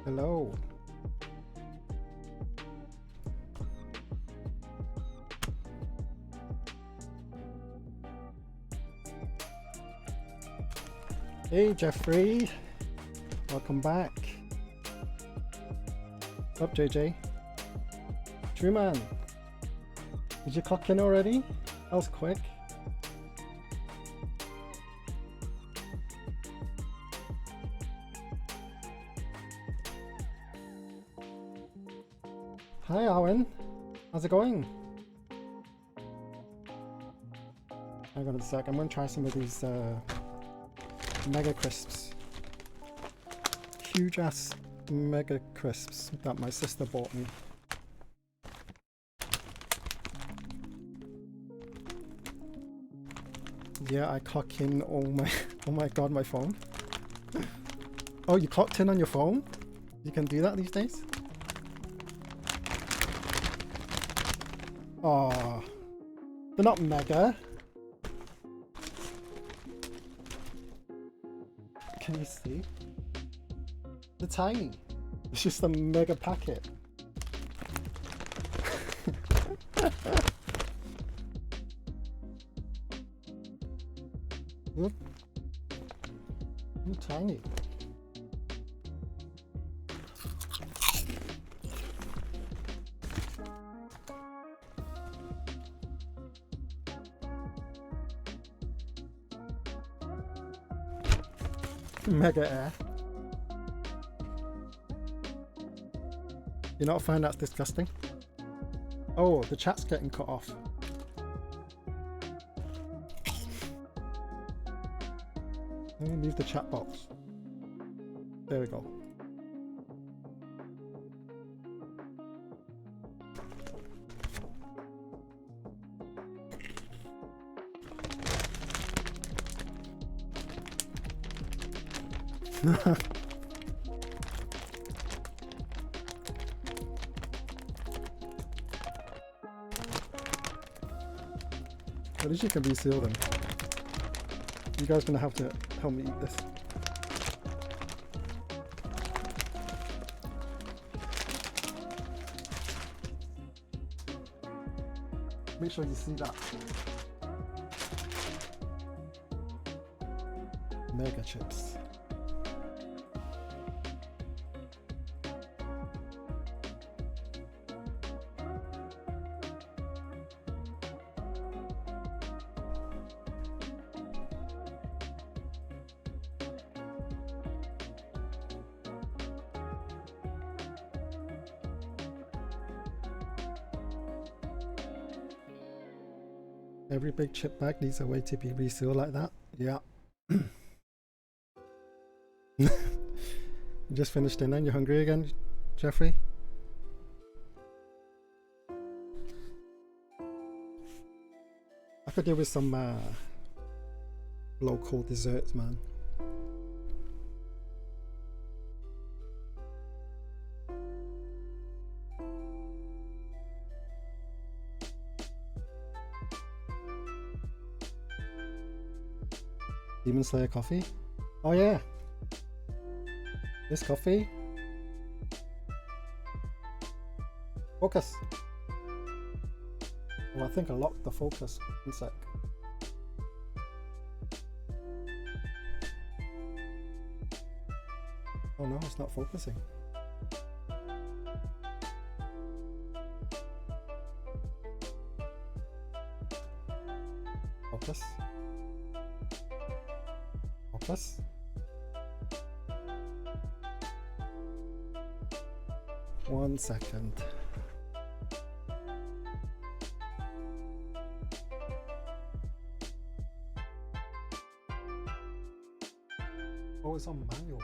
Hello. Hey Jeffrey, welcome back. Up JJ. Truman, did you clock in already? That was quick. Hi Owen, how's it going? Hang on a sec, I'm gonna try some of these mega crisps. Huge ass mega crisps that my sister bought me. Yeah, I clock in. Oh my god, my phone. Oh, you clocked in on your phone? You can do that these days? Oh, they're not mega. Can you see? They're tiny. It's just a mega packet. Look. They're tiny. Mega air. You not find that's disgusting? Oh, the chat's getting cut off. Let me leave the chat box. There we go. At least you can reseal them. You guys are gonna have to help me eat this. Make sure you see that. Mega chips. Every big chip bag needs a way to be resealed like that. Yeah. You just finished dinner and you're hungry again, Jeffrey? I could do with some local desserts, man. Demon Slayer coffee? Oh yeah. This coffee. Focus. Oh, I think I locked the focus. One sec. Oh no, it's not focusing. Focus. Focus. One second. Oh, it's on manual.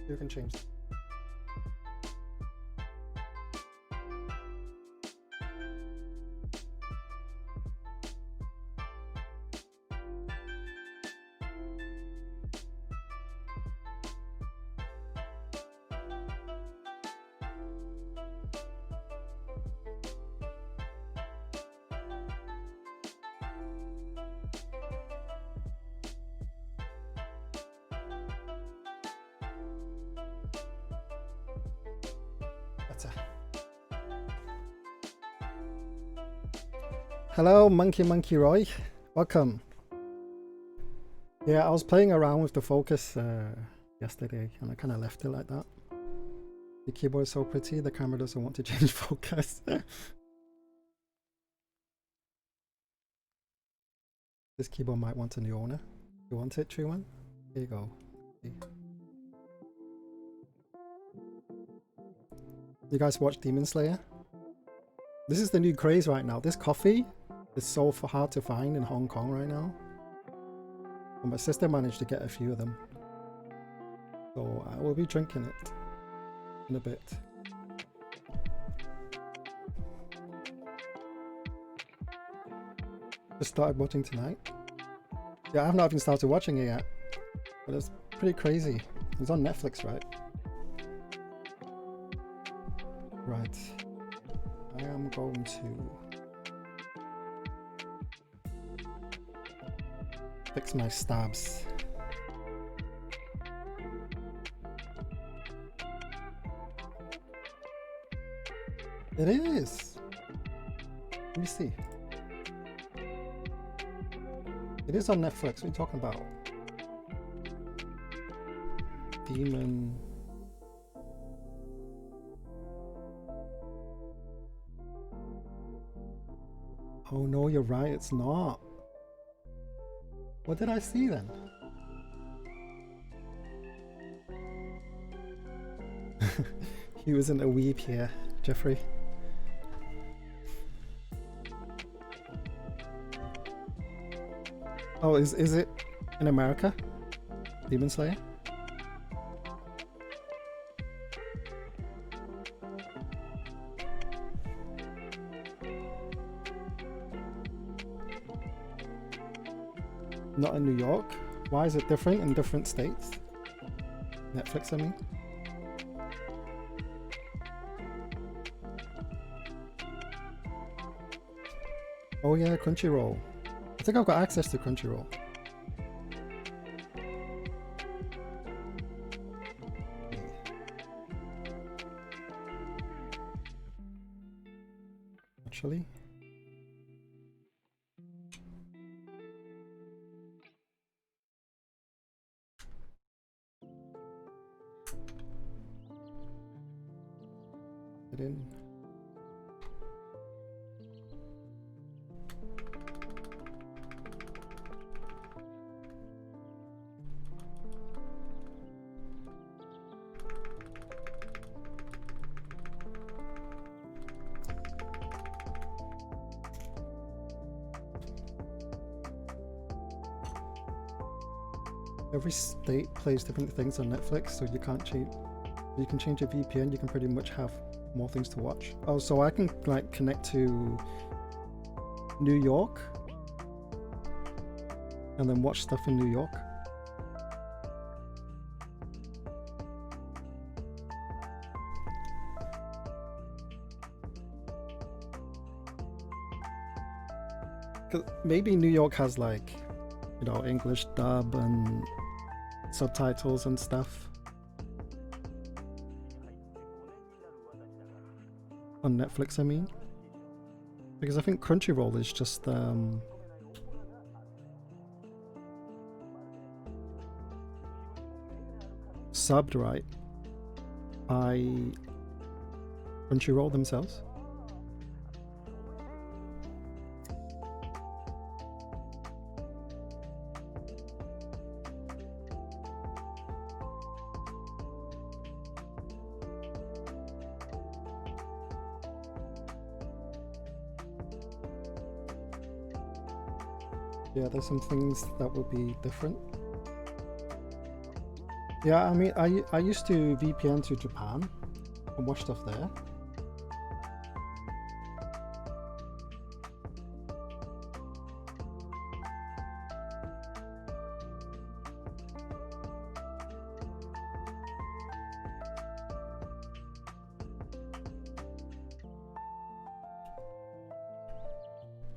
You can change it. Hello, Monkey Roy. Welcome. Yeah, I was playing around with the focus yesterday and I kind of left it like that. The keyboard is so pretty, the camera doesn't want to change focus. This keyboard might want a new owner. You want it, True One? Here you go. You guys watch Demon Slayer? This is the new craze right now. This coffee is so hard to find in Hong Kong right now. And my sister managed to get a few of them. So I will be drinking it in a bit. Just started watching tonight. Yeah, I have not even started watching it yet. But it's pretty crazy. It's on Netflix, right? Right. I am going to fix my stabs. It is. Let me see. It is on Netflix. What are you talking about? Demon. Oh no, you're right. It's not. What did I see then? He wasn't a weeb here, Jeffrey. Oh, is it in America? Demon Slayer? Not in New York? Why is it different in different states? Netflix, I mean. Oh yeah, Crunchyroll. I think I've got access to Crunchyroll. Actually. Get in. Every state plays different things on Netflix, so you can't change. You can change your VPN. You can pretty much have more things to watch. Oh, so I can like connect to New York and then watch stuff in New York. Cause maybe New York has like, you know, English dub and subtitles and stuff on Netflix, I mean, because I think Crunchyroll is just subbed right by Crunchyroll themselves. Yeah, there's some things that will be different. Yeah, I mean, I used to VPN to Japan and watch stuff there.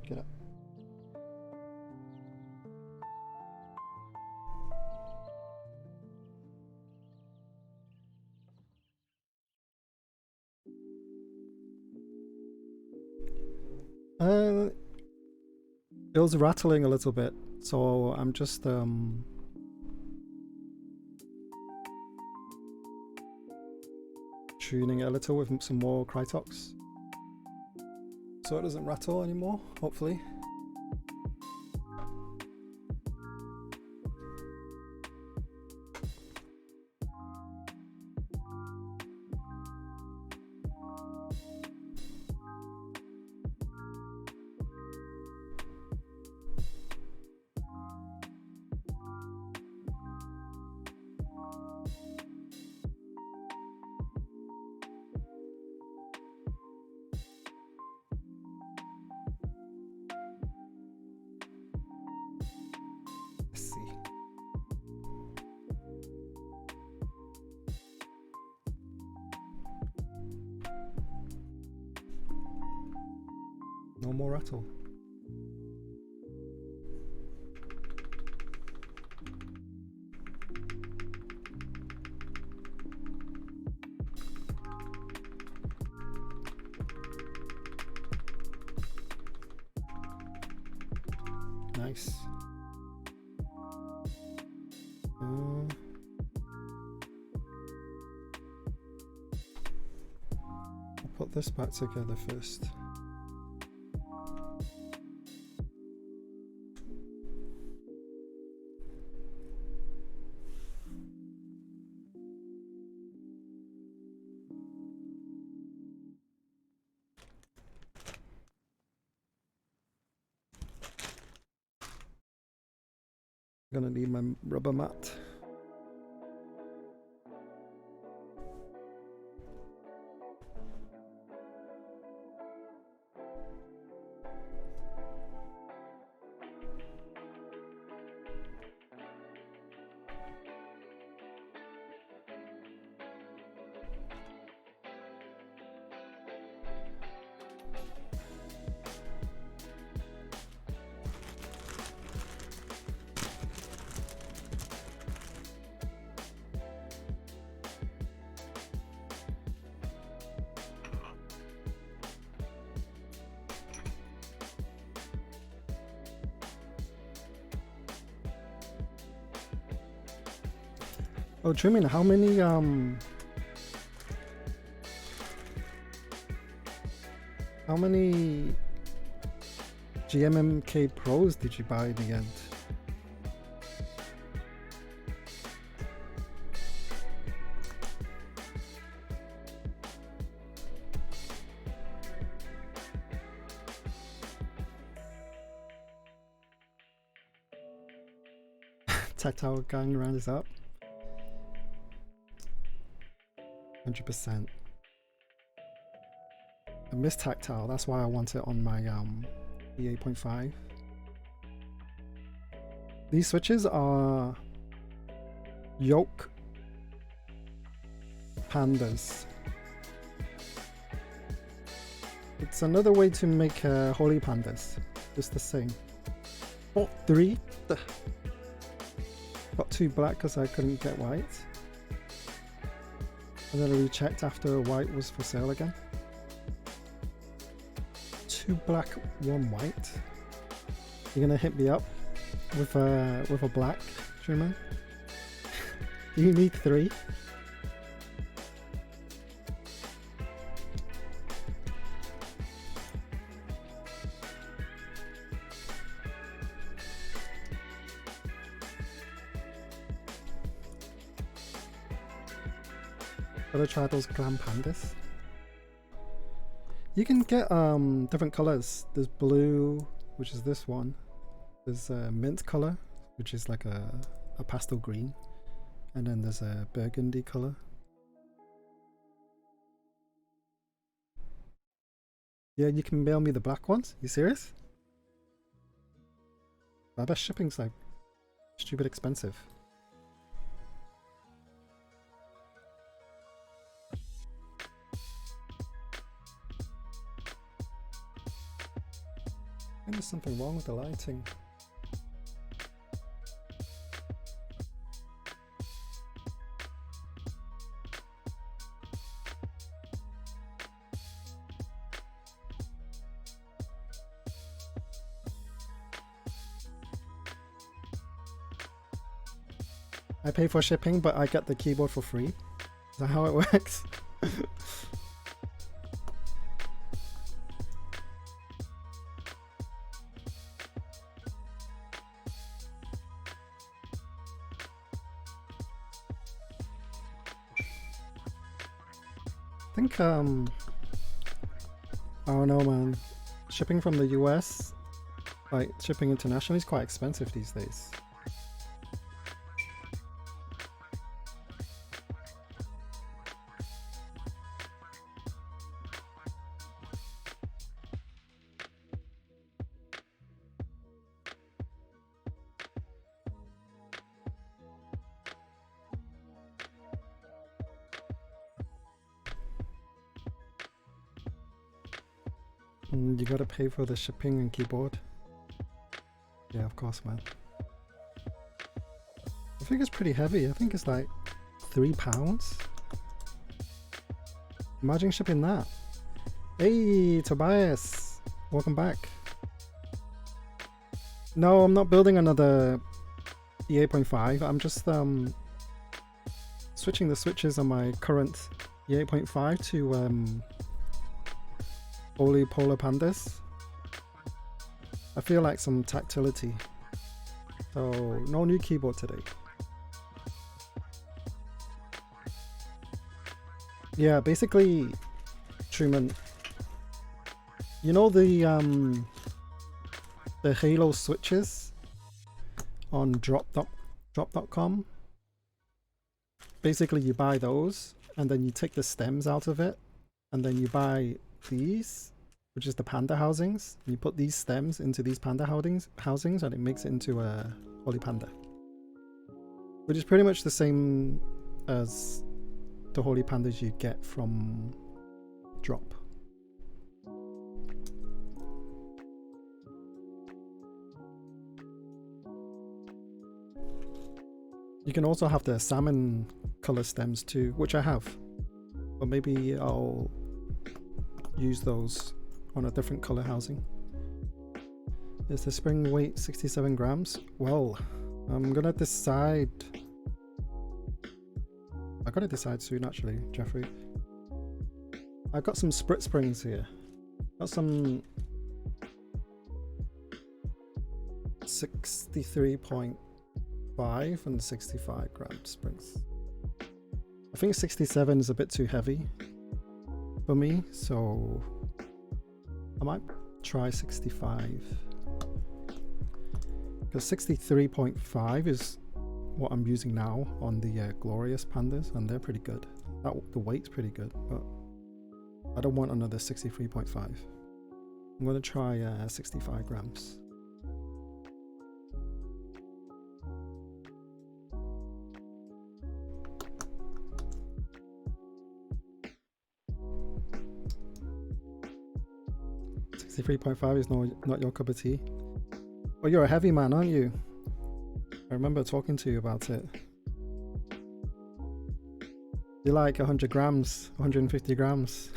Get up. It was rattling a little bit, so I'm just tuning it a little with some more Krytox, so it doesn't rattle anymore, hopefully. Let's see. No more rattle. Nice. I'll put this back together first. Gonna need my rubber mat. Oh, trimming, how many GMK Pros did you buy in the end? Tactile gang rounds up. 100%. I miss tactile, that's why I want it on my E8.5. These switches are Yok Pandas. It's another way to make Holy Pandas, just the same. Oh, 3. Got 2 black because I couldn't get white. And then I rechecked after white was for sale again. 2 black, 1 white. You're gonna hit me up with a black trimmer? You need 3. Gotta try those glam pandas. You can get different colors. There's blue, which is this one. There's a mint color, which is like a pastel green, and then there's a burgundy color. Yeah, you can mail me the black ones. You serious? I bet shipping's like stupid expensive. I think there's something wrong with the lighting. I pay for shipping, but I get the keyboard for free. Is that how it works? I think, I don't know, man. Shipping from the US, like shipping internationally, is quite expensive these days. You gotta pay for the shipping and keyboard. Yeah, of course, man. I think it's pretty heavy. I think it's like £3. Imagine shipping that. Hey, Tobias, welcome back. No, I'm not building another E8.5. I'm just switching the switches on my current E8.5 to Holy Polar Pandas. I feel like some tactility. So no new keyboard today. Yeah, basically, Truman, you know the Halo switches on drop.com? Basically you buy those and then you take the stems out of it and then you buy these, which is the panda housings. You put these stems into these panda housings and it makes it into a Holy Panda, which is pretty much the same as the Holy Pandas you get from Drop. You can also have the salmon color stems too, which I have, but maybe I'll use those on a different color housing. Is the spring weight 67 grams? Well, I'm gonna decide. I gotta decide soon actually, Jeffrey. I've got some Sprit springs here. Got some 63.5 and 65 gram springs. I think 67 is a bit too heavy for me, so I might try 65, because 63.5 is what I'm using now on the Glorious Pandas, and they're pretty good. The weight's pretty good, but I don't want another 63.5. I'm going to try 65 grams. .5 is not your cup of tea. Well, you're a heavy man, aren't you? I remember talking to you about it. You're like 100 grams, 150 grams.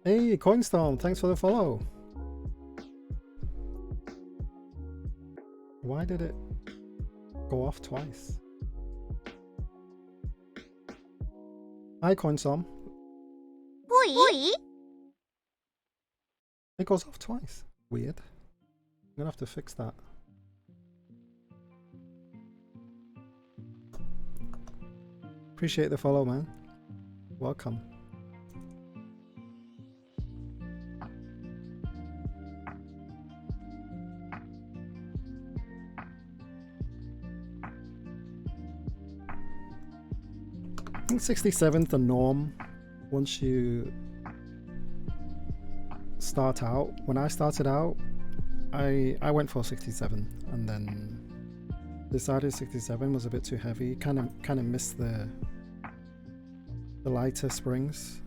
Hey, Coinstorm, thanks for the follow. Why did it go off twice? Hi, Coinstorm. It goes off twice. Weird. I'm gonna have to fix that. Appreciate the follow, man. Welcome. I think 67's the norm once you start out. When I started out, I went for 67 and then decided 67 was a bit too heavy. Kind of missed the lighter springs,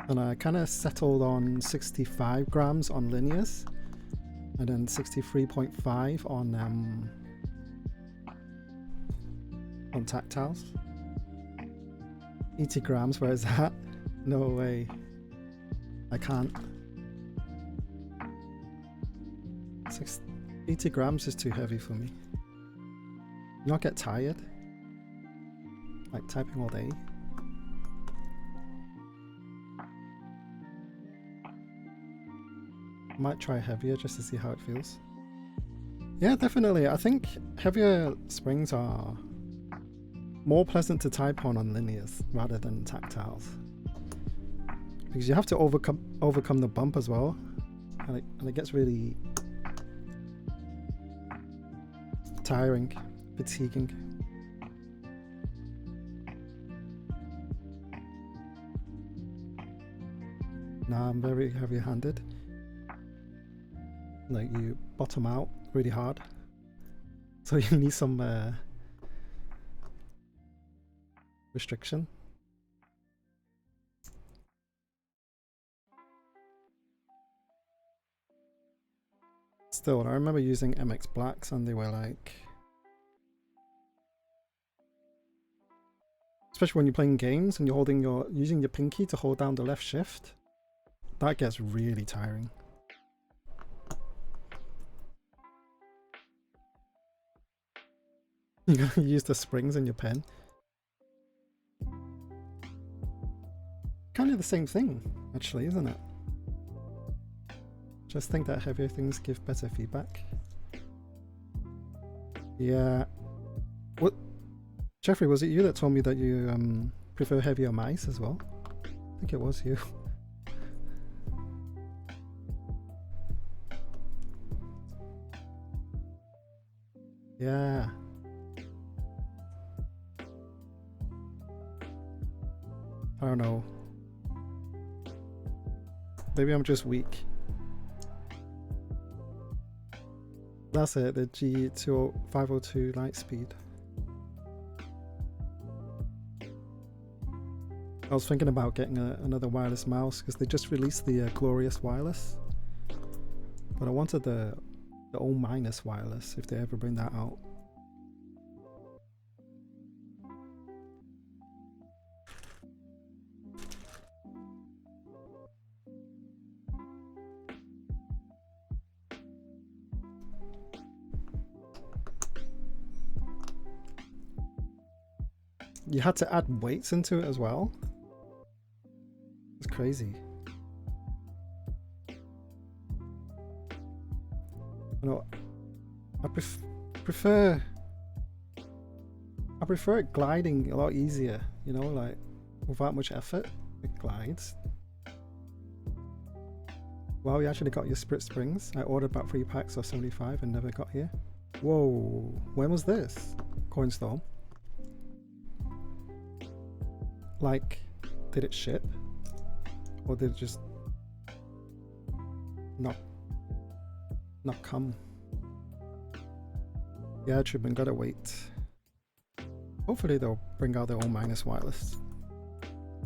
and I kind of settled on 65 grams on linears and then 63.5 on on tactiles. 80 grams, where is that? No way. I can't. 80 grams is too heavy for me. You not get tired? Like typing all day? Might try heavier just to see how it feels. Yeah, definitely. I think heavier springs are more pleasant to type on linears rather than tactiles. Because you have to overcome the bump as well. And it gets really tiring, fatiguing. Nah, I'm very heavy-handed. Like, you bottom out really hard, so you need some restriction. Still, I remember using MX Blacks and they were like, especially when you're playing games and you're using your pinky to hold down the left shift, that gets really tiring. You gotta use the springs in your pen. Kind of the same thing, actually, isn't it? Just think that heavier things give better feedback. Yeah. What? Jeffrey, was it you that told me that you prefer heavier mice as well? I think it was you. Yeah. I don't know. Maybe I'm just weak. That's it, the G502 Lightspeed. I was thinking about getting another wireless mouse because they just released the Glorious Wireless. But I wanted the O- wireless if they ever bring that out. You had to add weights into it as well? It's crazy. You know, I prefer it gliding a lot easier, you know, like without much effort, it glides. Wow, you actually got your Sprit springs. I ordered about 3 packs of 75 and never got here. Whoa, when was this? Coinstorm. Like, did it ship? Or did it just not come? Yeah, Tribune, gotta wait. Hopefully they'll bring out their own wireless.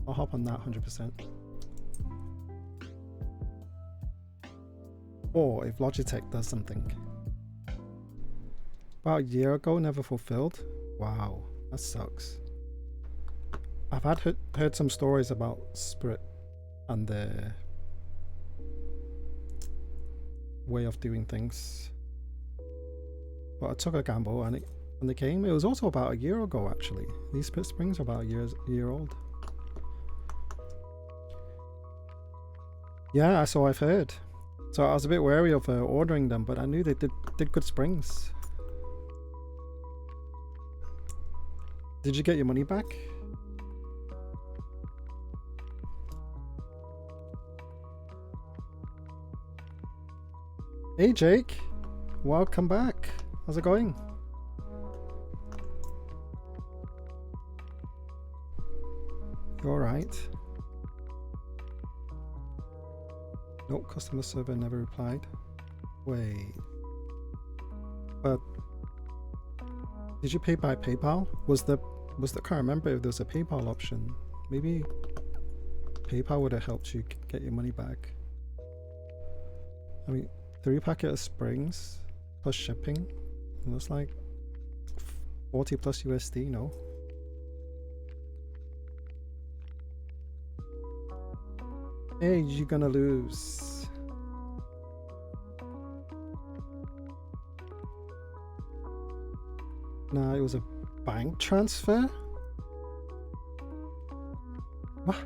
I'll hop on that 100%. Or if Logitech does something. About a year ago, never fulfilled. Wow, that sucks. I've heard some stories about Sprit and their way of doing things, but I took a gamble and it came. It was also about a year ago actually. These Sprit springs are about a year old. Yeah, so I've heard. So I was a bit wary of ordering them, but I knew they did good springs. Did you get your money back? Hey Jake, welcome back. How's it going? You alright? Nope, customer server never replied. Wait. But did you pay by PayPal? Can't remember if there was a PayPal option. Maybe PayPal would have helped you get your money back. I mean, 3 packets of springs plus shipping. It was like 40 plus USD, no. Hey, you're gonna lose. Nah, it was a bank transfer? What?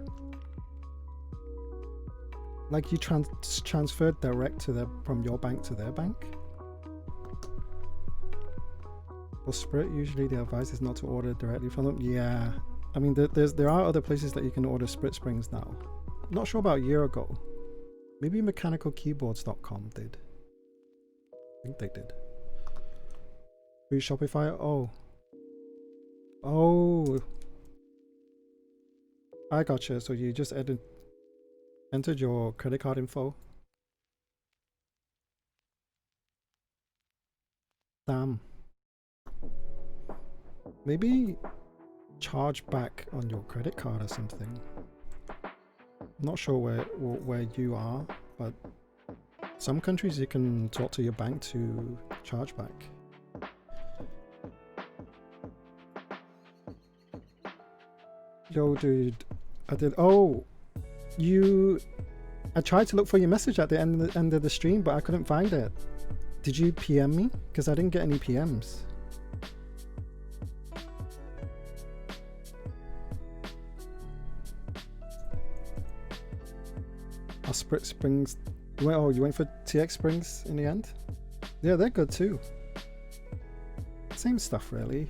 Like you transferred direct to their, from your bank to their bank? For Sprit, usually the advice is not to order directly from them. Yeah, I mean there are other places that you can order Sprit springs now. Not sure about a year ago. Maybe mechanicalkeyboards.com did. I think they did. Free Shopify. Oh, I gotcha. So you just entered your credit card info. Damn. Maybe charge back on your credit card or something. I'm not sure where you are, but some countries you can talk to your bank to charge back. Yo, dude, I did. Oh, I tried to look for your message at the end of the stream, but I couldn't find it. Did you PM me? Because I didn't get any PMs. Our Sprit springs. Oh, you went for TX springs in the end? Yeah, they're good too. Same stuff, really.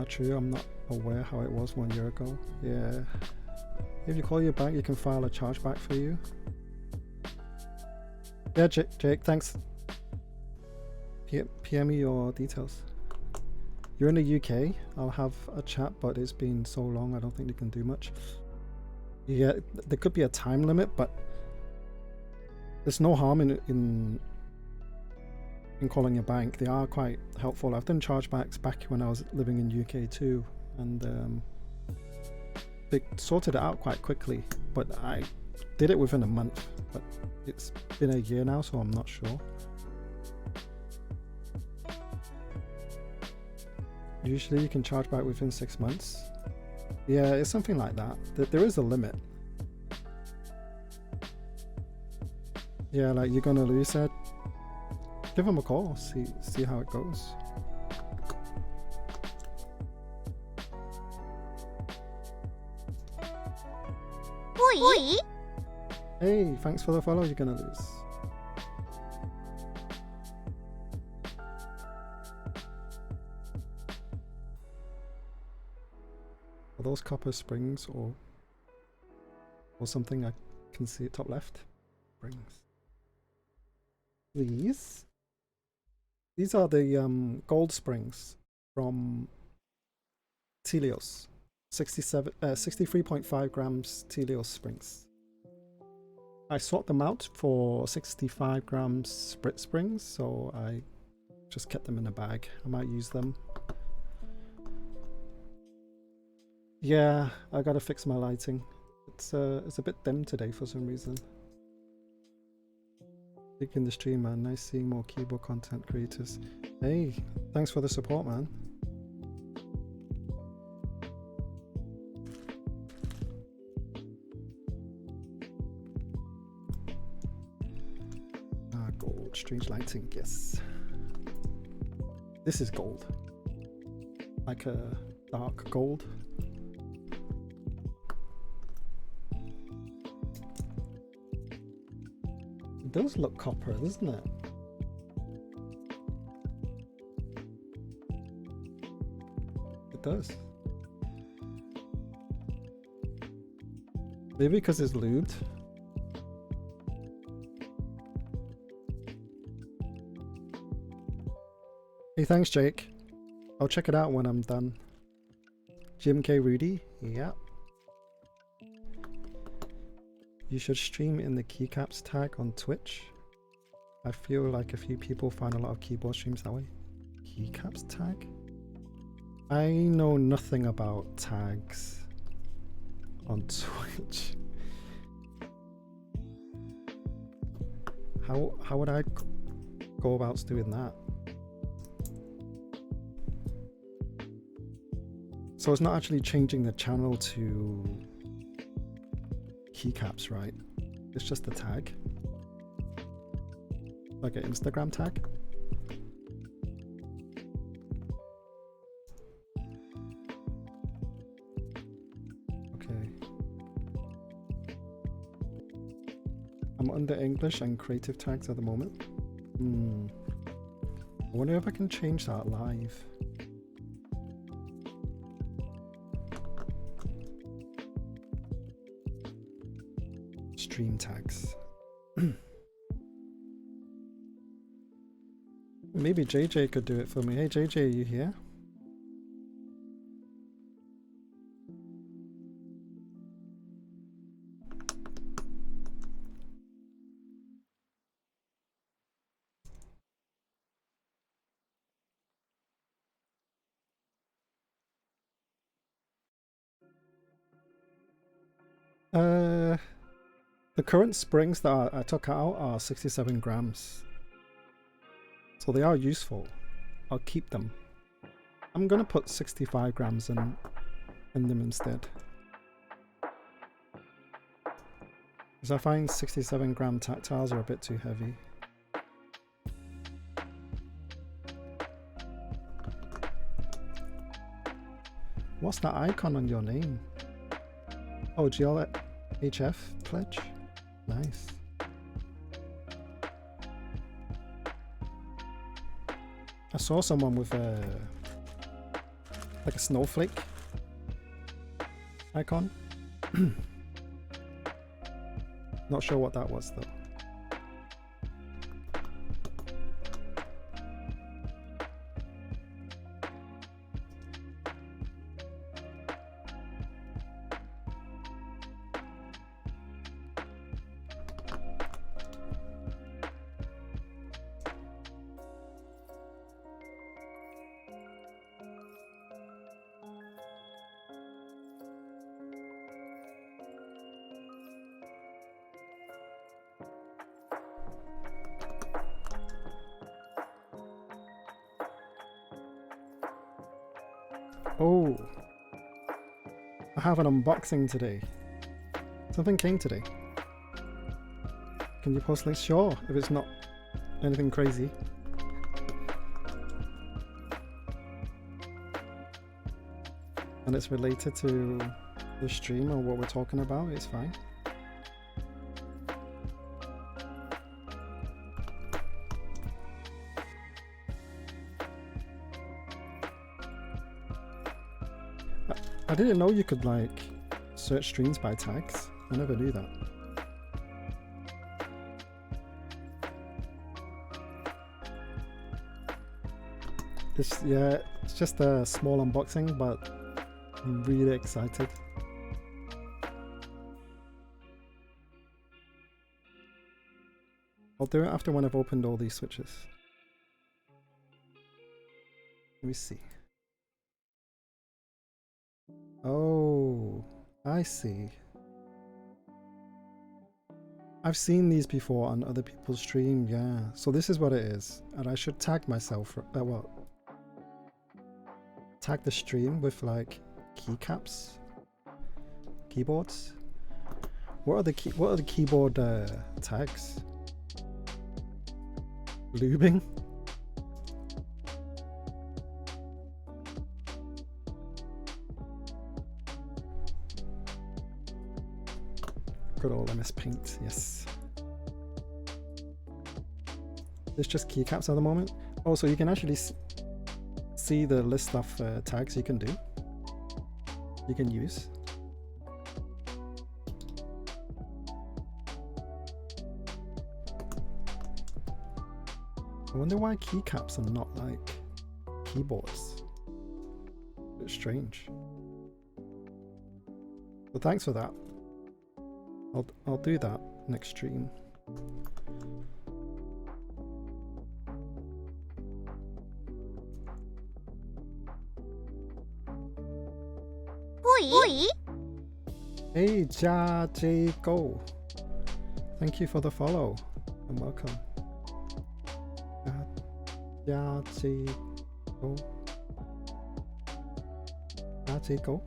True, I'm not aware how it was 1 year ago. Yeah. If you call your bank, you can file a chargeback for you. Yeah, Jake, thanks. PM me your details. You're in the UK, I'll have a chat, but it's been so long, I don't think they can do much. Yeah, there could be a time limit, but there's no harm in calling your bank. They are quite helpful. I've done chargebacks back when I was living in UK too, and they sorted it out quite quickly, but I did it within a month, but it's been a year now, so I'm not sure. Usually you can charge back within 6 months. Yeah, it's something like that. There is a limit. Yeah, like you're gonna lose it. Give them a call, see how it goes. Oi. Hey, thanks for the follow, you're gonna lose. Are those copper springs or something? I can see it top left. Springs. These are the gold springs from Telios. 63.5 grams Telios springs. I swapped them out for 65 grams Sprit springs, so I just kept them in a bag. I might use them. Yeah, I gotta fix my lighting. It's a bit dim today for some reason. Big in the stream, man. Nice seeing more keyboard content creators. Hey, thanks for the support, man. Ah, gold. Strange lighting, yes. This is gold. Like a dark gold. It does look copper, doesn't it? It does. Maybe because it's lubed. Hey, thanks, Jake. I'll check it out when I'm done. GMK Rudy? Yeah. You should stream in the Keycaps tag on Twitch. I feel like a few people find a lot of keyboard streams that way. Keycaps tag? I know nothing about tags on Twitch. How would I go about doing that? So it's not actually changing the channel to Keycaps, right? It's just the tag, like an Instagram tag. Okay. I'm under English and creative tags at the moment. I wonder if I can change that live. Stream tags. Maybe JJ could do it for me. Hey JJ, are you here? The current springs that I took out are 67 grams. So they are useful. I'll keep them. I'm gonna put 65 grams in them instead. Because I find 67 gram tactiles are a bit too heavy. What's that icon on your name? Oh, GLHF pledge? Nice. I saw someone with like a snowflake icon. Not sure what that was though. Oh, I have an unboxing today. Something came today. Can you post links? Sure, if it's not anything crazy. And it's related to the stream or what we're talking about, it's fine. I didn't know you could like search streams by tags. I never knew that. It's just a small unboxing, but I'm really excited. I'll do it after when I've opened all these switches. Let me see. Oh, I see. I've seen these before on other people's stream, yeah. So this is what it is. And I should tag myself, tag the stream with like keycaps, keyboards. What are the keyboard tags? Lubing? Good old MS Paint, yes. It's just keycaps at the moment. Oh, so you can actually see the list of tags you can do. You can use. I wonder why keycaps are not like keyboards. A bit strange. But thanks for that. I'll do that next stream. Oi! Hey, J Go. Thank you for the follow. and welcome. Yachi go. Yachi go.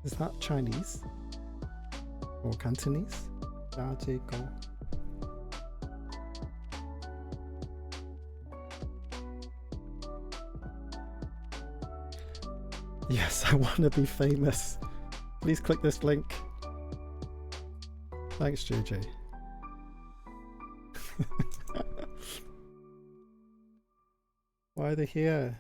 Is that Chinese or Cantonese? Yachi go. Yes, I want to be famous. Please click this link. Thanks, JJ. Why are they here?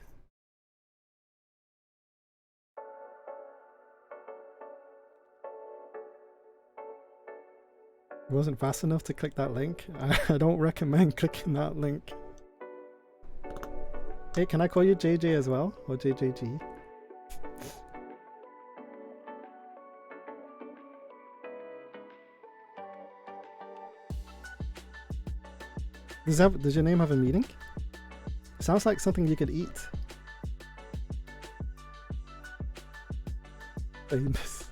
It wasn't fast enough to click that link. I don't recommend clicking that link. Hey, can I call you JJ as well? Or JJG? Does your name have a meaning? Sounds like something you could eat. Famous.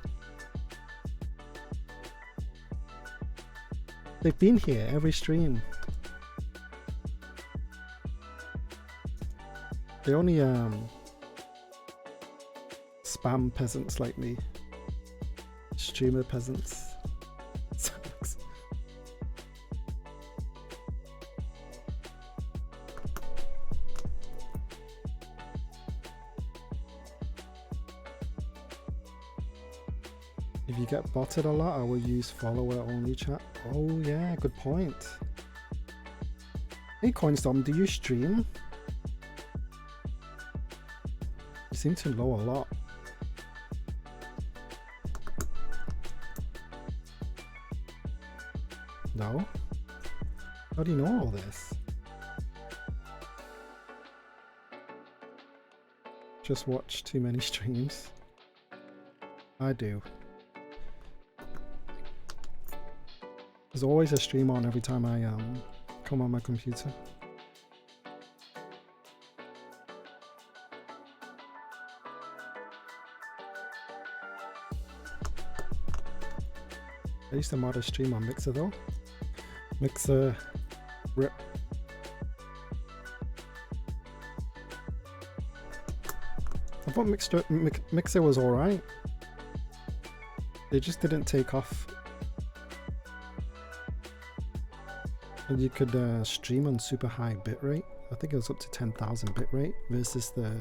They've been here every stream. They only spam peasants like me. Streamer peasants. If you get botted a lot, I will use follower only chat. Oh yeah, good point. Hey Coinstorm, do you stream? You seem to know a lot. No? How do you know all this? Just watch too many streams. I do. There's always a stream on every time I come on my computer. I used to mod a stream on Mixer though. Mixer rip. I thought Mixer was alright. It just didn't take off. And you could stream on super high bitrate. I think it was up to 10,000 bitrate versus the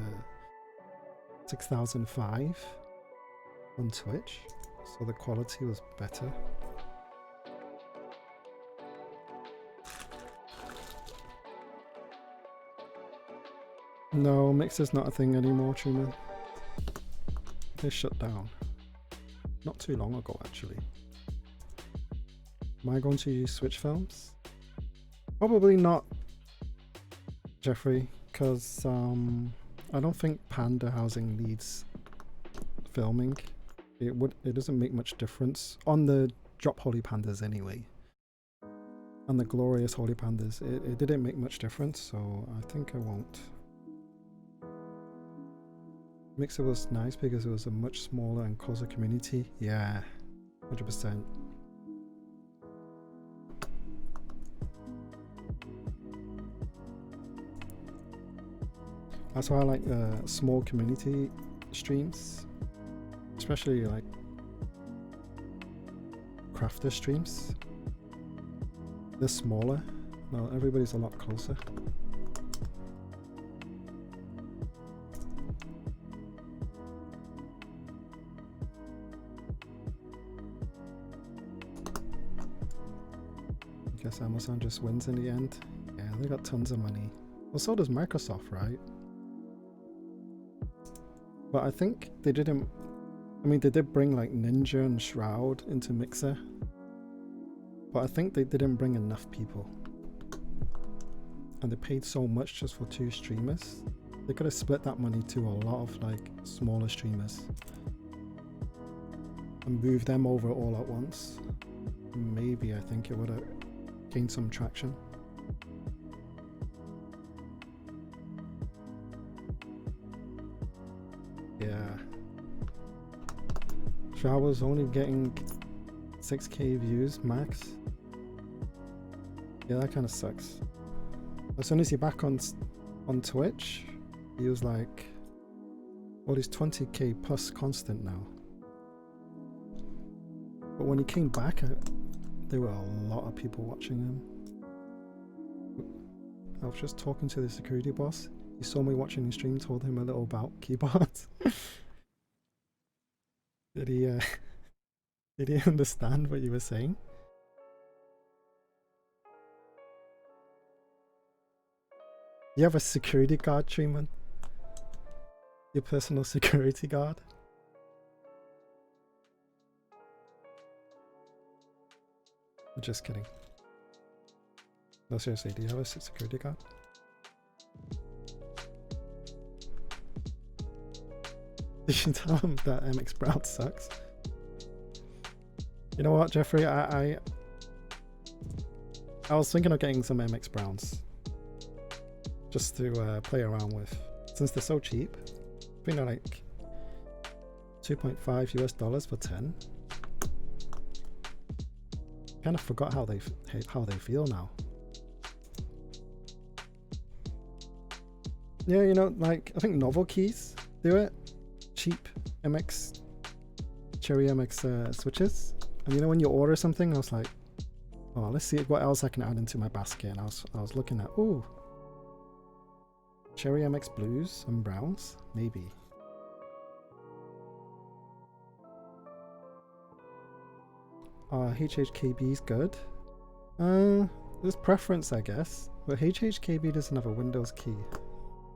6005 on Twitch. So the quality was better. No, Mixer's not a thing anymore, Truman. They shut down. Not too long ago, actually. Am I going to use Switch Films? Probably not, Jeffrey, because I don't think Panda housing needs filming. It doesn't make much difference on the drop Holy Pandas anyway. On the glorious Holy Pandas, it didn't make much difference, so I think I won't. Mixer was nice because it was a much smaller and closer community. Yeah, 100%. That's why I like small community streams, especially like crafter streams. They're smaller. Well, everybody's a lot closer. I guess Amazon just wins in the end. Yeah, they got tons of money. Well, so does Microsoft, right? But I think they didn't. I mean, they did bring like Ninja and Shroud into Mixer, but I think they didn't bring enough people. And they paid so much just for 2 streamers. They could have split that money to a lot of like smaller streamers and moved them over all at once. Maybe I think it would have gained some traction. Yeah. Shower's only getting 6k views max. Yeah, that kind of sucks. As soon as you're back on Twitch, he was like, well, he's 20k plus constant now. But when he came back, there were a lot of people watching him. I was just talking to the security boss. He saw me watching the stream, told him a little about keyboards. Did he understand what you were saying? You have a security guard, Treeman? Your personal security guard? I'm just kidding. No, seriously, do you have a security guard? Did you tell him that MX Brown sucks? You know what, Jeffrey? I was thinking of getting some MX Browns just to play around with, since they're so cheap. I think they're like $2.5 US for 10. Kind of forgot how they feel now. Yeah, you know, like I think Novel Keys do it. Cheap MX, Cherry MX switches. And you know, when you order something, I was like, oh, let's see what else I can add into my basket. And I was looking at, ooh, Cherry MX blues and browns, maybe. HHKB is good. There's preference, I guess, but HHKB doesn't have a Windows key,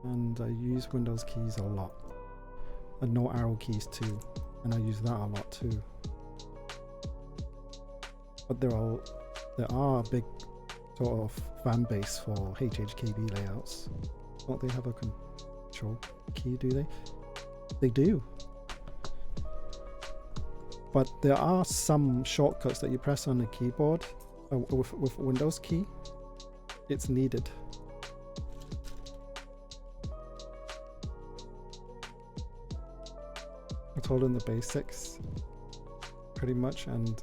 and I use Windows keys a lot, and no arrow keys too, and I use that a lot too. But there are a big sort of fan base for HHKB layouts. Don't they have a control key? Do they? They do. But there are some shortcuts that you press on the keyboard with Windows key. It's needed. I told him the basics pretty much, and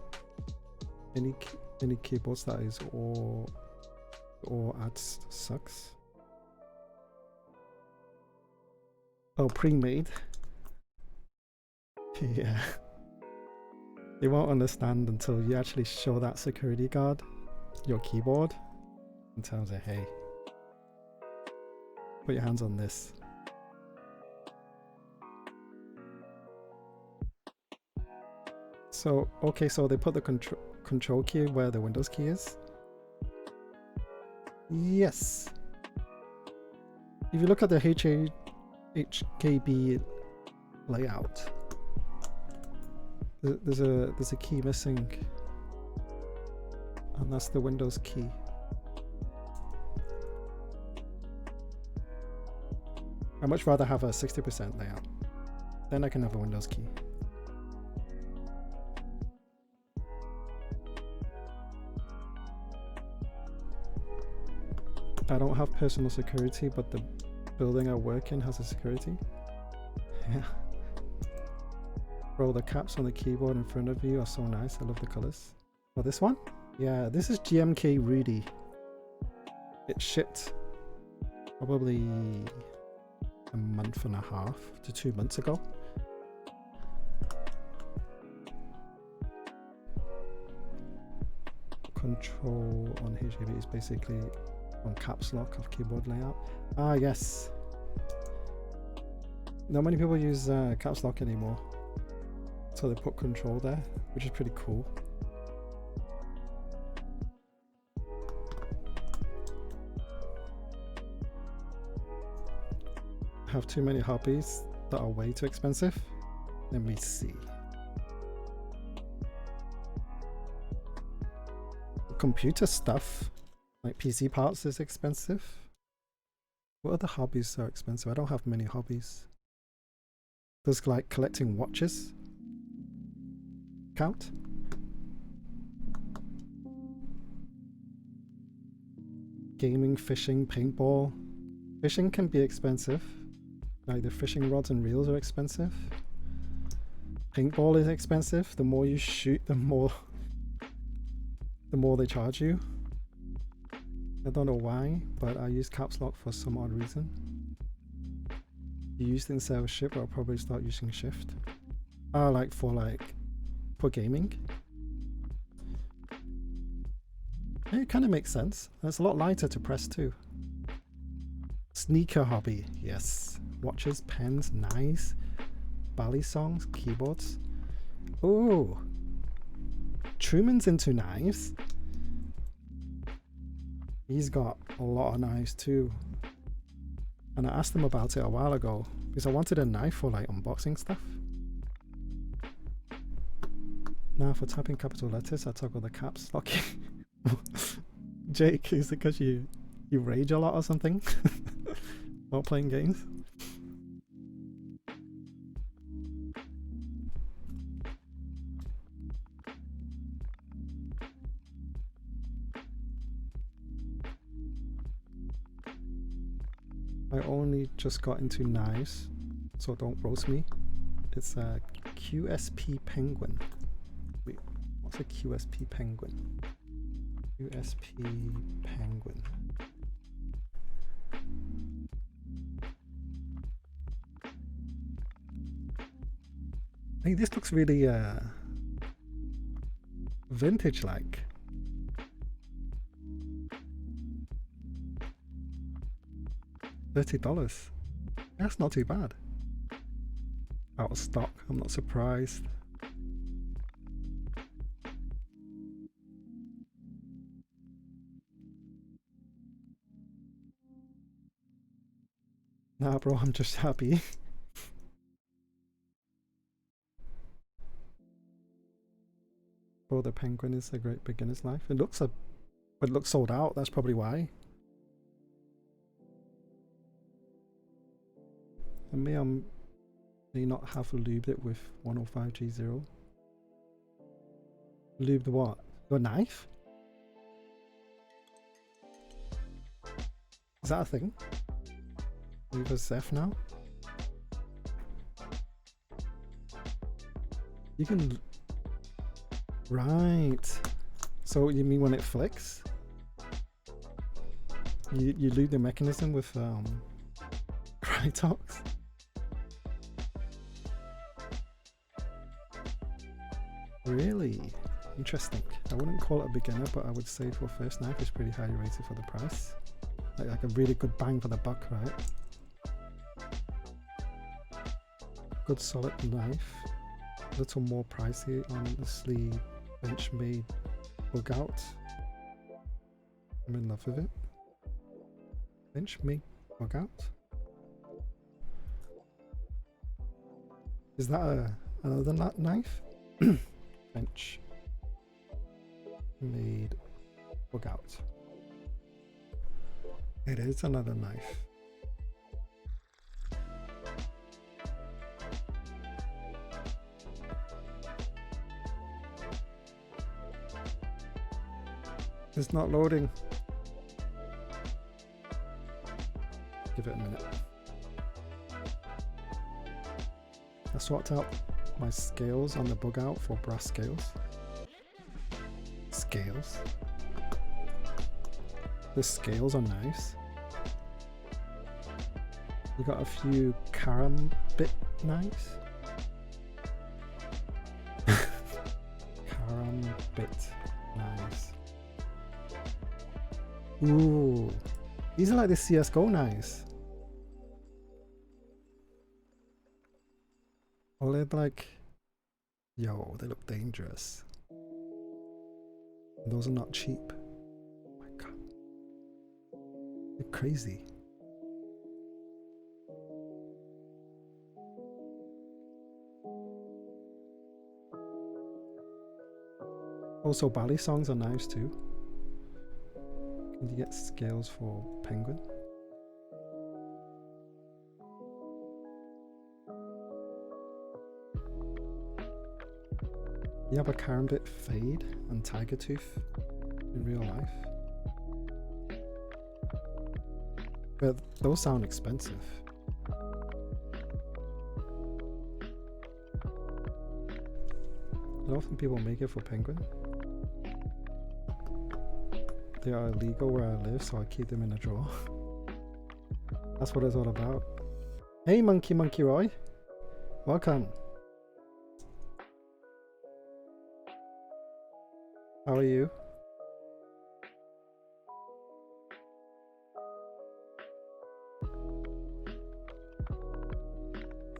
any keyboards that is or adds sucks. Oh, pre-made. Yeah. They won't understand until you actually show that security guard your keyboard and tell them, hey, put your hands on this. So, okay, so they put the control key where the Windows key is. Yes. If you look at the HKB layout, there's a key missing, and that's the Windows key. I'd much rather have a 60% layout. Then I can have a Windows key. I don't have personal security, but the building I work in has a security. Yeah. Bro, the caps on the keyboard in front of you are so nice. I love the colors. Oh, this one? Yeah, this is GMK Rudy. It shipped probably a month and a half to 2 months ago. Control on HKB is basically on caps lock of keyboard layout. Ah, yes. Not many people use caps lock anymore, so they put control there, which is pretty cool. I have too many hobbies that are way too expensive. Let me see. Computer stuff like PC parts is expensive. What other hobbies are expensive? I don't have many hobbies. Does like collecting watches count? Gaming, fishing, paintball. Fishing can be expensive. Like the fishing rods and reels are expensive. Paintball is expensive. The more you shoot, the more they charge you. I don't know why, but I use caps lock for some odd reason. You use it instead of shift, I'll probably start using shift. Like for gaming. It kind of makes sense. And it's a lot lighter to press too. Sneaker hobby, yes. Watches, pens, nice. Bally songs, keyboards. Oh, Truman's into knives. He's got a lot of knives too. And I asked him about it a while ago because I wanted a knife for like unboxing stuff. Now for typing capital letters, I toggle the caps lock. Jake, is it because you rage a lot or something while playing games? I only just got into knives, so don't roast me. It's a QSP Penguin. Wait, what's a QSP Penguin? QSP Penguin. Hey, this looks really vintage-like. $30. That's not too bad. Out of stock, I'm not surprised. Nah, bro, I'm just happy. Bro, the Penguin is a great beginner's life. It looks sold out. That's probably why. I may not have lubed it with 105G0. Lubed what? Your knife? Is that a thing? Lube a Zeph now? You can... Right. So you mean when it flicks? You lube the mechanism with Krytox? Really? Interesting. I wouldn't call it a beginner, but I would say for a first knife it's pretty highly rated for the price. Like a really good bang for the buck, right? Good solid knife. A little more pricey, honestly. Benchmade bug out. I'm in love with it. Benchmade bug out. Is that another knife? Bench made bug out. It is another knife. It's not loading. Give it a minute. I swapped out my scales on the bug out for brass scales. Scales? The scales on knives. You got a few karambit knives. Karambit knives. Ooh, these are like the CSGO knives. Oh, they're like, yo, they look dangerous. Those are not cheap. Oh my god. They're crazy. Also, bally songs are knives too. Can you get scales for Penguin? You have a Karambit Fade and Tiger Tooth in real life. But those sound expensive. I don't think people make it for penguin. They are illegal where I live, so I keep them in a drawer. That's what it's all about. Hey Monkey Roy! Welcome! How are you?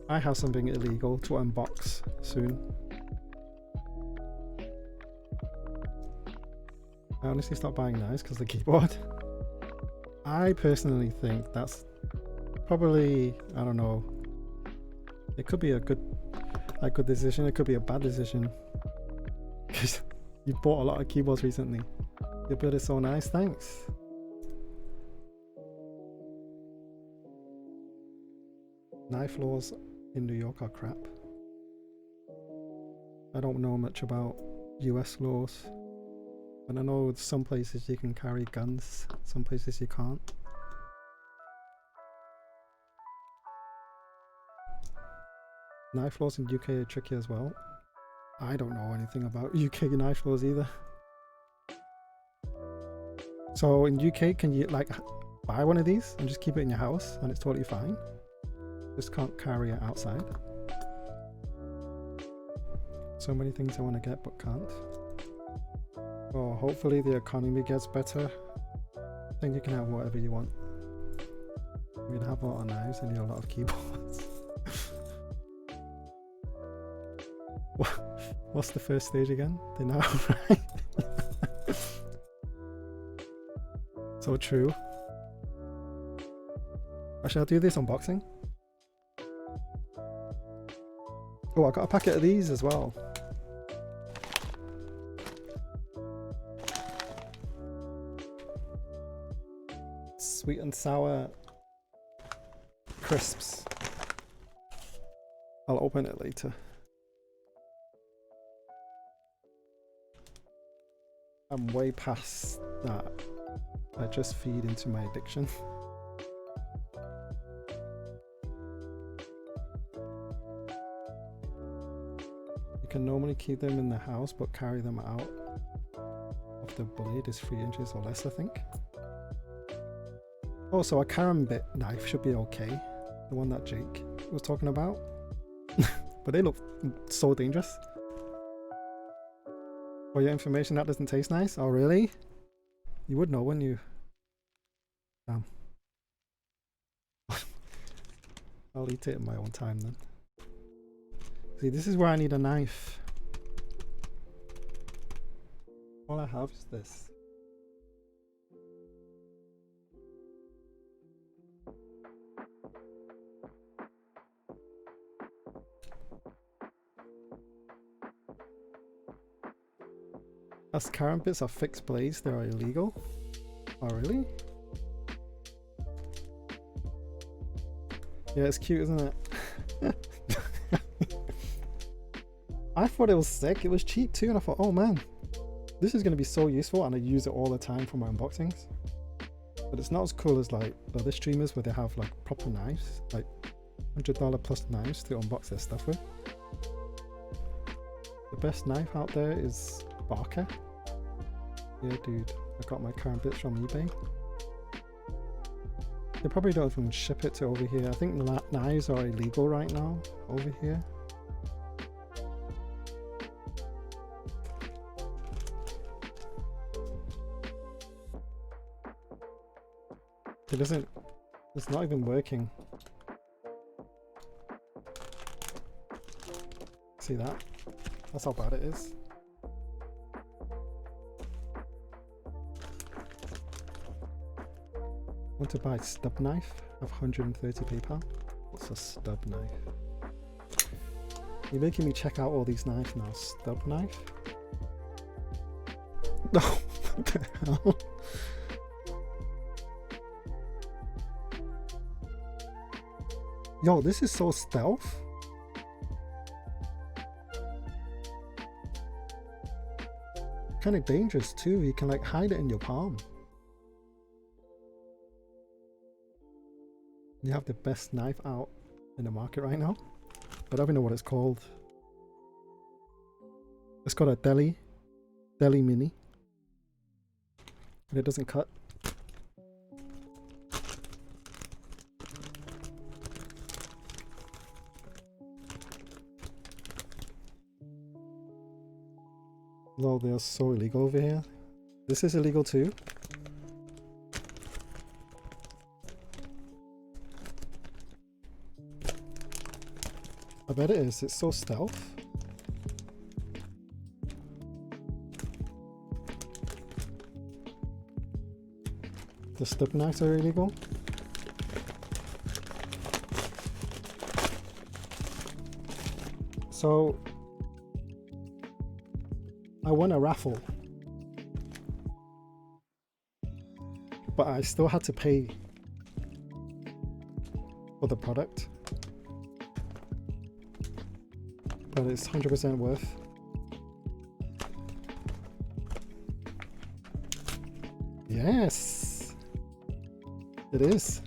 I have something illegal to unbox soon. I honestly stopped buying knives because of the keyboard. I personally think that's probably, I don't know, it could be a good decision, it could be a bad decision. Because you bought a lot of keyboards recently. Your build is so nice, thanks. Knife laws in New York are crap. I don't know much about US laws, but I know some places you can carry guns, some places you can't. Knife laws in UK are tricky as well. I don't know anything about UK knife laws either. So in UK, can you like buy one of these and just keep it in your house and it's totally fine? Just can't carry it outside. So many things I want to get but can't. Well, hopefully the economy gets better. Then you can have whatever you want. You can have a lot of knives and you have a lot of keyboards. What's the first stage again? They know, right? So true. Actually, I'll do this unboxing. Oh, I got a packet of these as well. Sweet and sour crisps. I'll open it later. I'm way past that. I just feed into my addiction. You can normally keep them in the house but carry them out if the blade is 3 inches or less, I think. Also, a karambit knife should be okay. The one that Jake was talking about. But they look so dangerous. For your information, that doesn't taste nice. Oh, really? You would know, wouldn't you? Damn. I'll eat it in my own time then. See, this is where I need a knife. All I have is this. As karambits are fixed blades, they are illegal. Oh, really? Yeah, it's cute, isn't it? I thought it was sick. It was cheap too, and I thought, oh man, this is going to be so useful, and I use it all the time for my unboxings. But it's not as cool as like other streamers where they have like proper knives, like $100 plus knives to unbox their stuff with. The best knife out there is Barker. Yeah, dude, I got my karambits from eBay. They probably don't even ship it to over here. I think knives are illegal right now over here. It doesn't, it's not even working. See that? That's how bad it is. Want to buy a stub knife of 130 PayPal? What's a stub knife? You're making me check out all these knives now. Stub knife? No, what the hell? Yo, this is so stealth. Kind of dangerous too. You can like hide it in your palm. You have the best knife out in the market right now, but I don't know what it's called. It's got a deli mini, and it doesn't cut. Lol, they're so illegal over here. This is illegal too. I bet it is. It's so stealth. The stub knives are illegal. So I won a raffle, but I still had to pay for the product. But it's 100% worth. Yes, it is.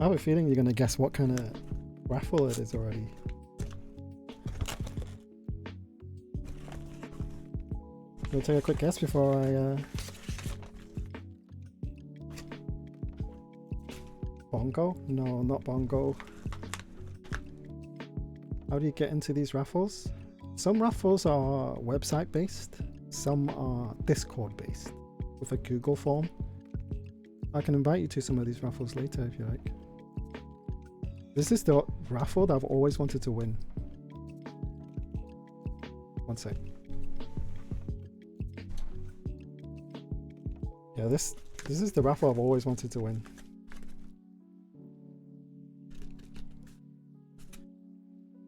I have a feeling you're gonna guess what kind of raffle it is already. We'll take a quick guess before I Bongo? No, not Bongo. How do you get into these raffles? Some raffles are website based, some are Discord based with a Google form. I can invite you to some of these raffles later if you like. This is the raffle that I've always wanted to win. One sec. Yeah, this is the raffle I've always wanted to win.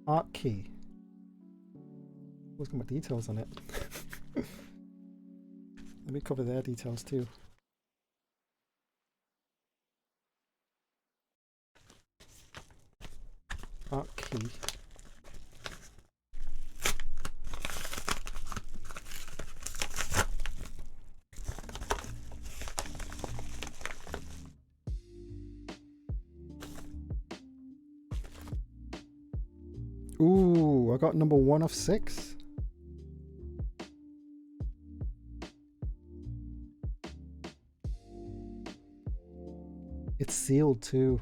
Art key. What's got my details on it? Let me cover their details too. Art key. Ooh, I got number 1 of 6. It's sealed too.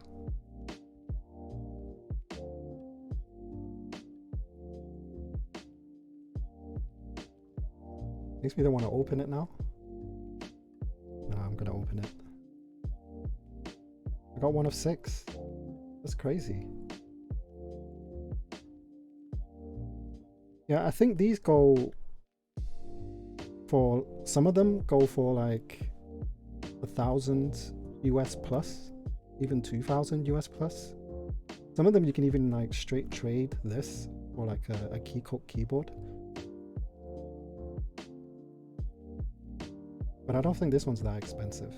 Makes me don't want to open it now. No, I'm gonna open it. I got 1 of 6. That's crazy. Yeah, I think these go for, some of them go for like 1,000 US plus, even 2,000 US plus. Some of them you can even like straight trade this or like a keyboard. But I don't think this one's that expensive.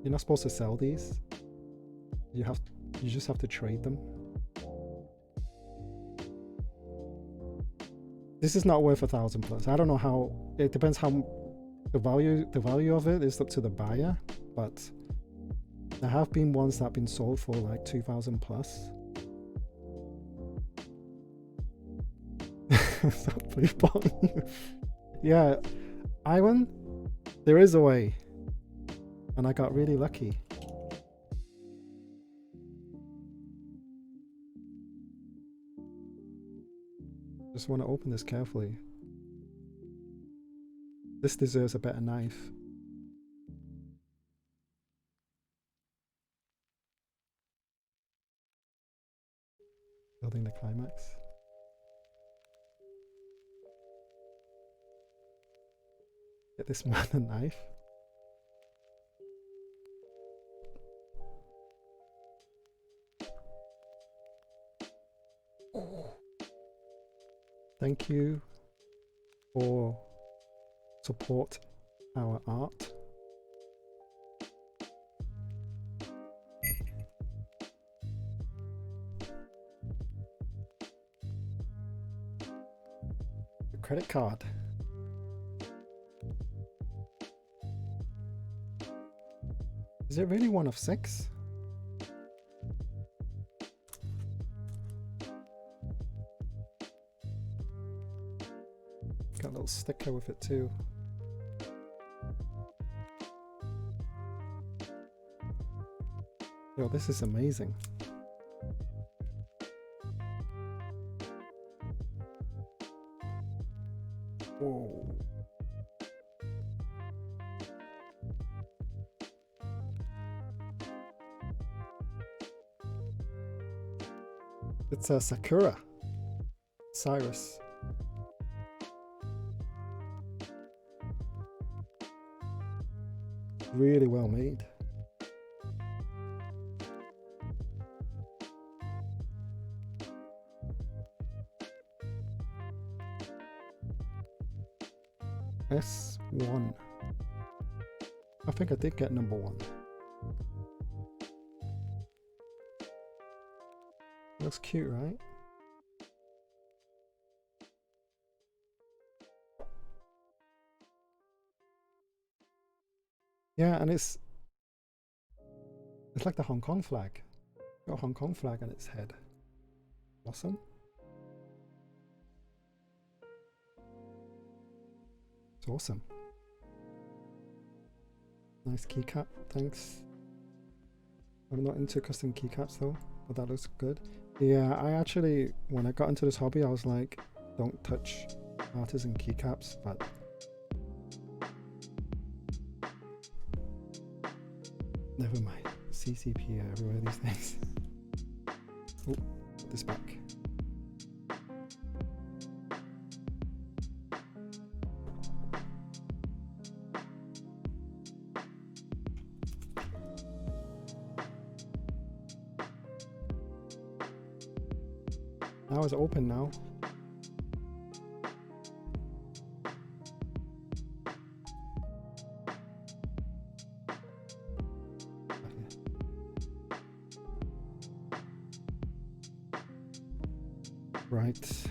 You're not supposed to sell these. You just have to trade them. This is not worth 1,000 plus. I don't know how, it depends how the value of it is up to the buyer, but there have been ones that have been sold for like 2,000 plus. Yeah, Iwan, there is a way, and I got really lucky. Just want to open this carefully. This deserves a better knife. Building the climax. Get this man a knife. Thank you for support our art. The credit card. Is it really 1 of 6? a little sticker with it too. Yo, this is amazing. Whoa. It's a Sakura. Cyrus. Really well made. S1. I think I did get number 1. Looks cute, right? Yeah, and it's like the Hong Kong flag. Got a Hong Kong flag on its head. Awesome. It's awesome. Nice keycap, thanks. I'm not into custom keycaps though, but that looks good. Yeah, I actually, when I got into this hobby, I was like, don't touch artisan keycaps, but never mind. CCP everywhere these days. Oh, put this back. Now it's open now. Right.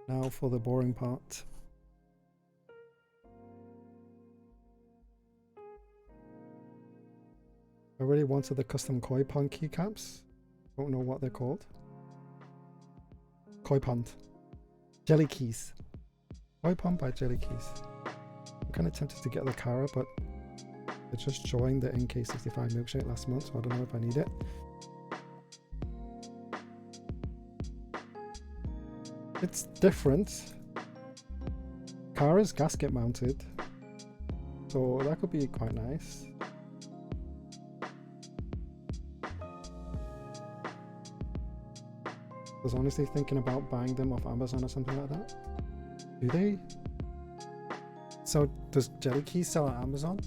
Now for the boring part. I really wanted the custom koi pond keycaps. Don't know what they're called. Koi pond. Jelly keys. Koi pond by Jelly keys. I'm kind of tempted to get the Cara, but I just joined the NK65 milkshake last month, so I don't know if I need it. It's different. Cara's gasket mounted, so that could be quite nice. I was honestly thinking about buying them off Amazon or something like that. Do they? So does Jelly Keys sell on Amazon?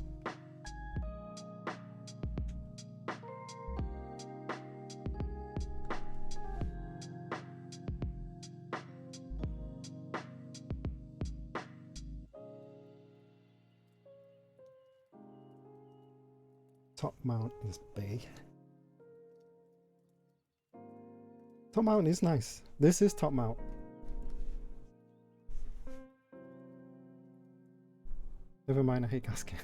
Top mount is bay. Top mount is nice. This is top mount. Never mind, I hate gasket.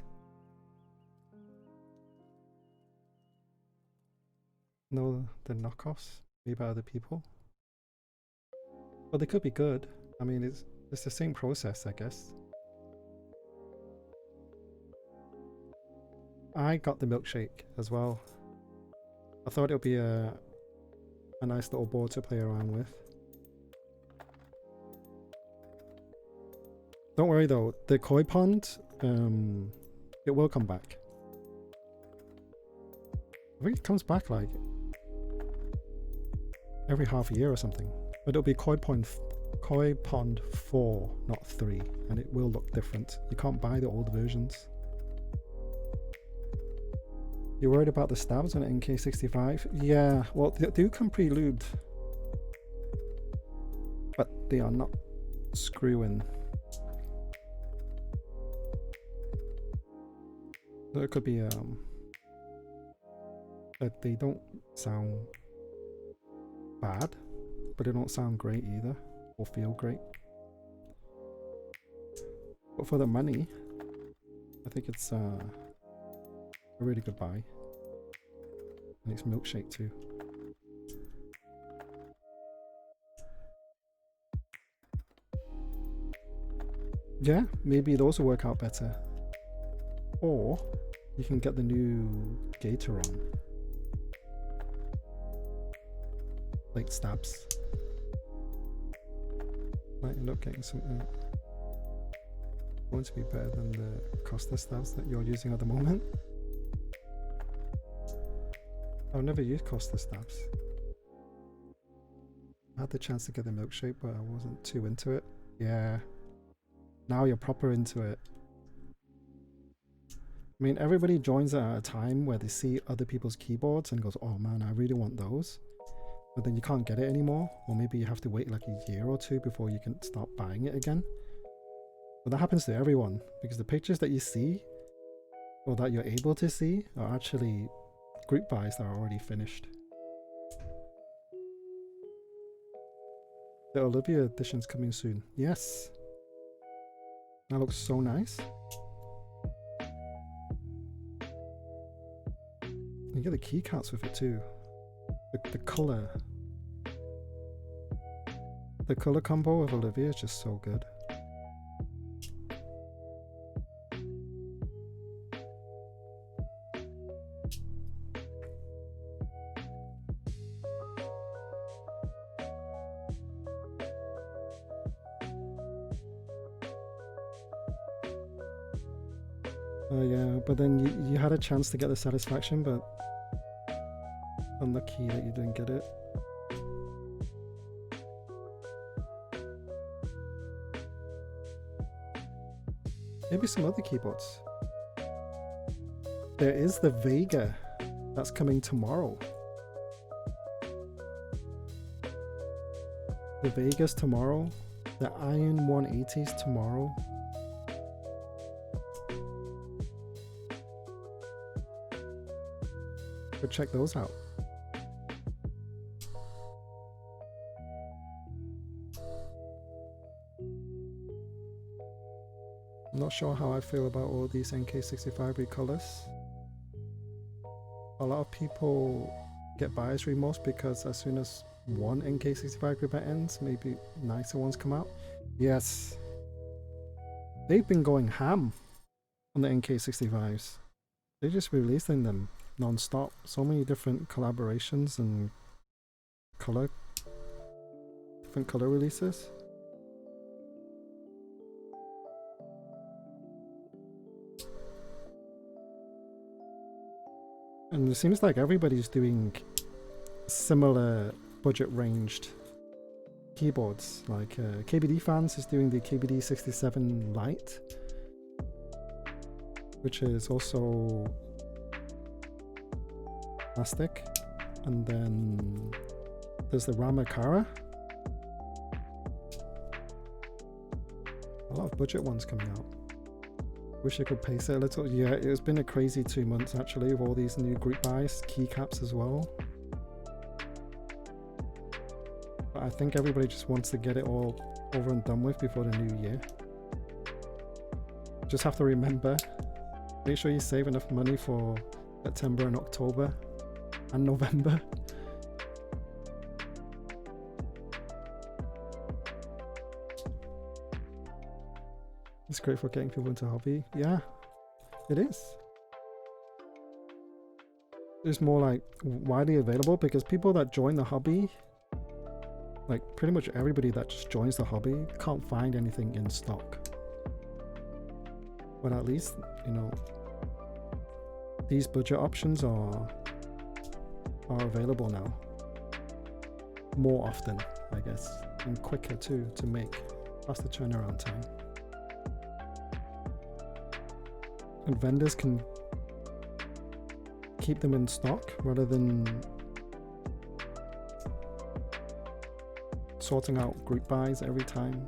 No, the knockoffs made by other people. Well, they could be good. I mean, it's the same process, I guess. I got the milkshake as well. I thought it would be a nice little board to play around with. Don't worry though, the koi pond, it will come back. I think it comes back like every half a year or something. But it'll be Koi Pond 4, not 3, and it will look different. You can't buy the old versions. You're worried about the stabs on an NK65? Yeah, well, they do come pre-lubed, but they are not screw-in. So it could be that they don't sound bad, but they don't sound great either, or feel great. But for the money, I think it's a really good buy. And it's milkshake too. Yeah, maybe those will work out better. Or you can get the new Gatoron. Late stabs. Might end up getting something going to be better than the Costa stabs that you're using at the moment. I've never used Costa stabs. I had the chance to get the milkshake, but I wasn't too into it. Yeah. Now you're proper into it. I mean, everybody joins at a time where they see other people's keyboards and goes, oh man, I really want those. But then you can't get it anymore. Or maybe you have to wait like a year or two before you can start buying it again. But that happens to everyone, because the pictures that you see, or that you're able to see, are actually group buys that are already finished. The Olivia edition's coming soon. Yes. That looks so nice. You get the keycaps with it too. The color. The color combo of Olivia is just so good. Yeah, but then you had a chance to get the satisfaction, but unlucky that you didn't get it. Maybe some other keyboards. There is the Vega that's coming tomorrow. The Vega's tomorrow. The Iron 180's tomorrow. Go check those out. I'm not sure how I feel about all these NK65 recolors. A lot of people get buyer's remorse because as soon as one NK65 group ends, maybe nicer ones come out. Yes. They've been going ham on the NK65s. They're just releasing them non-stop. So many different collaborations and different color releases. And it seems like everybody's doing similar budget ranged keyboards. Like KBD Fans is doing the KBD 67 Lite, which is also plastic. And then there's the Ramakara. A lot of budget ones coming out. Wish I could pace it a little. Yeah, it's been a crazy 2 months actually with all these new group buys, keycaps as well. But I think everybody just wants to get it all over and done with before the new year. Just have to remember, make sure you save enough money for September and October and November. It's great for getting people into hobby. Yeah, it is. It's more like widely available because people that join the hobby, like pretty much everybody that just joins the hobby, can't find anything in stock. But at least, you know, these budget options are available now. More often, I guess, and quicker too to make. Faster turnaround time. And vendors can keep them in stock rather than sorting out group buys every time.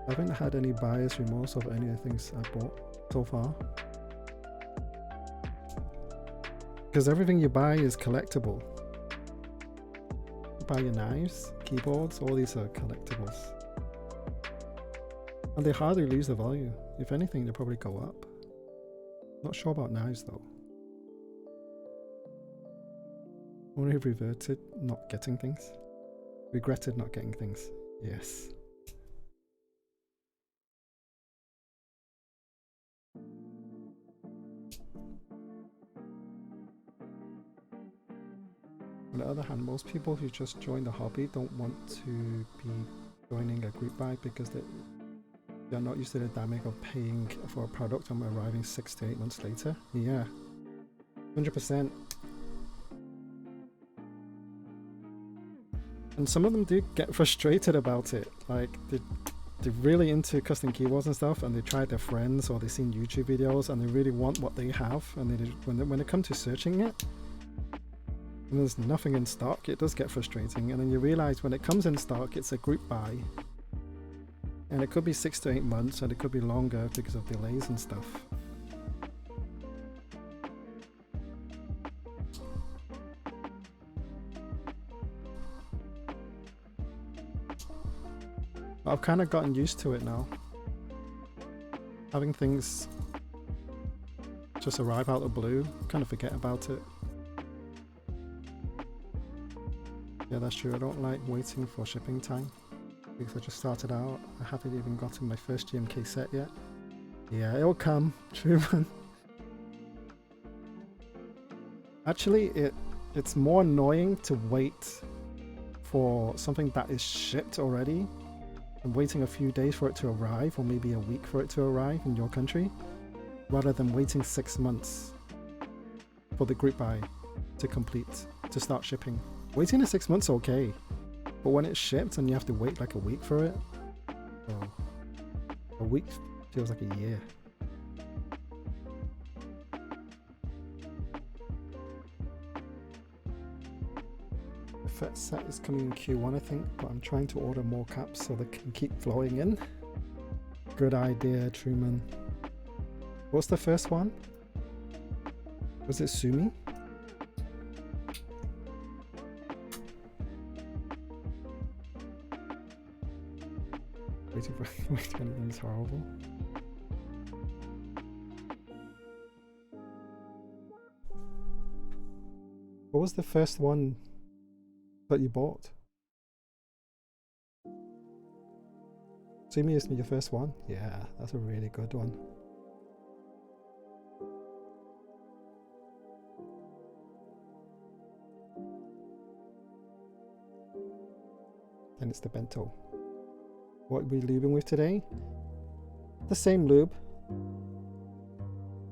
I haven't had any buyer's remorse of any of the things I bought so far. Because everything you buy is collectible. You buy your knives, keyboards, all these are collectibles. And they hardly lose their value. If anything, they probably go up. Not sure about knives though. Only reverted not getting things. Regretted not getting things. Yes. On the other hand, most people who just join the hobby don't want to be joining a group buy because they're not used to the dynamic of paying for a product and arriving 6 to 8 months later. Yeah, 100%. And some of them do get frustrated about it. Like they're really into custom keywords and stuff, and they try their friends or they've seen YouTube videos and they really want what they have, and when they come to searching it and there's nothing in stock, it does get frustrating. And then you realize when it comes in stock, it's a group buy, and it could be 6 to 8 months, and it could be longer because of delays and stuff. But I've kind of gotten used to it now. Having things just arrive out of the blue, kind of forget about it. Yeah, that's true. I don't like waiting for shipping time because I just started out. I haven't even gotten my first GMK set yet. Yeah, it'll come. True, man. Actually, it's more annoying to wait for something that is shipped already and waiting a few days for it to arrive, or maybe a week for it to arrive in your country, rather than waiting 6 months for the group buy to complete, to start shipping. Waiting 6 months okay, but when it's shipped and you have to wait like a week for it, oh, a week feels like a year. The FET set is coming in Q1 I think, but I'm trying to order more caps so they can keep flowing in. Good idea, Truman. What's the first one? Was it Sumi? Waiting for anything is horrible. What was the first one that you bought? Sumi is your first one? Yeah, that's a really good one. And it's the bento. What are we lubing with today? The same lube.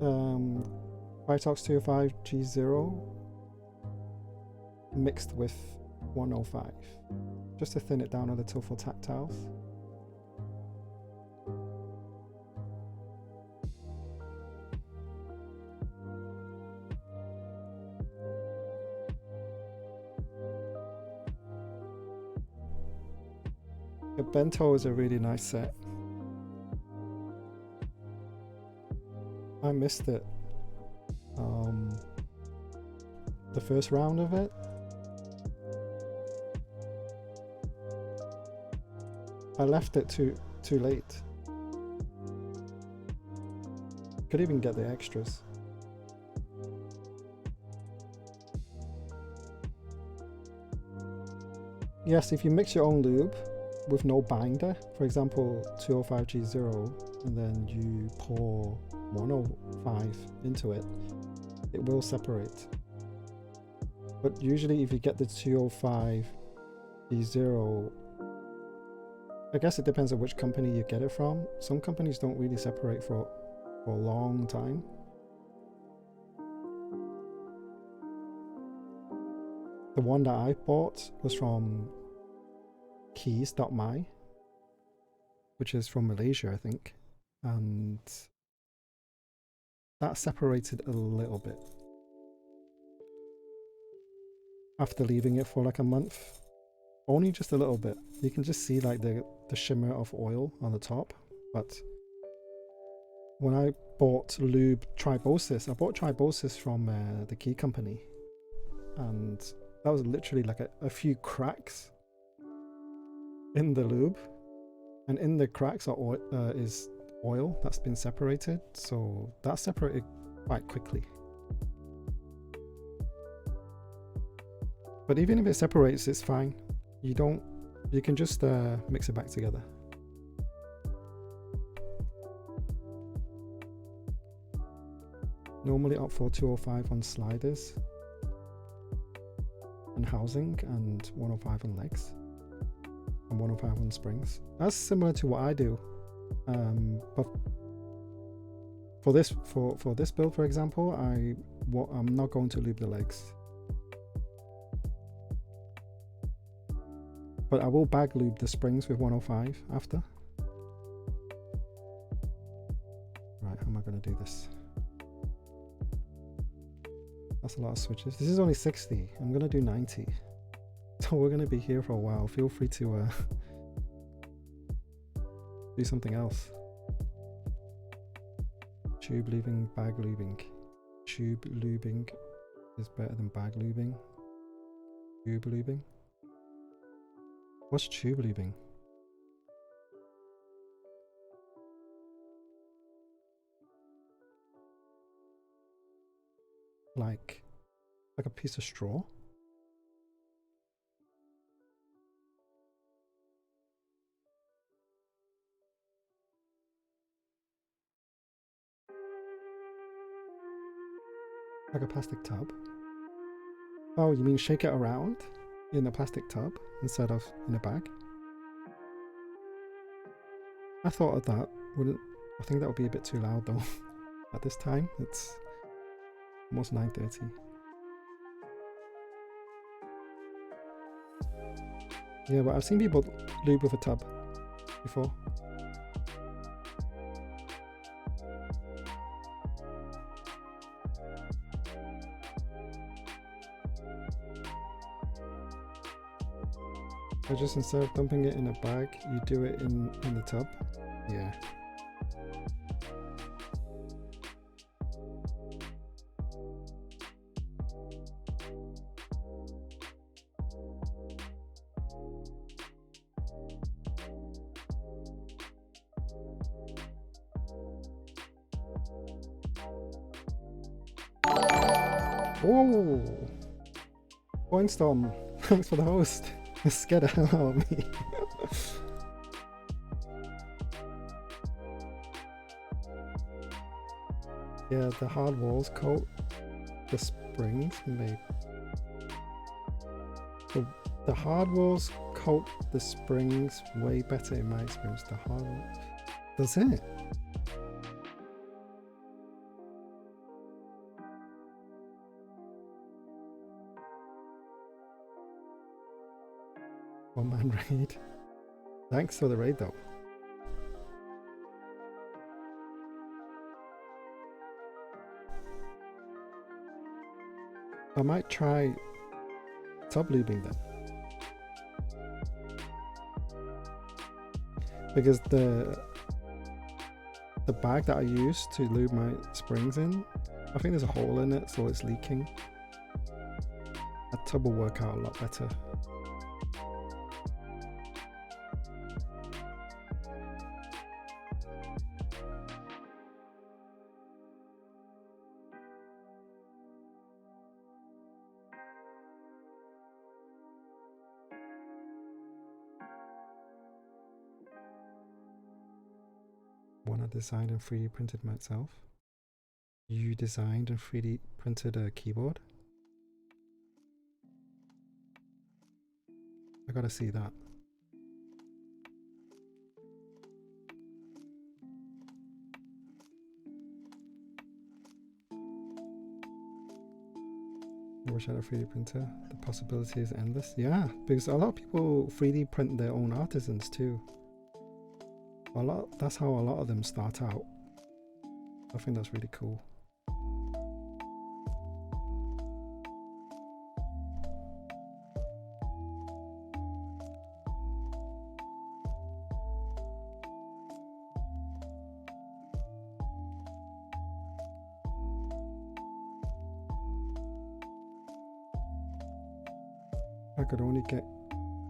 Krytox 205 G0 mixed with 105. Just to thin it down a little for tactiles. The bento is a really nice set. I missed it. The first round of it. I left it too late. Could even get the extras. Yes, if you mix your own lube with no binder, for example 205G0, and then you pour 105 into it, it will separate. But usually if you get the 205G0, I guess it depends on which company you get it from. Some companies don't really separate for a long time. The one that I bought was from keys.my, which is from Malaysia, I think, and that separated a little bit after leaving it for like a month. Only just a little bit. You can just see like the shimmer of oil on the top. But when I bought lube Tribosis, I bought Tribosis from the key company, and that was literally like a few cracks in the lube, and in the cracks is oil that's been separated, so that separated quite quickly. But even if it separates, it's fine. You don't You can just mix it back together. Normally up for 205 on sliders and housing, and 105 on legs, and 105 on springs. That's similar to what I do, but for this build, for example, I'm not going to lube the legs, but I will bag lube the springs with 105 after. Right, how am I going to do this? That's a lot of switches. This is only 60. I'm going to do 90. So we're going to be here for a while. Feel free to do something else. Tube lubing, bag lubing. Tube lubing is better than bag lubing. Tube lubing. What's tube lubing? Like a piece of straw? Like a plastic tub? Oh, you mean shake it around in a plastic tub instead of in a bag? I thought of that. I think that would be a bit too loud though. At this time, it's almost 9:30. Yeah, but I've seen people lube with a tub before. So just instead of dumping it in a bag, you do it in the tub? Yeah. Oh! Coinstorm, thanks for the host. It scared the hell out of me. Yeah, the hard walls coat the springs, maybe. The hard walls coat the springs way better in my experience. The hard does it? One man raid. Thanks for the raid though. I might try tub lubing then. Because the bag that I use to lube my springs in, I think there's a hole in it, so it's leaking. A tub will work out a lot better. One I designed and 3D printed myself. You designed and 3D printed a keyboard? I gotta see that. I wish I had a 3D printer. The possibility is endless. Yeah, because a lot of people 3D print their own artisans too. That's how a lot of them start out. I think that's really cool. I could only get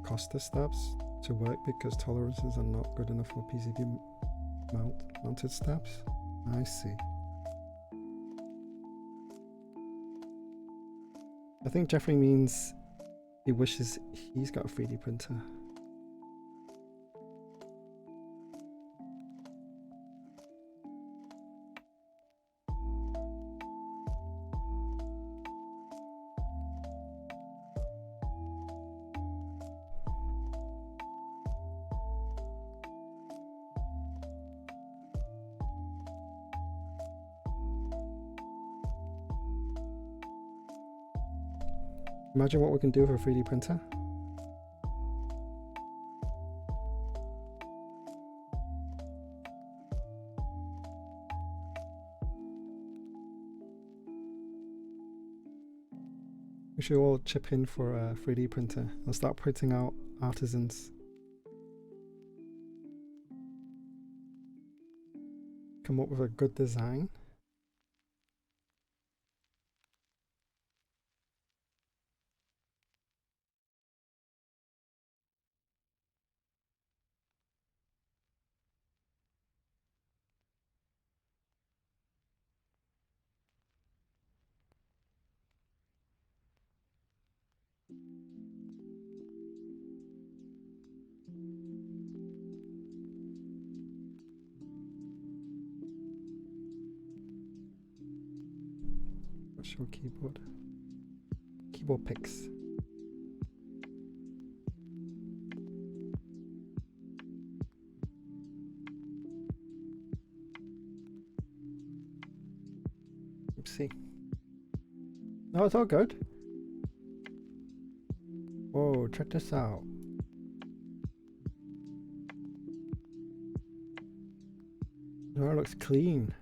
Costa stabs to work because tolerances are not good enough for PCB mounted stabs. I see. I think Jeffrey means he wishes he's got a 3D printer. Imagine what we can do with a 3D printer. We should all chip in for a 3D printer and start printing out artisans. Come up with a good design. Virtual keyboard. Keyboard picks. Oopsie. No, it's all good. Whoa, check this out. Oh, it looks clean.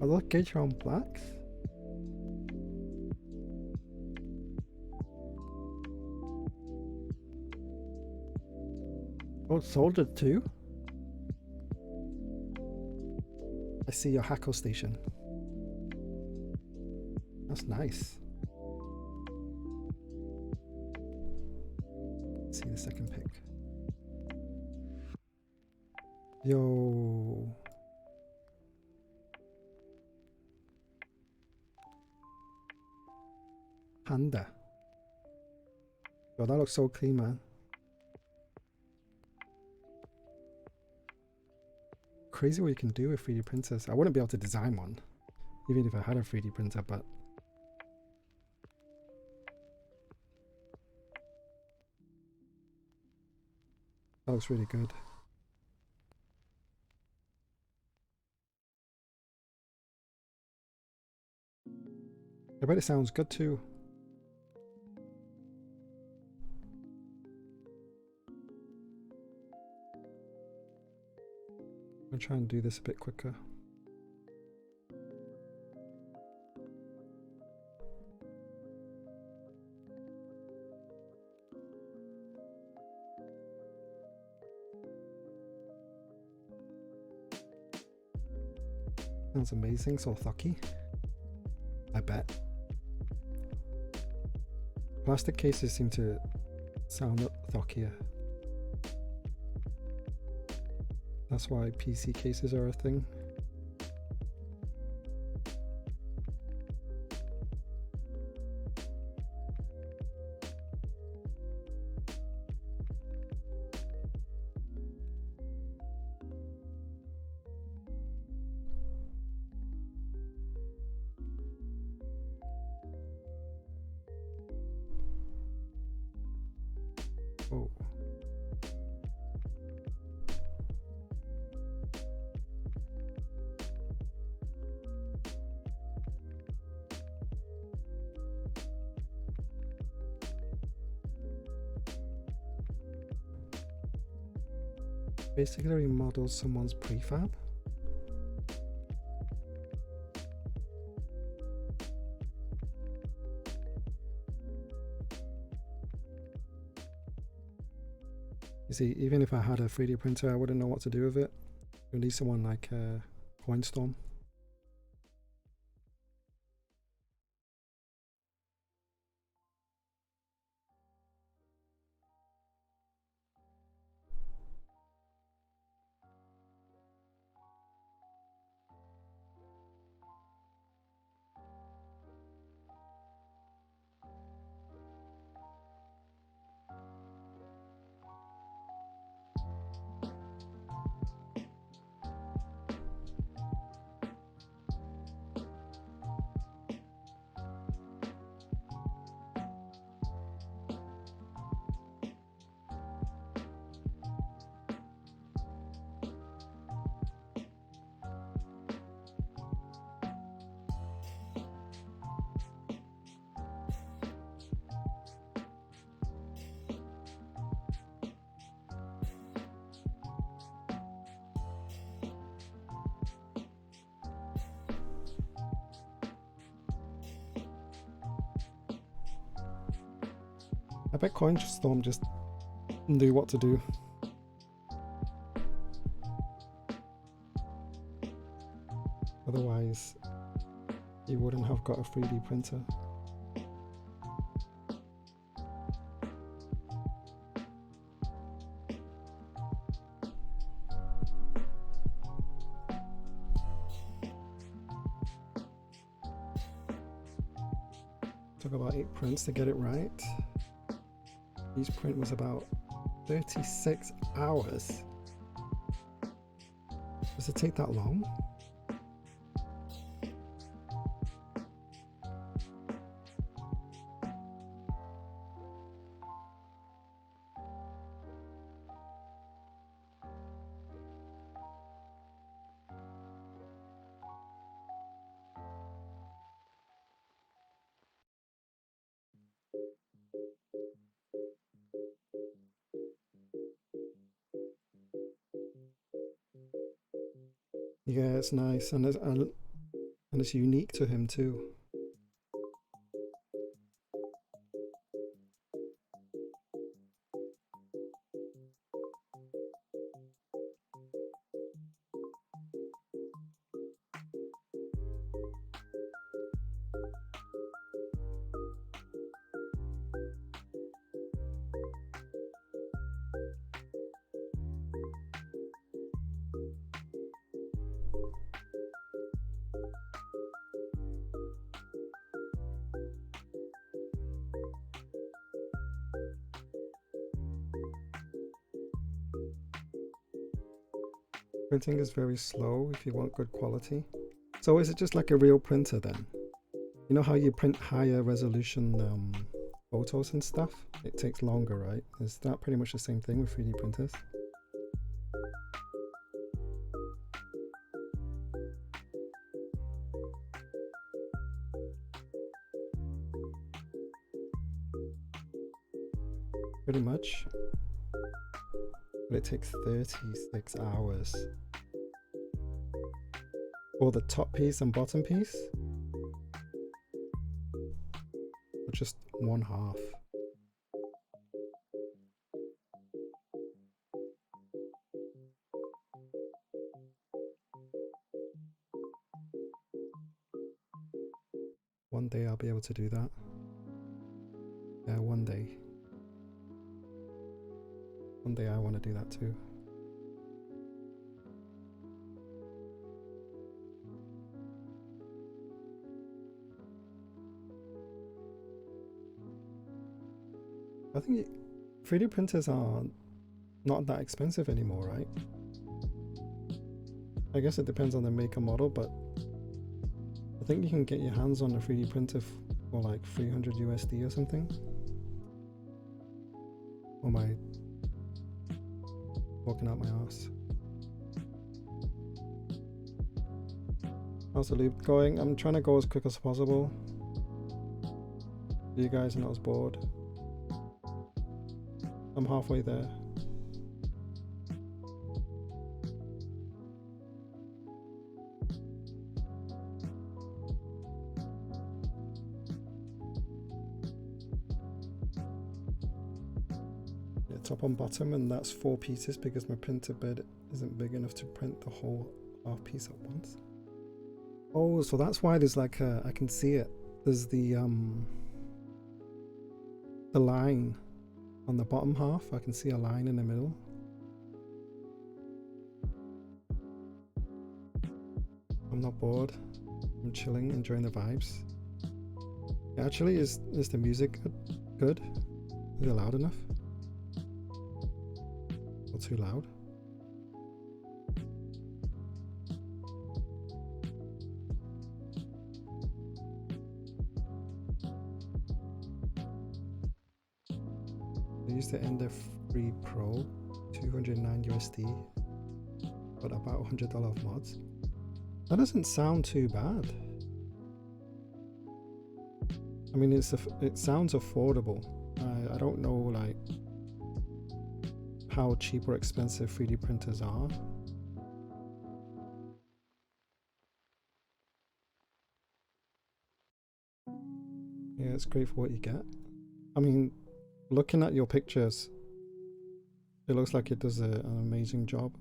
Are those Gauge-round blacks? Oh, it's soldered too? I see your hackle station. That's nice. Let's see the second pick. Yo. Panda. Yo, that looks so clean, man. Crazy what you can do with 3D printers. I wouldn't be able to design one, even if I had a 3D printer, but that looks really good. I bet it sounds good too. I'll try and do this a bit quicker. Sounds amazing, so thucky. I bet. Plastic cases seem to sound thockier. That's why PC cases are a thing. Oh. Basically remodel someone's prefab. You see, even if I had a 3D printer, I wouldn't know what to do with it. You need someone like Coinstorm. I bet Coinstorm just knew what to do. Otherwise, you wouldn't have got a 3D printer. Took about 8 prints to get it right. Each print was about 36 hours. Does it take that long? Yeah, it's nice, and it's unique to him too. Printing is very slow if you want good quality. So is it just like a real printer then? You know how you print higher resolution photos and stuff? It takes longer, right? Is that pretty much the same thing with 3D printers? Pretty much. But it takes 36 hours. For the top piece and bottom piece? Or just one half? One day I'll be able to do that. Yeah, one day. One day I want to do that too. I think 3D printers are not that expensive anymore, right? I guess it depends on the make and model, but I think you can get your hands on a 3D printer for like 300 USD or something. Or my walking out my ass. How's the loop going? I'm trying to go as quick as possible. You guys are not as bored. I'm halfway there. Yeah, top and bottom, and that's 4 pieces because my printer bed isn't big enough to print the whole half piece at once. Oh, so that's why there's like a, I can see it. There's the line on the bottom half. I can see a line in the middle. I'm not bored. I'm chilling, enjoying the vibes. Yeah, actually, is the music good? Is it loud enough? Or too loud? I used the Ender 3 Pro, 209 USD, but about $100 of mods. That doesn't sound too bad. I mean, it sounds affordable. I don't know like how cheap or expensive 3D printers are. Yeah, it's great for what you get. I mean, Looking at your pictures, it looks like it does an amazing job.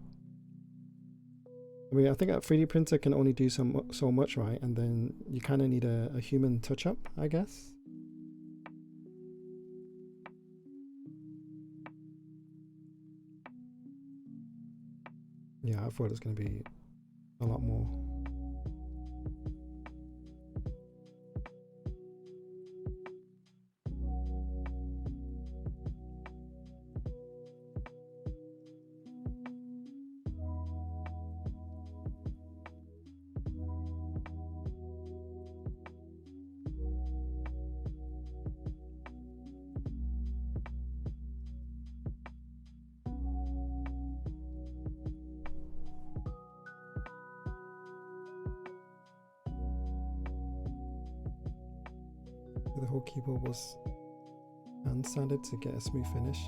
I mean, I think a 3D printer can only do so much, right? And then you kind of need a human touch-up, I guess. Yeah, I thought it was going to be a lot more. The whole keyboard was hand sanded to get a smooth finish.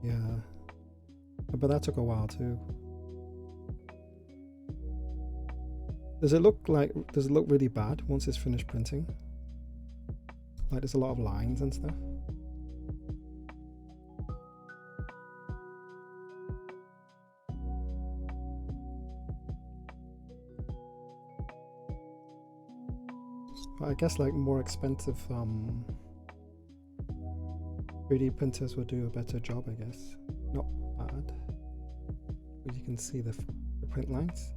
Yeah, but that took a while too. Does it look really bad once it's finished printing? Like there's a lot of lines and stuff. But I guess like more expensive 3D printers will do a better job, I guess. Not bad. But you can see the print lines.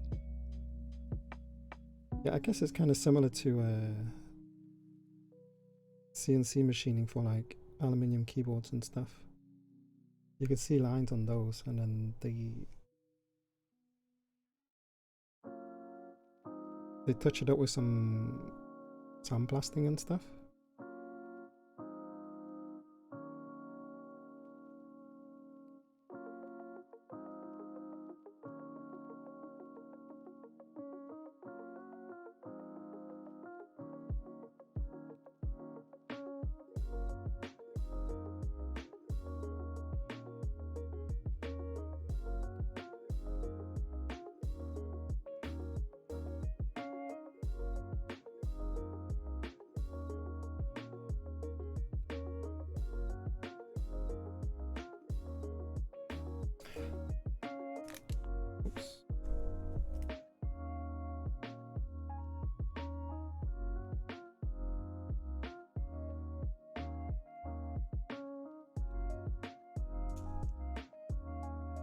Yeah, I guess it's kind of similar to CNC machining for like aluminium keyboards and stuff. You can see lines on those, and then they touch it up with some sandblasting and stuff.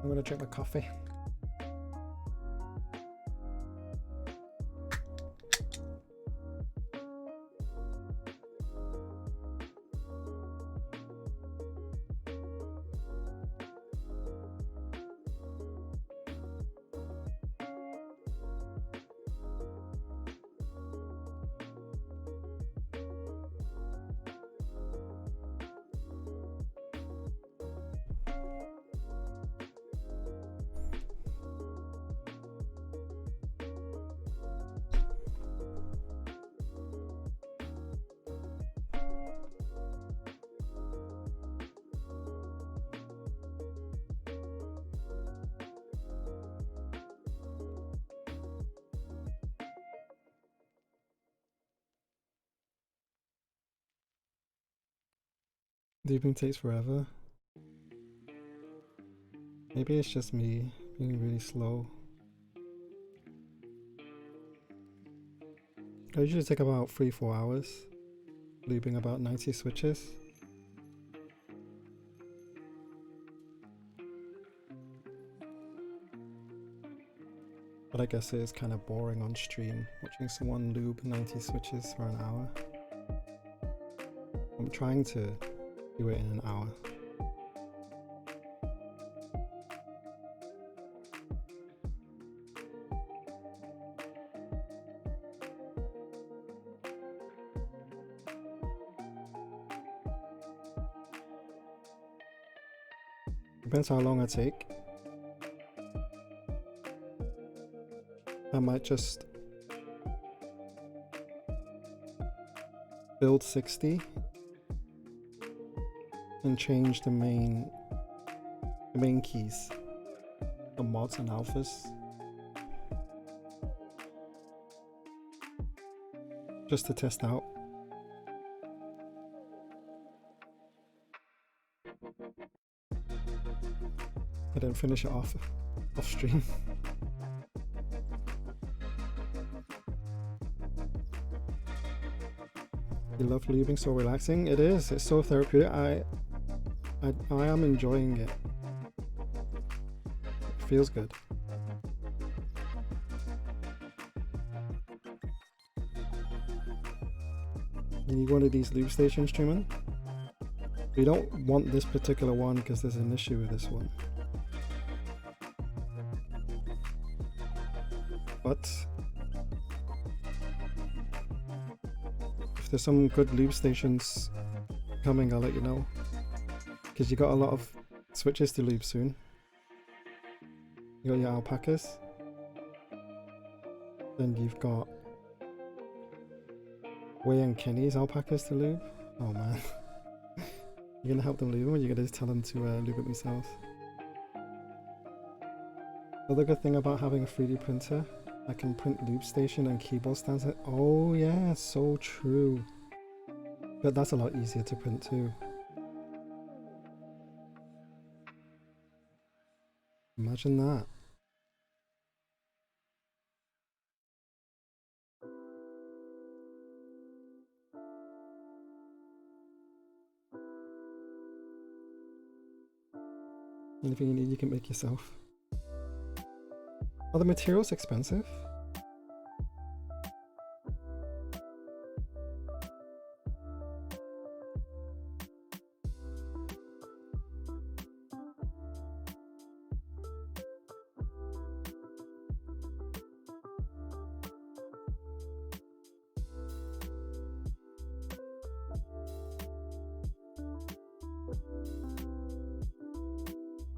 I'm gonna drink my coffee. Leaving takes forever. Maybe it's just me being really slow. I usually take about 3-4 hours, looping about 90 switches. But I guess it is kind of boring on stream, watching someone loop 90 switches for an hour. I'm trying to do it in an hour. Depends how long I take. I might just build 60 and change the main keys, the mods and alphas. Just to test out. didn't finish it off stream. You love lubing, so relaxing. It is. It's so therapeutic. I am enjoying it. It feels good. You need one of these lube stations, Truman. We don't want this particular one because there's an issue with this one. But if there's some good lube stations coming, I'll let you know. Because you got a lot of switches to lube soon. You got your alpacas. Then you've got Way and Kenny's alpacas to lube. Oh man. You're gonna help them lube them, or you're gonna just tell them to lube it themselves? Another good thing about having a 3D printer, I can print lube station and keyboard stands. Oh yeah, so true. But that's a lot easier to print too. Imagine that. Anything you need, you can make yourself. Are the materials expensive?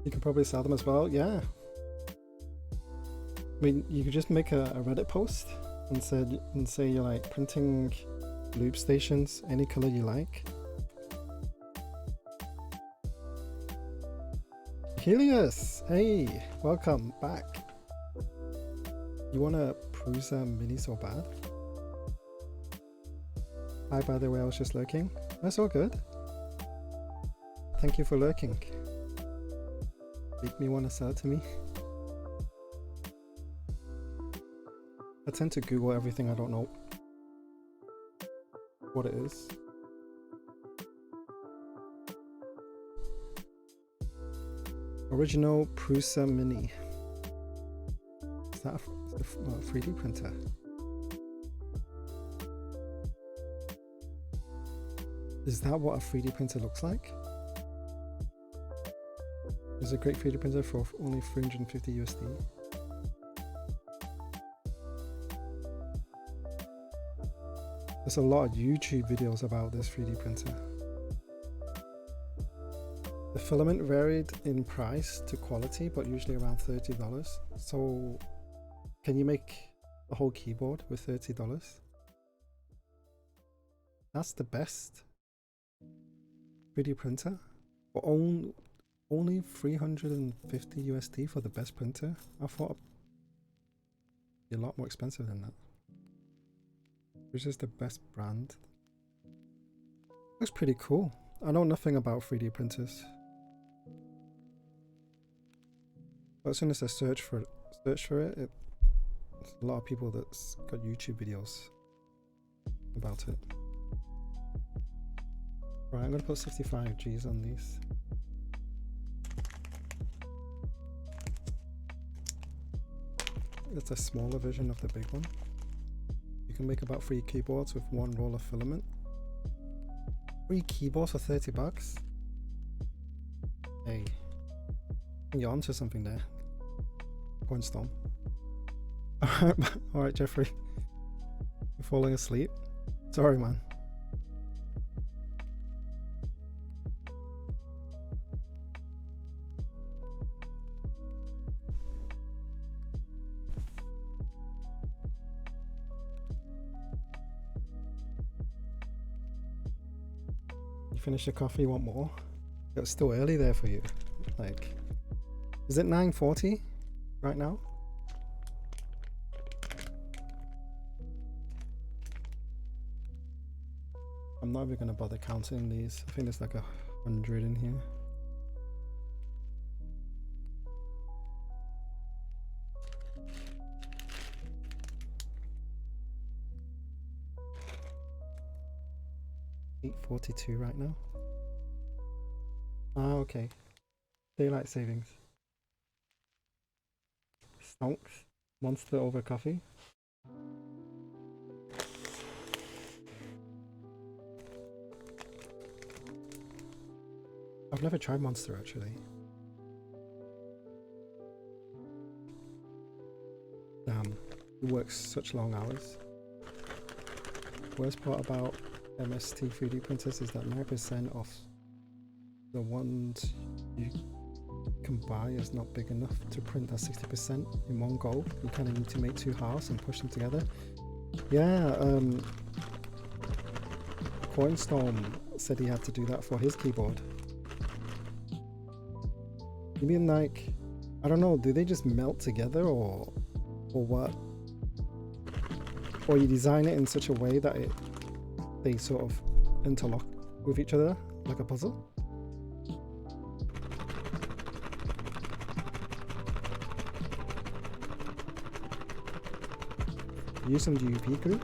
You can probably sell them as well, yeah. I mean, you could just make a Reddit post and say you're like printing lube stations, any color you like. Helios, hey, welcome back. You want a Prusa Mini so bad? Hi, by the way, I was just lurking. That's all good. Thank you for lurking. Make me want to sell it to me. I tend to Google everything I don't know what it is. Original Prusa Mini. Is that a 3D printer? Is that what a 3D printer looks like? It's a great 3D printer for only 350 USD. There's a lot of YouTube videos about this 3D printer. The filament varied in price to quality, but usually around $30. So can you make a whole keyboard with $30? That's the best 3D printer. But only 350 USD for the best printer? I thought it'd be a lot more expensive than that. Which is the best brand. Looks pretty cool. I know nothing about 3D printers. But as soon as I search for it, there's a lot of people that's got YouTube videos about it. Right, I'm gonna put 65 Gs on these. It's a smaller version of the big one. You can make about 3 keyboards with 1 roll of filament. 3 keyboards for $30? Hey, you're onto something there. Cornstorm. Alright, Jeffrey. You're falling asleep? Sorry, man. Finish your coffee, want more? It's still early there for you. Like, is it 9:40 right now? I'm not even gonna bother counting these. I think there's like 100 in here. 8:42 right now. Ah, okay. Daylight savings. Stonks. Monster over coffee. I've never tried Monster actually. Damn, it works such long hours. Worst part about MST 3D printers is that 9% of the ones you can buy is not big enough to print at 60% in one go. You kind of need to make 2 halves and push them together. Yeah, Coinstorm said he had to do that for his keyboard. You mean like, I don't know, do they just melt together or what? Or you design it in such a way that they sort of interlock with each other like a puzzle? Use some UV glue.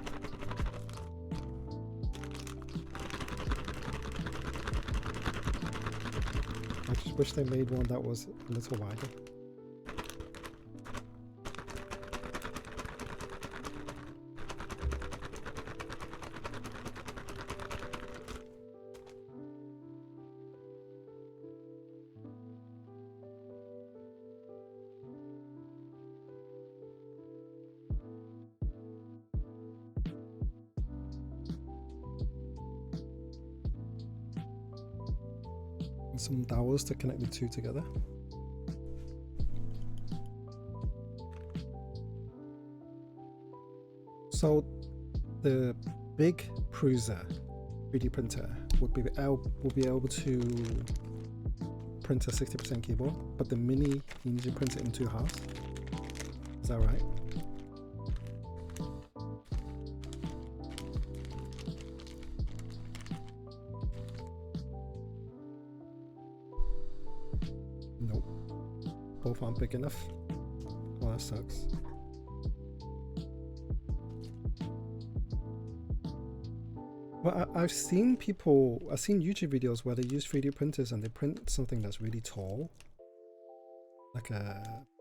I just wish they made one that was a little wider. Some dowels to connect the two together. So the big Prusa 3D printer would be able to print a 60% keyboard, but the mini you need to print it in 2 halves. Is that right? Nope. Both aren't big enough. Well, that sucks. Well, I've seen YouTube videos where they use 3D printers and they print something that's really tall. Like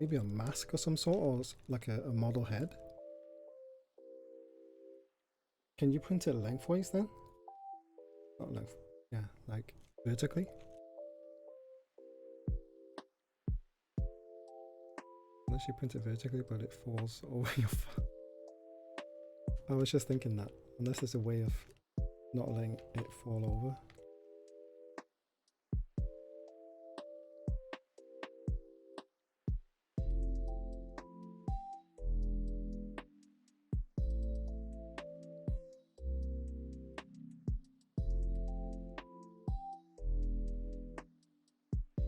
maybe a mask of some sort, or like a model head. Can you print it lengthways then? Not length, yeah, like vertically. Unless you print it vertically, but it falls over your phone. I was just thinking that, unless there's a way of not letting it fall over.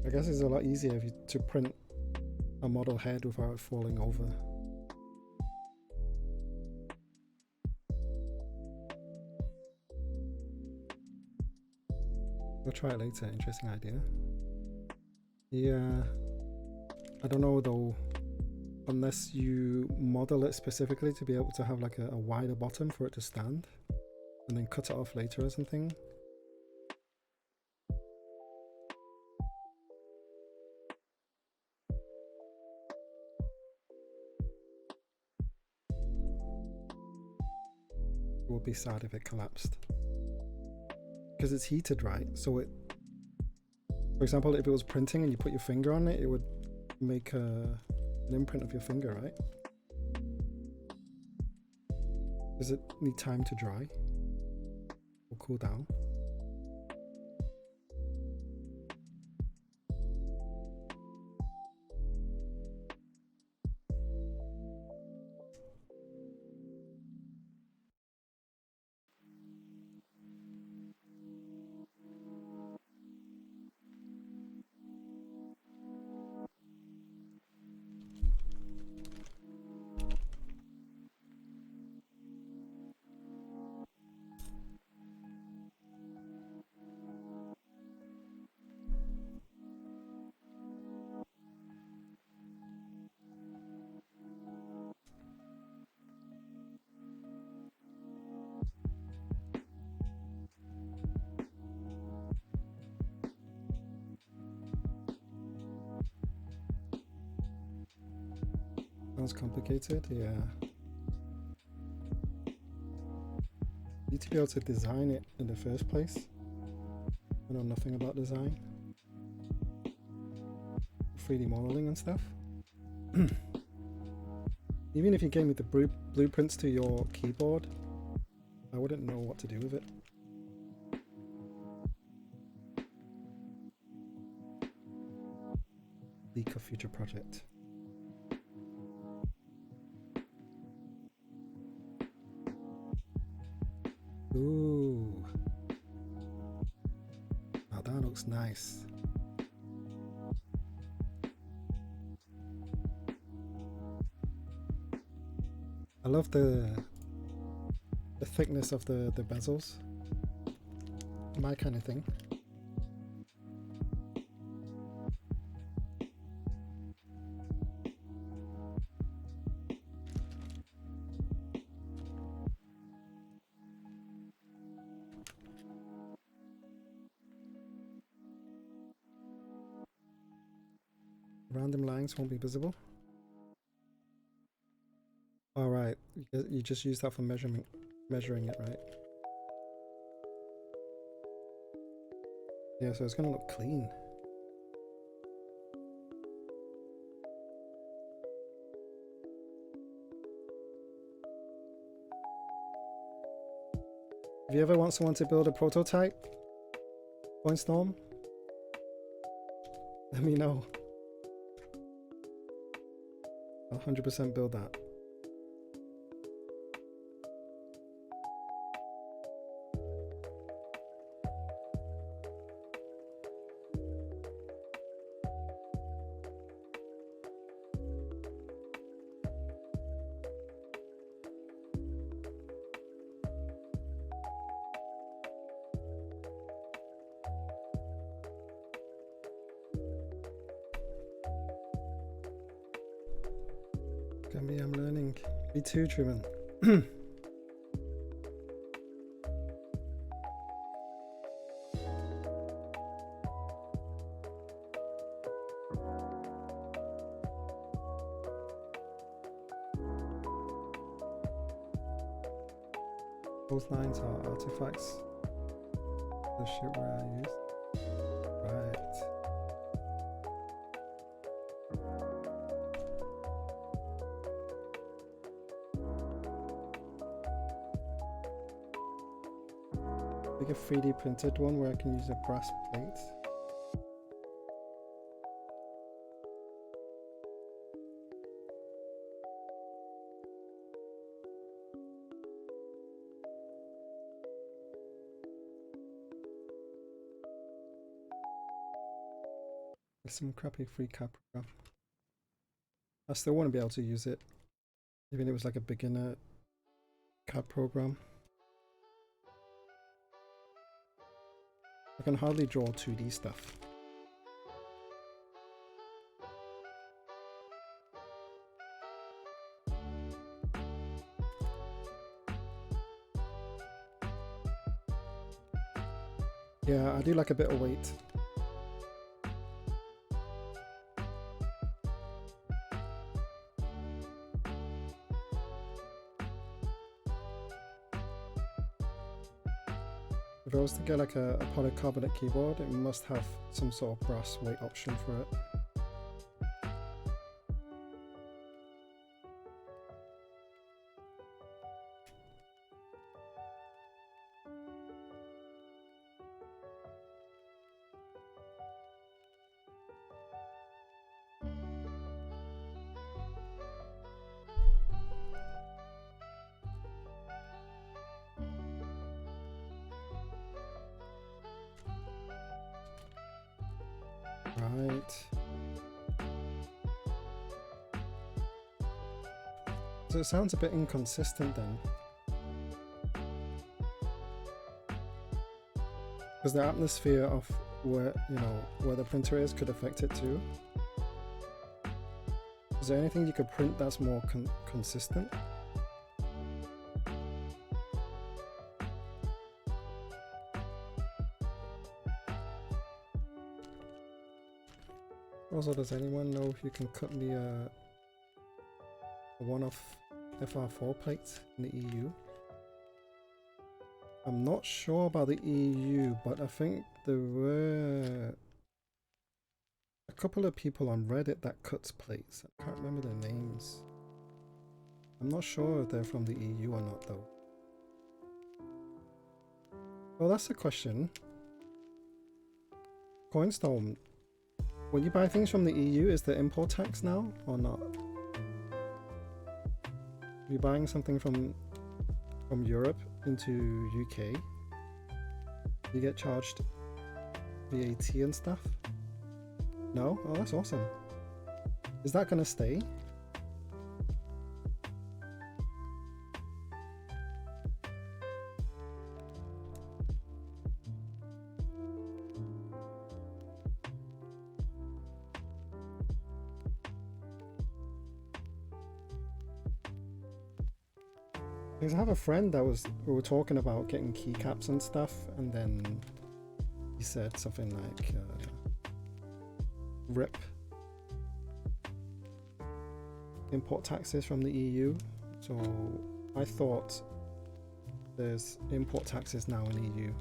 I guess it's a lot easier if you to print a model head without it falling over. We'll try it later. Interesting idea. Yeah, I don't know though, unless you model it specifically to be able to have like a wider bottom for it to stand and then cut it off later or something. It would be sad if it collapsed because it's heated, right? So it, for example, if it was printing and you put your finger on it, it would make an imprint of your finger, right? Does it need time to dry or cool down? Sounds complicated, yeah. Need to be able to design it in the first place. I know nothing about design. 3D modeling and stuff. Even if you gave me the blueprints to your keyboard, I wouldn't know what to do with it. Leak of future project. Ooh. Now that looks nice. I love the thickness of the bezels. My kind of thing. Random lines won't be visible. Alright, you just use that for measuring it, right? Yeah, so it's gonna look clean. If you ever want someone to build a prototype, Coinstorm, let me know. I'll 100% build that. I'm learning. Me too, Truman. Both lines are artifacts. The shit where I used. Right. Like a 3D printed one where I can use a brass plate. There's some crappy free CAD program. I still want to be able to use it, even if it was like a beginner CAD program. I can hardly draw 2D stuff. Yeah, I do like a bit of weight. If I was to get like a polycarbonate keyboard, it must have some sort of brass weight option for it. Right. So it sounds a bit inconsistent then. Because the atmosphere of where, where the printer is could affect it too. Is there anything you could print that's more consistent? Also, does anyone know if you can cut me a one-off FR4 plates in the EU. I'm not sure about the EU, but I think there were a couple of people on Reddit that cuts plates. I can't remember their names. I'm not sure if they're from the EU or not though. Well, that's a question. Coinstone, when you buy things from the EU, is there import tax now or not? If you're buying something from Europe into UK, you get charged VAT and stuff? No? Oh, that's awesome. Is that gonna stay? Because I have a friend that we were talking about getting keycaps and stuff, and then he said something like RIP import taxes from the EU. So I thought there's import taxes now in EU.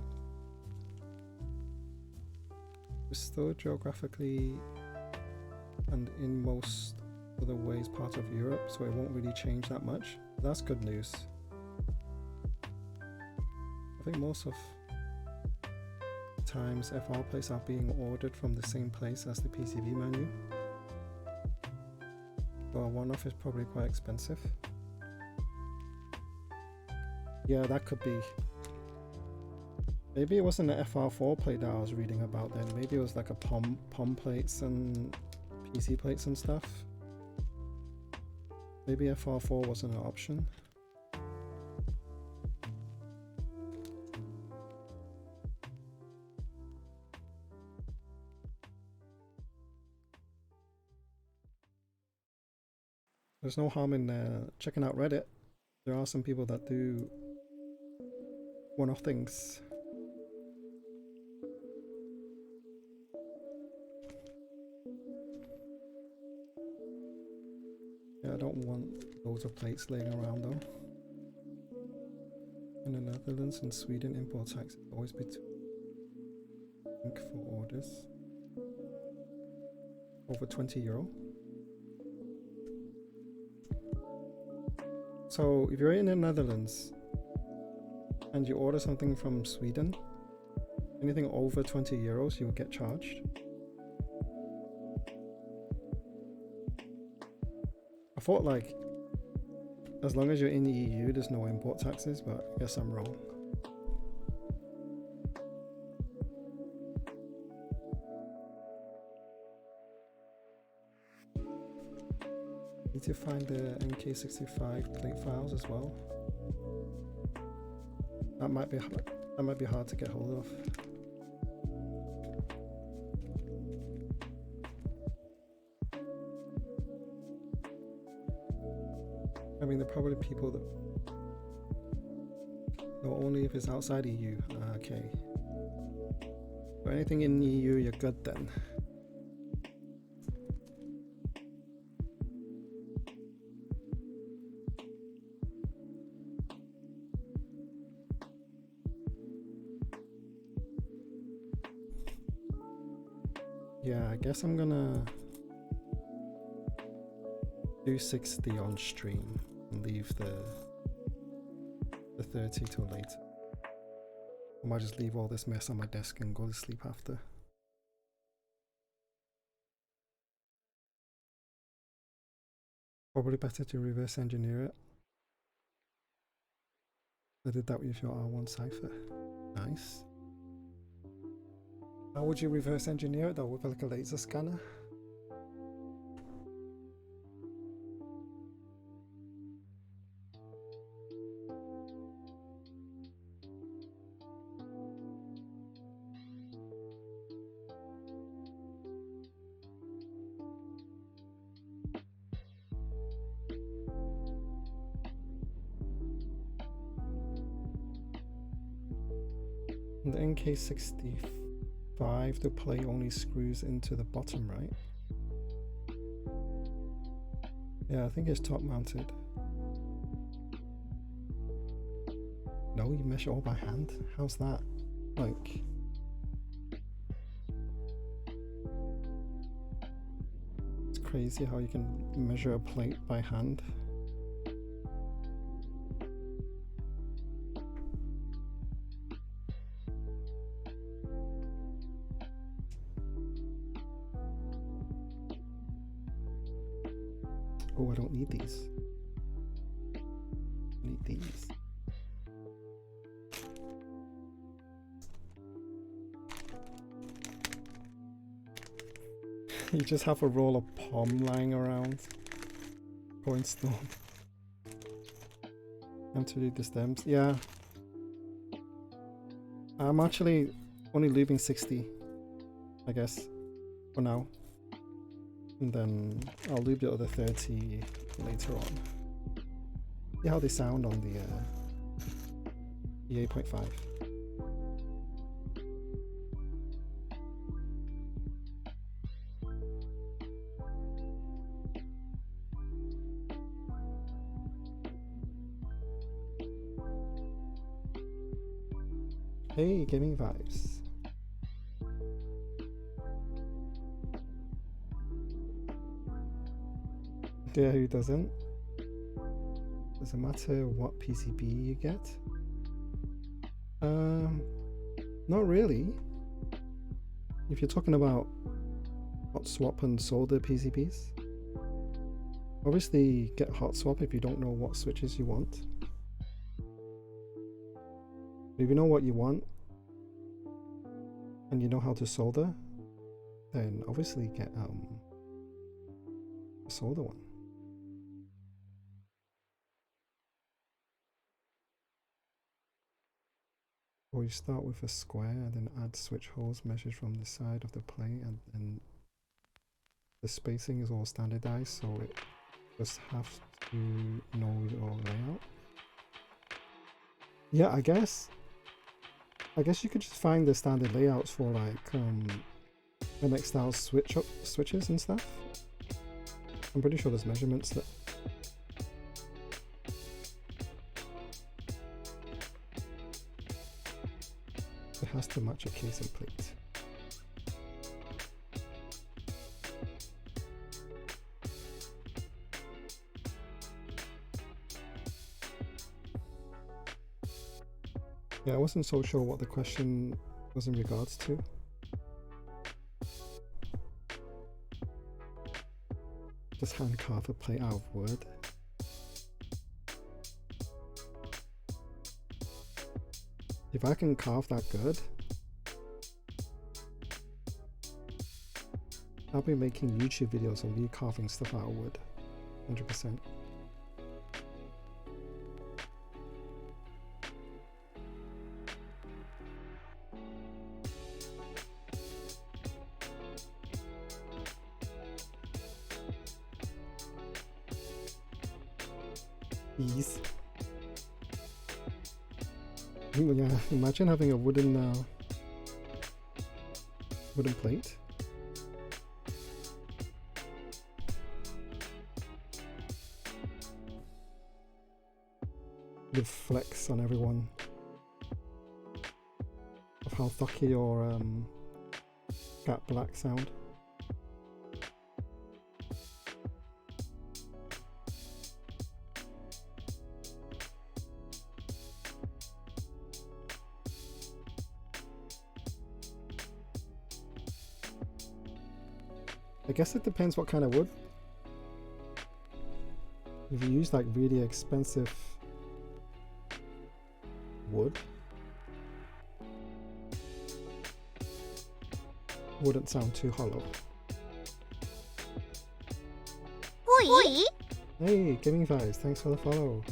We're still geographically and in most other ways part of Europe, so it won't really change that much. That's good news. I think most of the times FR plates are being ordered from the same place as the PCB menu. So a one-off is probably quite expensive. Yeah, that could be. Maybe it wasn't an FR4 plate that I was reading about then. Maybe it was like a POM plates and PC plates and stuff. Maybe FR4 wasn't an option. There's no harm in checking out Reddit. There are some people that do one-off things. Yeah, I don't want loads of plates laying around though. In the Netherlands and Sweden, import tax is always between for orders over €20. So if you're in the Netherlands and you order something from Sweden, anything over €20 you'll get charged. I thought like as long as you're in the EU there's no import taxes, but I guess I'm wrong. Need to find the MK65 plate files as well. That might be hard to get hold of. I mean, there are probably people that no, only if it's outside EU. Okay. But anything in EU, you're good then. Yeah, I guess I'm gonna do 60 on stream and leave the 30 till later. I might just leave all this mess on my desk and go to sleep after. Probably better to reverse engineer it. I did that with your R1 cipher. Nice. How would you reverse engineer it though, with like a laser scanner? The NK65, the plate only screws into the bottom, right? Yeah, I think it's top mounted. No, you measure all by hand? How's that? Like... It's crazy how you can measure a plate by hand. Oh, I don't need these. I need these. You just have a roll of POM lying around. Going storm. And to do the stems. Yeah. I'm actually only leaving 60, I guess, for now. And then I'll leave the other 30 later on. See how they sound on the E8.5. Hey, gaming vibes. Yeah, who doesn't? Doesn't matter what PCB you get. Not really. If you're talking about Hotswap and solder PCBs, obviously get Hotswap if you don't know what switches you want. If you know what you want and you know how to solder, then obviously get a solder one. Or you start with a square and then add switch holes measured from the side of the plate, and the spacing is all standardized, so it just have to know your layout. Yeah, I guess you could just find the standard layouts for like MX style switches and stuff. I'm pretty sure there's measurements that it has to match a casing plate. Yeah, I wasn't so sure what the question was in regards to. Just hand carve a plate out of wood. If I can carve that good, I'll be making YouTube videos of me carving stuff out of wood. 100%. Ease. Yeah, imagine having a wooden plate. With flex on everyone of how thucky or gap black sound. I guess it depends what kind of wood. If you use like really expensive wood, wouldn't sound too hollow. Oi! Hey, Gaming Vibes, thanks for the follow.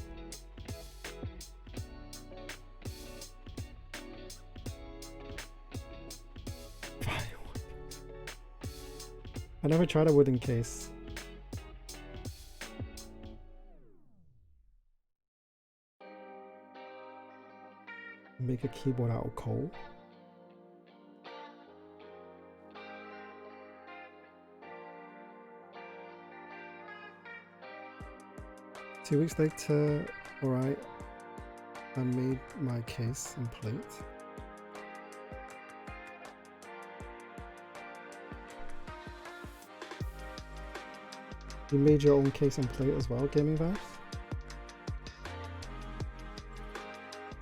I never tried a wooden case. Make a keyboard out of coal. 2 weeks later, alright, I made my case and plate. You made your own case and plate as well, Gaming Vibes?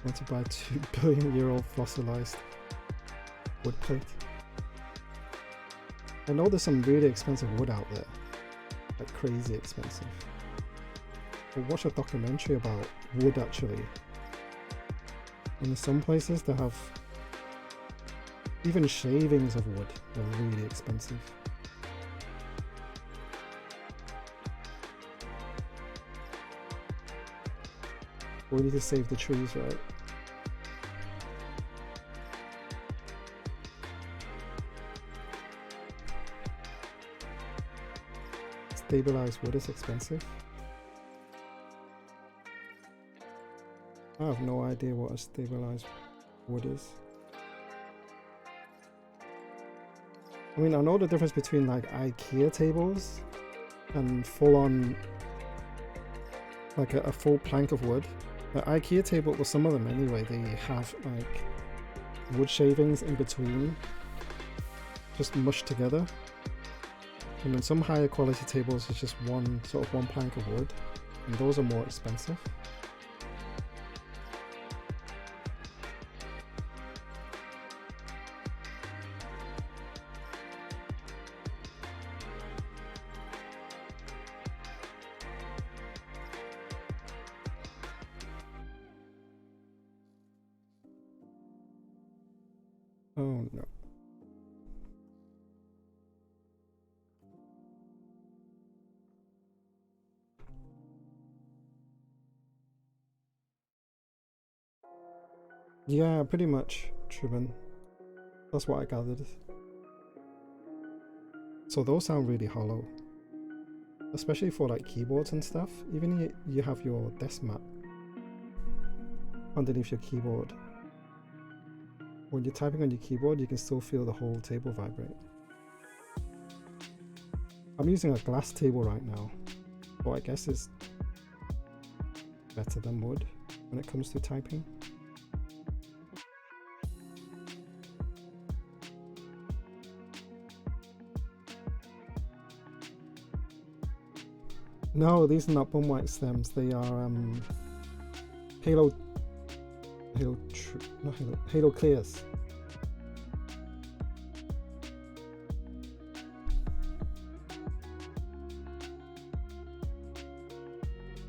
Want to buy 2 billion-year-old fossilized wood plate? I know there's some really expensive wood out there, like crazy expensive. But watch a documentary about wood actually. And in some places they have even shavings of wood are really expensive. We need to save the trees, right? Stabilized wood is expensive. I have no idea what a stabilized wood is. I mean, I know the difference between like IKEA tables and full-on like a full plank of wood. The IKEA table, well, some of them anyway, they have like wood shavings in between, just mushed together. And then some higher quality tables is just one plank of wood, and those are more expensive. Oh no. Yeah, pretty much, Truman. That's what I gathered. So those sound really hollow. Especially for like keyboards and stuff. Even you have your desk mat underneath your keyboard. When you're typing on your keyboard, you can still feel the whole table vibrate. I'm using a glass table right now, so I guess it's better than wood when it comes to typing. No, these are not bum white stems. They are Halo Clears.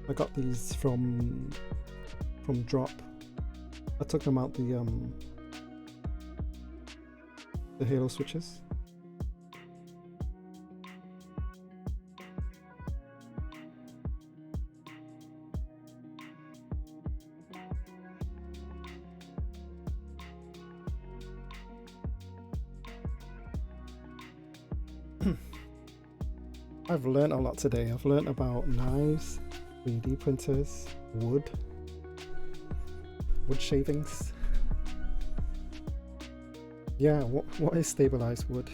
I got these from Drop. I took them out the Halo switches. I've learned a lot today. I've learned about knives, 3D printers, wood shavings. Yeah, what is stabilized wood?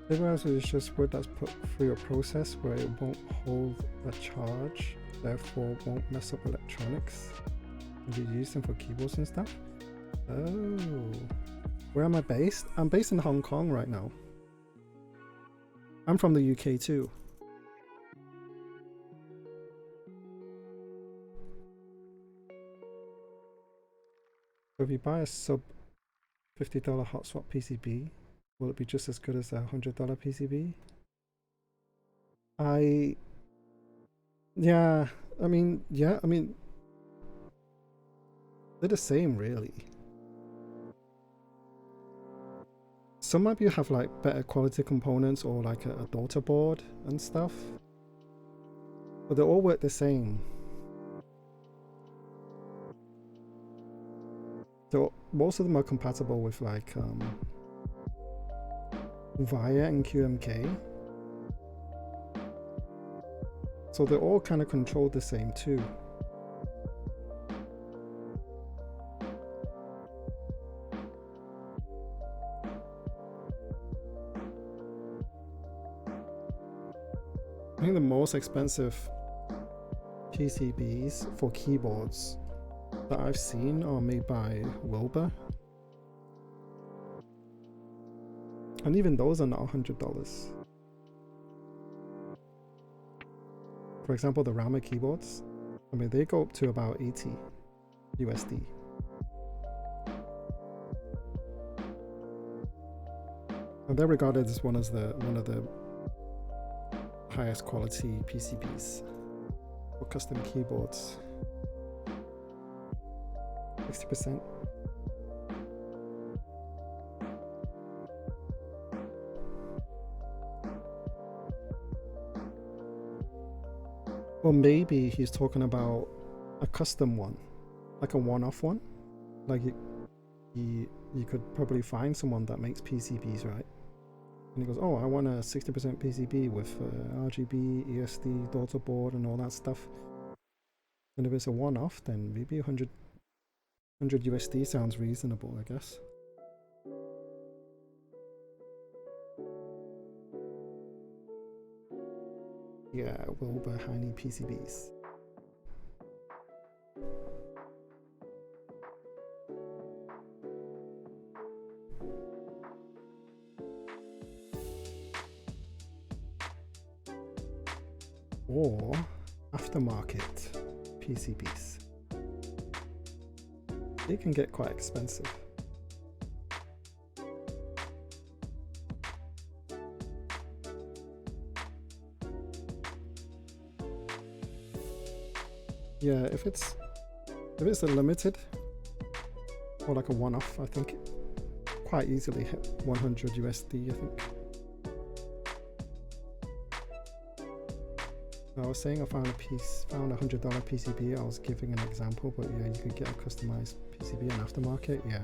Stabilized wood is just wood that's put through a process where it won't hold a charge, therefore won't mess up electronics. And you use them for keyboards and stuff. Oh, where am I based? I'm based in Hong Kong right now. I'm from the UK too. So if you buy a sub $50 Hotswap PCB, will it be just as good as a $100 PCB? Yeah, I mean, they're the same really. Some of you have like better quality components or like a daughter board and stuff, but they all work the same. So most of them are compatible with like VIA and QMK, So they're all kind of controlled the same too. I think the most expensive PCBs for keyboards that I've seen are made by Wilbur. And even those are not $100. For example, the Rama keyboards, I mean, they go up to about 80 USD. And they're regarded as one of the highest quality PCBs for custom keyboards. 60%. Well, maybe he's talking about a custom one, like a one-off one. Like you could probably find someone that makes PCBs, right? And he goes, oh, I want a 60% PCB with RGB, ESD, daughter board, and all that stuff. And if it's a one-off, then maybe 100 USD sounds reasonable, I guess. Yeah, Wilbur Heine PCBs. Or aftermarket PCBs. They can get quite expensive. Yeah, if it's a limited or like a one-off, I think quite easily hit 100 USD, I think. I was saying I found a $100 PCB. I was giving an example, but yeah, you could get a customized PCB and aftermarket. Yeah.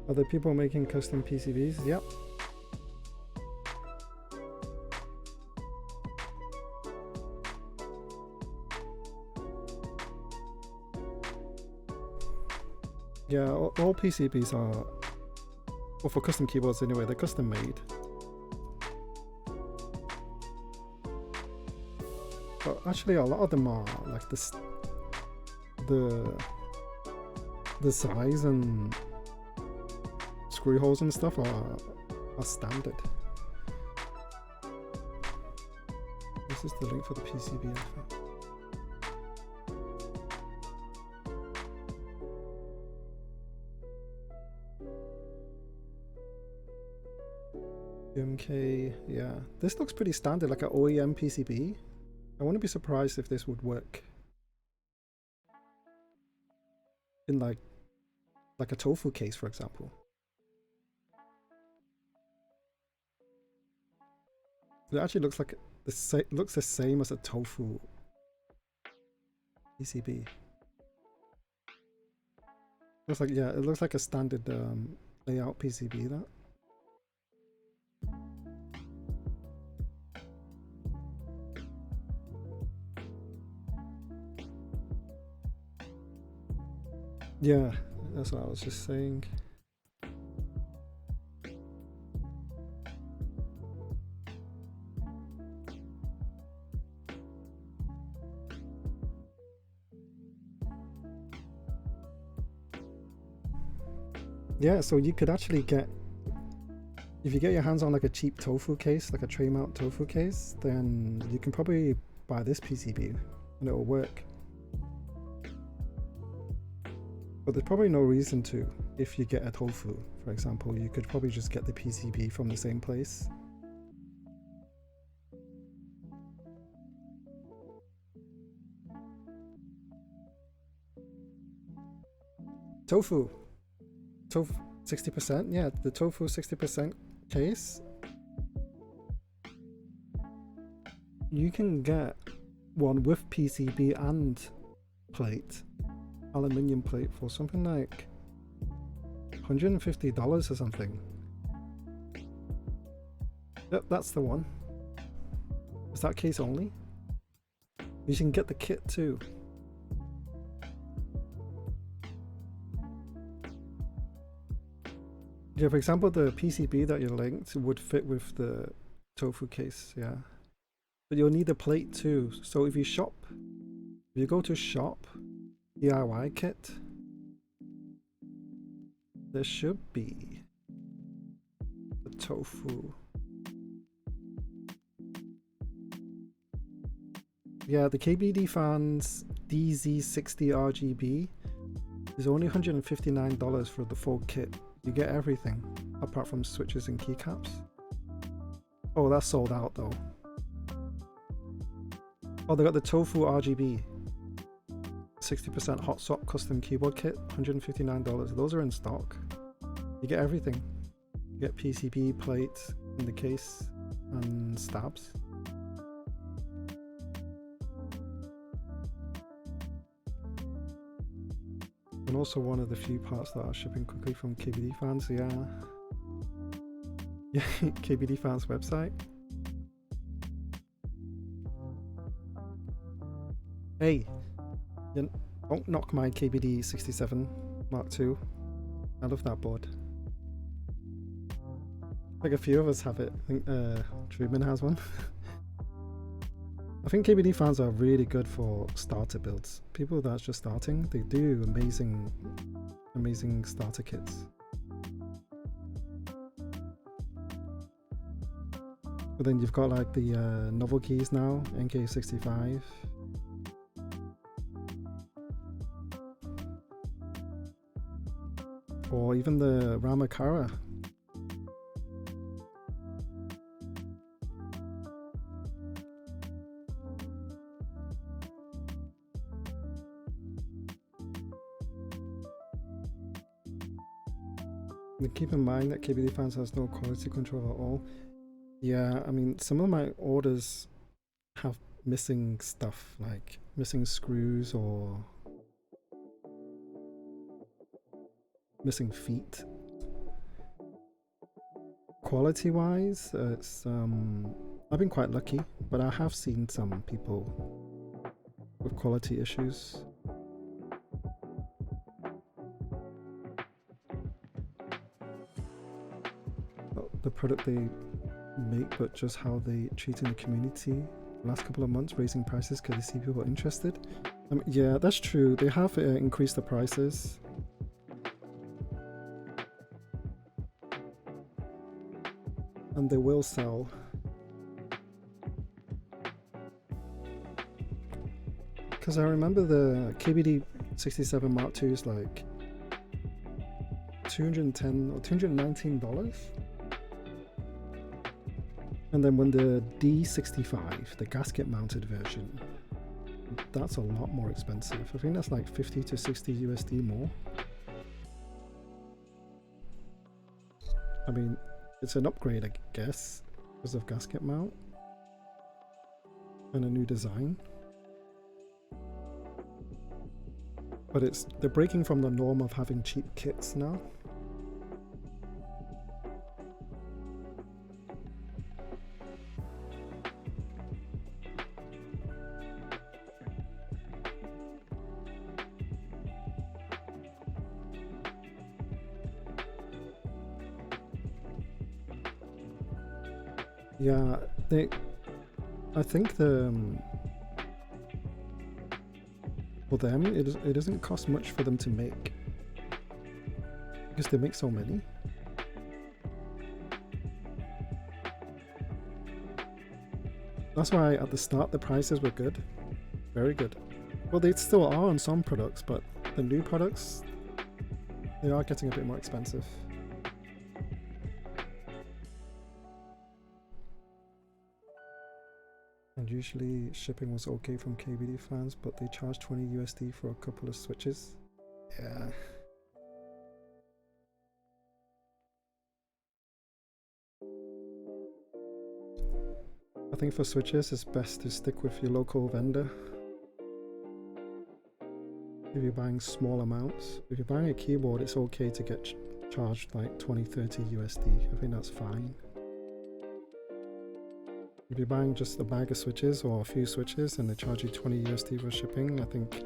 Are there people making custom PCBs? Yep. Yeah, all PCBs are, well, for custom keyboards anyway, they're custom made. But actually a lot of them are like the size and screw holes and stuff are standard. This is the link for the PCB advert. GMK, yeah. This looks pretty standard, like an OEM PCB. I wouldn't be surprised if this would work in like a tofu case, for example. It actually looks like looks the same as a tofu PCB. Looks like, yeah, it looks like a standard layout PCB, that. Yeah, that's what I was just saying. Yeah, so you could actually get, if you get your hands on like a cheap tofu case, like a tray mount tofu case, then you can probably buy this PCB and it will work. But there's probably no reason to. If you get a tofu, for example, you could probably just get the PCB from the same place. Tofu 60%, yeah, the tofu 60% case. you can get one with PCB and plate, aluminium plate, for something like $150 or something. Yep, that's the one. Is that case only? You can get the kit too. Yeah, for example, the PCB that you linked would fit with the tofu case, yeah. But you'll need a plate too. So if you go to shop, DIY kit, there should be the tofu. Yeah, the KBD fans DZ60 RGB is only $159 for the full kit. You get everything apart from switches and keycaps. Oh, that's sold out though. Oh, they got the tofu RGB 60% Hotswap custom keyboard kit, $159. Those are in stock. You get everything. You get PCB, plate in the case, and stabs. And also one of the few parts that are shipping quickly from KBD fans, yeah. Yeah, KBD fans website. Hey, don't knock my KBD 67 Mark II. I love that board. Like a few of us have it. I think Truman has one. I think KBD fans are really good for starter builds. People that's just starting, they do amazing starter kits. But then you've got like the novel keys now, NK65. Or even the Ramakara. Keep in mind that KBD fans has no quality control at all. Yeah, I mean, some of my orders have missing stuff, like missing screws or missing feet. Quality wise, it's I've been quite lucky, but I have seen some people with quality issues. The product they make, but just how they treat in the community. The last couple of months, raising prices because they see people are interested. Yeah, that's true. They have increased the prices. And they will sell. Because I remember the KBD 67 Mark II is like $210 or $219. And then when the D65, the gasket mounted version, that's a lot more expensive. I think that's like 50 to 60 USD more. I mean, it's an upgrade, I guess, because of gasket mount and a new design. But they're breaking from the norm of having cheap kits now. Yeah, I think for them, it doesn't cost much for them to make because they make so many. That's why at the start the prices were good, very good. Well, they still are on some products, but the new products, they are getting a bit more expensive. And usually shipping was okay from KBD fans, but they charged 20 USD for a couple of switches. Yeah. I think for switches it's best to stick with your local vendor. If you're buying small amounts. If you're buying a keyboard, it's okay to get charged like 20-30 USD. I think that's fine. If you're buying just a bag of switches or a few switches and they charge you 20 USD for shipping, I think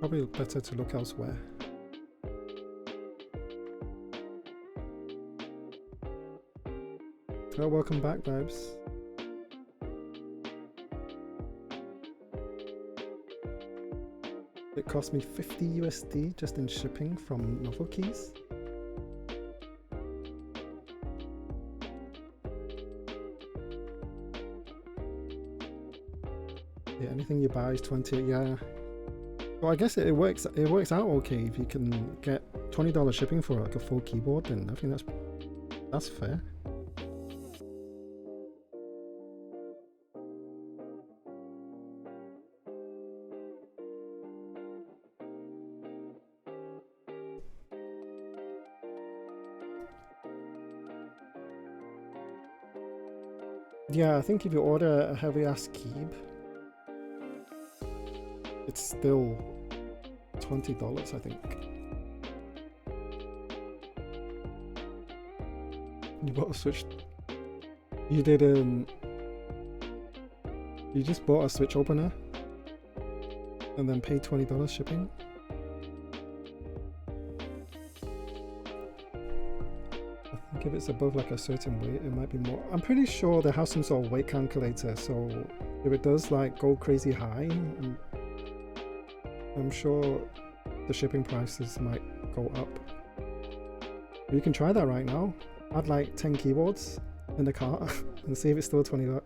probably better to look elsewhere. Oh, welcome back, Vibes. It cost me 50 USD just in shipping from Novel Keys. Yeah, anything you buy is 20. Yeah. Well, I guess it works out okay if you can get $20 shipping for like a full keyboard. Then I think that's fair. Yeah, I think if you order a heavy ass keyb, it's still $20, I think. You bought a Switch. You did you just bought a Switch opener and then paid $20 shipping. I think if it's above like a certain weight, it might be more. I'm pretty sure they have some sort of weight calculator, so if it does like go crazy high, I'm sure the shipping prices might go up. You can try that right now. Add like 10 keyboards in the cart and see if it's still $20.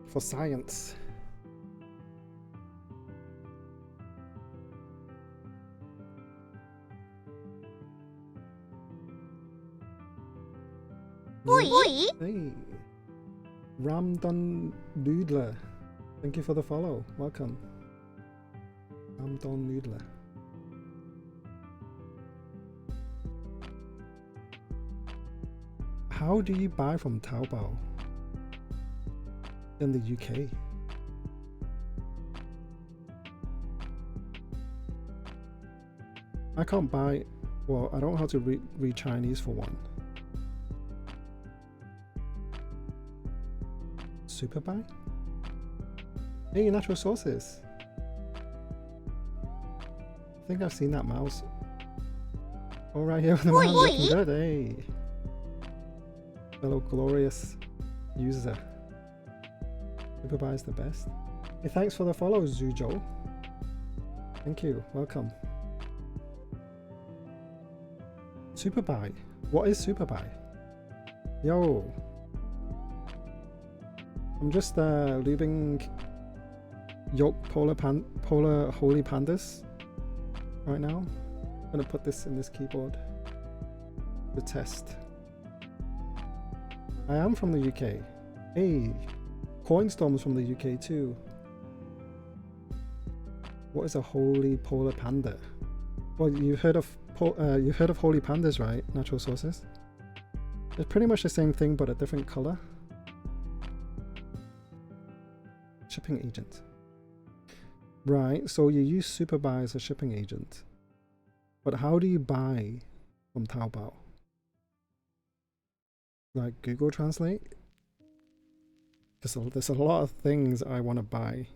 For science. Oi! Hey, Ramdon Noodler, thank you for the follow. Welcome, Ramdon Noodler. How do you buy from Taobao in the UK? I can't buy. Well, I don't know how to read Chinese for one. Super buy? Hey, natural sources. I think I've seen that mouse. Oh, right here with the mouse looking good. Hey, fellow glorious user. Super buy is the best. Hey, thanks for the follow, Zujo. Thank you. Welcome. Super buy. What is super buy? Yo. I'm just lubing Yok Polar Holy Pandas right now. I'm gonna put this in this keyboard to test. I am from the UK. Hey, Coinstorm's from the UK too. What is a Holy Polar Panda? Well, you've heard of Holy Pandas, right? Natural sources. It's pretty much the same thing, but a different color. Shipping agent. Right, so you use Superbuy as a shipping agent. But how do you buy from Taobao? Like Google Translate? Because there's a lot of things I want to buy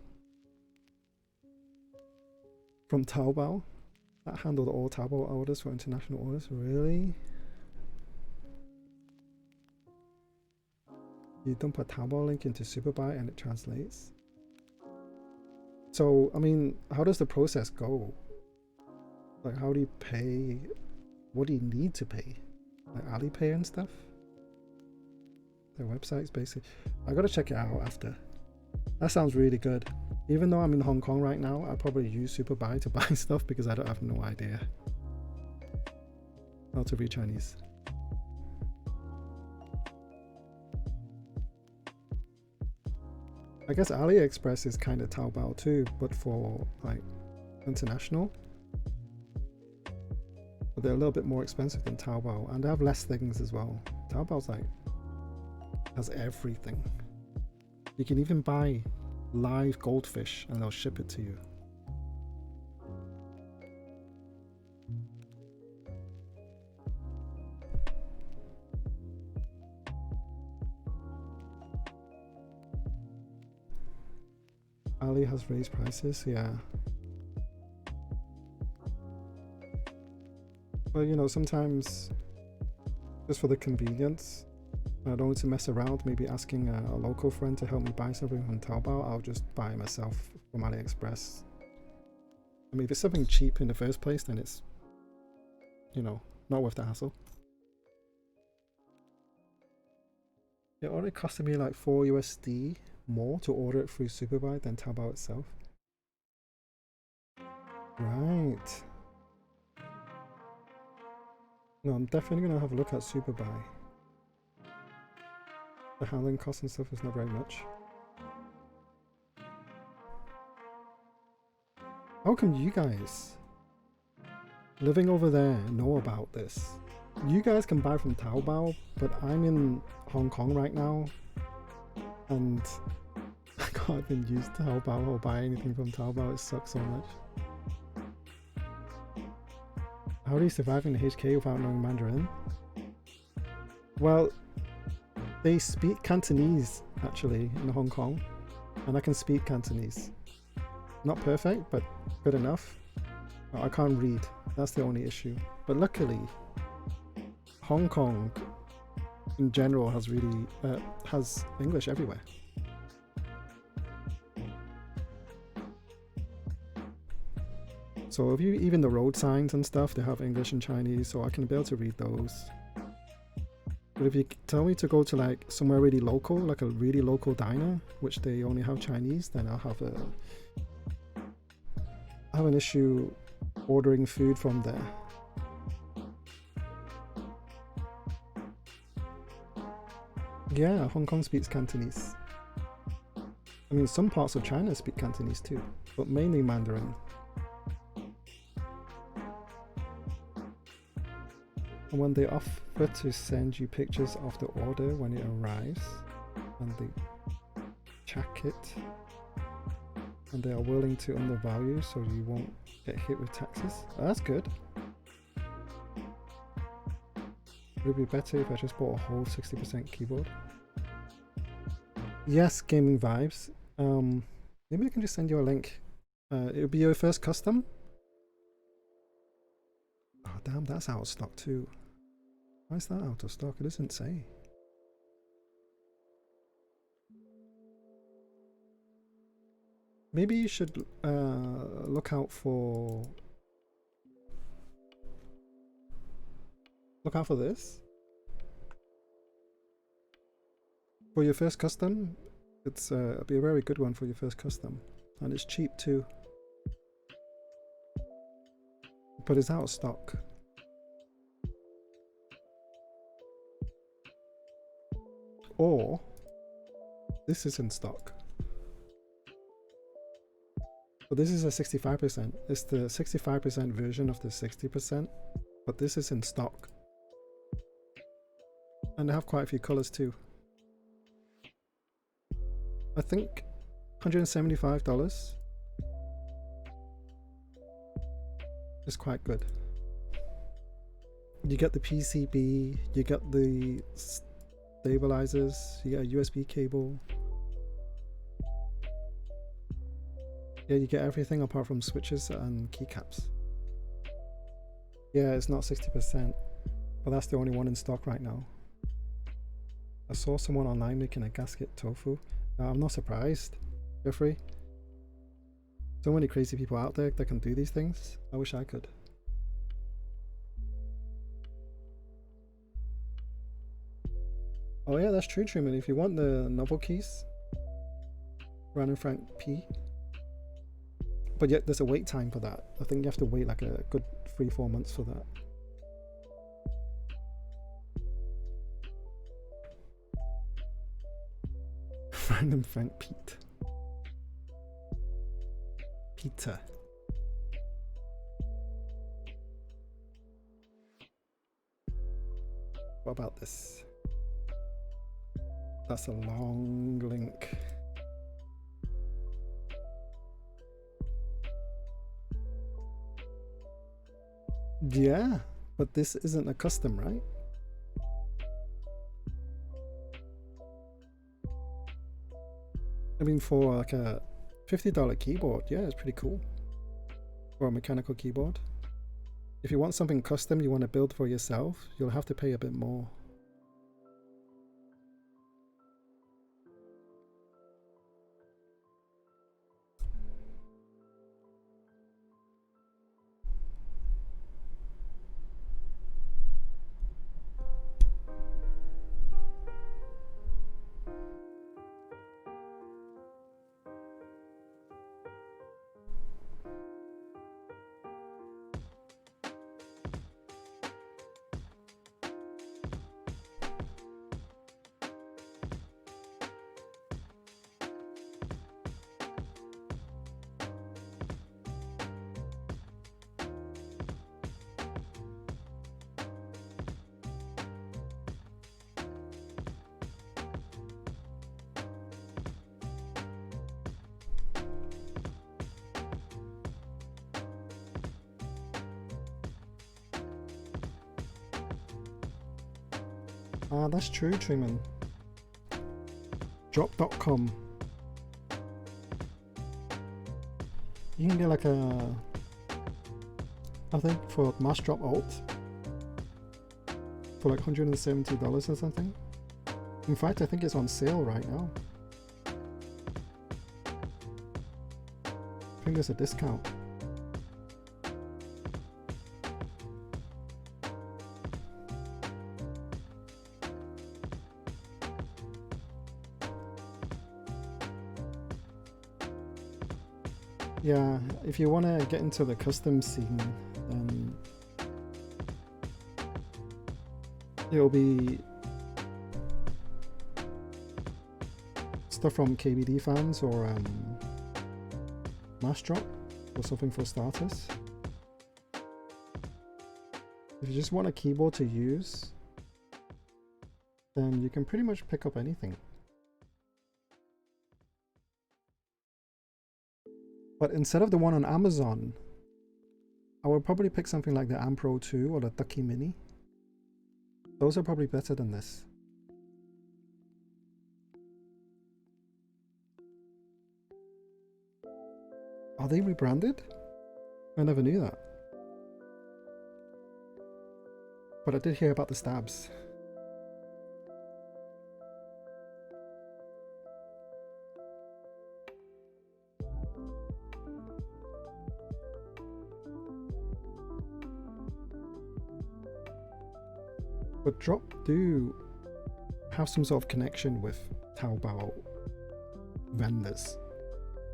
from Taobao. That handled all Taobao orders for international orders. Really? You dump a Taobao link into Superbuy and it translates? So, I mean, how does the process go? Like, how do you pay? What do you need to pay? Like Alipay and stuff? Their website's basic. I gotta check it out after. That sounds really good. Even though I'm in Hong Kong right now, I probably use Superbuy to buy stuff because I don't have no idea how to read Chinese. I guess AliExpress is kind of Taobao too, but for like international. But they're a little bit more expensive than Taobao, and they have less things as well. Taobao's like has everything. You can even buy live goldfish and they'll ship it to you. Ali has raised prices, yeah. But you know, sometimes just for the convenience, I don't want to mess around, maybe asking a local friend to help me buy something from Taobao, I'll just buy it myself from AliExpress. I mean, if it's something cheap in the first place, then it's, you know, not worth the hassle. It already costed me like 4 USD more to order it through Superbuy than Taobao itself. Right. No, I'm definitely gonna have a look at Superbuy. The handling cost and stuff is not very much. How come you guys living over there know about this? You guys can buy from Taobao, but I'm in Hong Kong right now and I can't even use Taobao or buy anything from Taobao. It sucks so much. How do you survive in the HK without knowing Mandarin? Well, they speak Cantonese actually in Hong Kong, and I can speak Cantonese. Not perfect, but good enough. I can't read, that's the only issue. But luckily, Hong Kong in general has really has English everywhere. So if you, even the road signs and stuff, they have English and Chinese, so I can be able to read those. But if you tell me to go to like somewhere really local, like a really local diner, which they only have Chinese, then I'll have an issue ordering food from there. Yeah, Hong Kong speaks Cantonese. I mean, some parts of China speak Cantonese too, but mainly Mandarin. And when they offer to send you pictures of the order when it arrives, and they check it, and they are willing to undervalue so you won't get hit with taxes. That's good. Would it be better if I just bought a whole 60% keyboard? Yes, gaming vibes. Maybe I can just send you a link. It would be your first custom? Oh damn, that's out of stock too. Why is that out of stock? It doesn't say. Maybe you should look out for this. For your first custom, it's it'll be a very good one for your first custom, and it's cheap too. But it's out of stock. Or this is in stock. But this is a 65%. It's the 65% version of the 60%, but this is in stock. And they have quite a few colors too. I think $175 is quite good. You get the PCB, you get the stabilizers, you get a USB cable. Yeah, you get everything apart from switches and keycaps. Yeah, it's not 60%, but that's the only one in stock right now. I saw someone online making a gasket tofu. I'm not surprised, Jeffrey. So many crazy people out there that can do these things. I wish I could. Oh yeah, that's true, Truman. If you want the novel keys, Random Frank P. But yet there's a wait time for that. I think you have to wait like a good 3-4 months for that. Random Frank Pete. Peter. What about this? That's a long link. Yeah, but this isn't a custom, right? I mean, for like a $50 keyboard, yeah, it's pretty cool. Or a mechanical keyboard. If you want something custom you want to build for yourself, you'll have to pay a bit more. Ah, that's true, Truman. Drop.com. You can get like a, I think for mass drop alt for like $170 or something. In fact, I think it's on sale right now. I think there's a discount. Yeah, if you want to get into the custom scene, then it'll be stuff from KBD fans or Mass Drop or something for starters. If you just want a keyboard to use, then you can pretty much pick up anything. But instead of the one on Amazon, I would probably pick something like the Ampro 2 or the Ducky Mini. Those are probably better than this. Are they rebranded? I never knew that. But I did hear about the stabs. But Drop do have some sort of connection with Taobao vendors,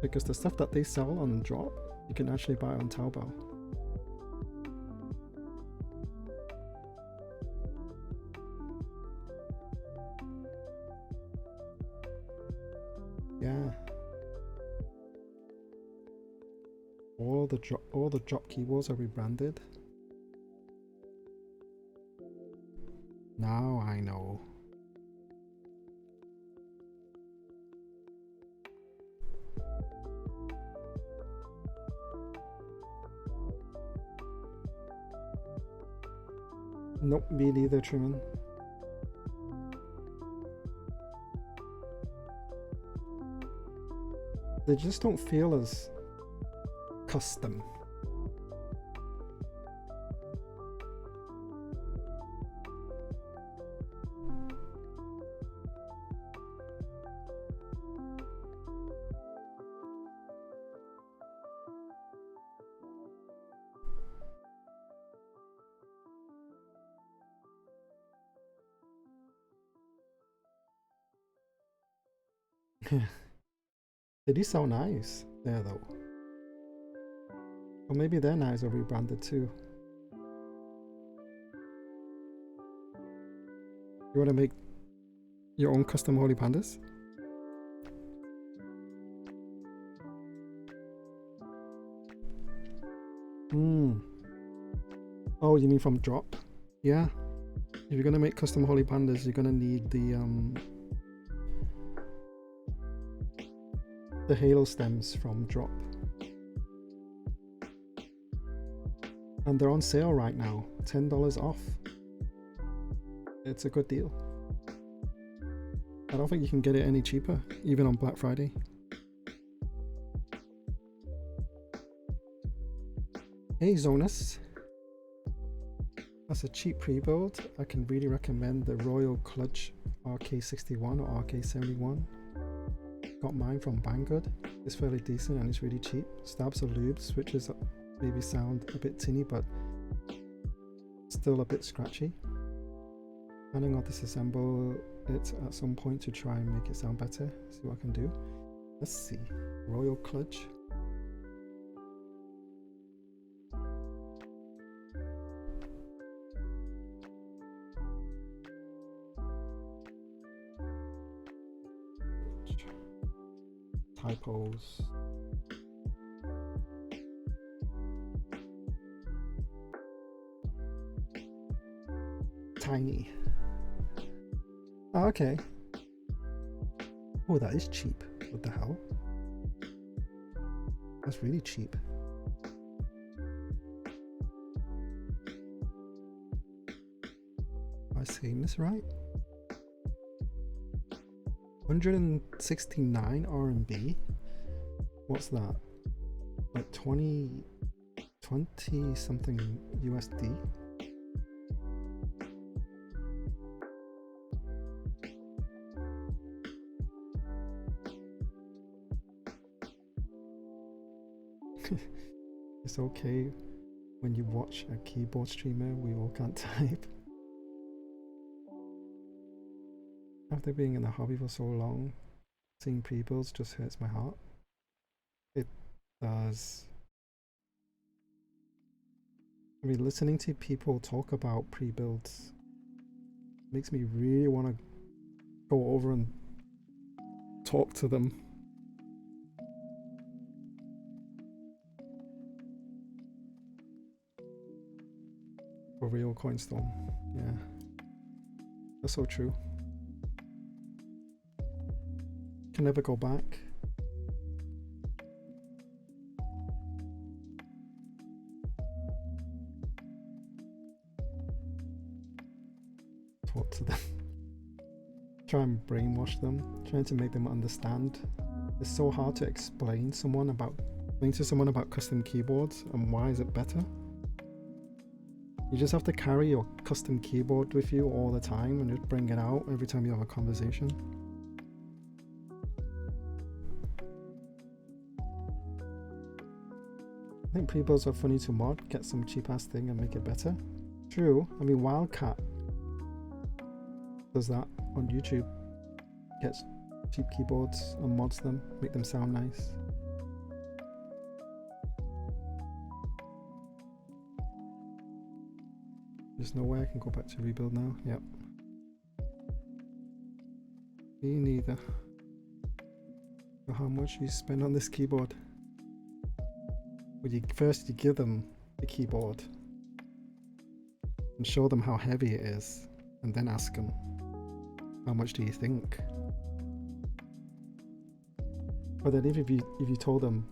because the stuff that they sell on Drop, you can actually buy on Taobao. Yeah. All the Drop keyboards are rebranded. Now I know. Nope, me neither, Truman. They just don't feel as custom. They do sound nice there though. Or maybe their knives are rebranded too. You want to make your own custom Holy Pandas? Oh, you mean from drop? Yeah. If you're gonna make custom Holy Pandas, you're gonna need the halo stems from drop. And they're on sale right now, $10 off. It's a good deal. I don't think you can get it any cheaper, even on Black Friday. Hey Zonus. That's a cheap pre-build. I can really recommend the Royal Clutch RK61 or RK71. Got mine from Banggood. It's fairly decent and it's really cheap. Stabs of lube, switches maybe sound a bit tinny but still a bit scratchy. Planning on disassemble it at some point to try and make it sound better. See what I can do. Let's see. Royal Clutch. Typos. Tiny. Oh, okay. Oh, that is cheap. What the hell? That's really cheap. Am I saying this right? 169 RMB. What's that? Like 20 something USD. It's okay when you watch a keyboard streamer, we all can't type. After being in the hobby for so long, seeing pre-builds just hurts my heart. It does. I mean, listening to people talk about pre-builds makes me really want to go over and talk to them. For real, Coinstorm. Yeah. That's so true. Can never go back. Talk to them. Try and brainwash them. Trying to make them understand. It's so hard to explain to someone about custom keyboards and why is it better. You just have to carry your custom keyboard with you all the time and just bring it out every time you have a conversation. I think pre-builds are funny to mod, get some cheap ass thing and make it better. True, I mean Wildcat does that on YouTube. Gets cheap keyboards and mods them, make them sound nice. There's no way I can go back to rebuild now. Yep. Me neither. So how much you spend on this keyboard? Well, first you give them the keyboard and show them how heavy it is, and then ask them, how much do you think? But then if you told them,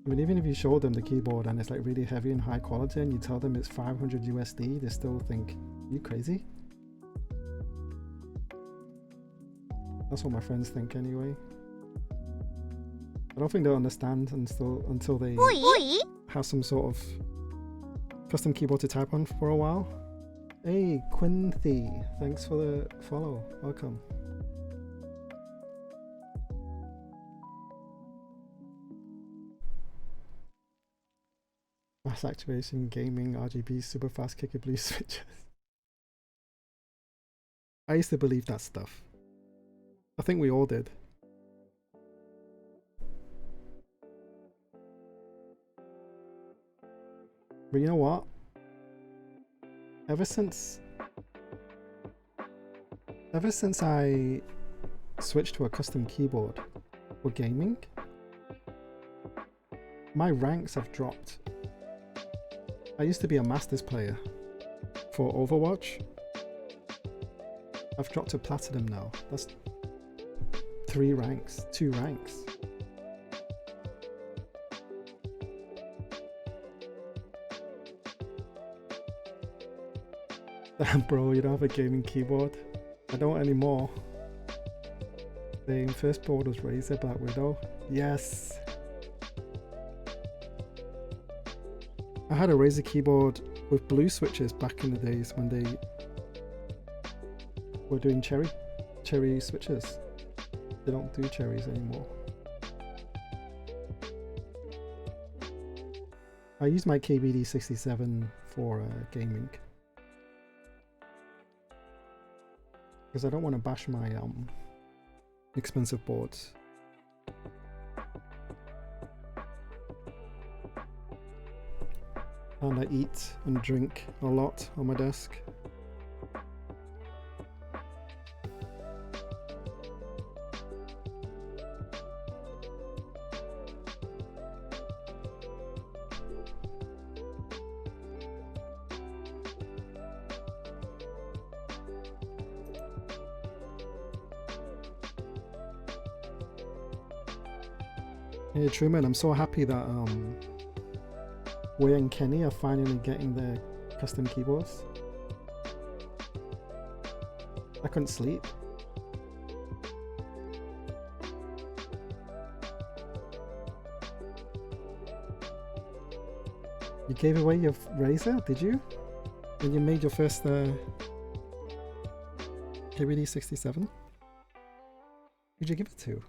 I mean, even if you show them the keyboard and it's like really heavy and high quality and you tell them it's 500 USD, they still think, are you crazy? That's what my friends think anyway. I don't think they'll understand until they have some sort of custom keyboard to type on for a while. Hey, Quinthy, thanks for the follow. Welcome. Mass activation, gaming, RGB, super fast kicker blue switches. I used to believe that stuff. I think we all did. But you know what? Ever since I switched to a custom keyboard for gaming, my ranks have dropped I used to be a Masters player for Overwatch. I've dropped to Platinum now. That's 3 ranks, 2 ranks. Damn bro, you don't have a gaming keyboard. I don't anymore. The first board was Razer Black Widow. Yes! I had a Razer keyboard with blue switches back in the days when they were doing cherry switches. They don't do cherries anymore. I use my KBD67 for gaming because I don't want to bash my expensive boards. And I eat and drink a lot on my desk. Hey Truman, I'm so happy that Way and Kenny are finally getting their custom keyboards. I couldn't sleep. You gave away your Razer, did you? When you made your first KBD67? Who'd you give it to?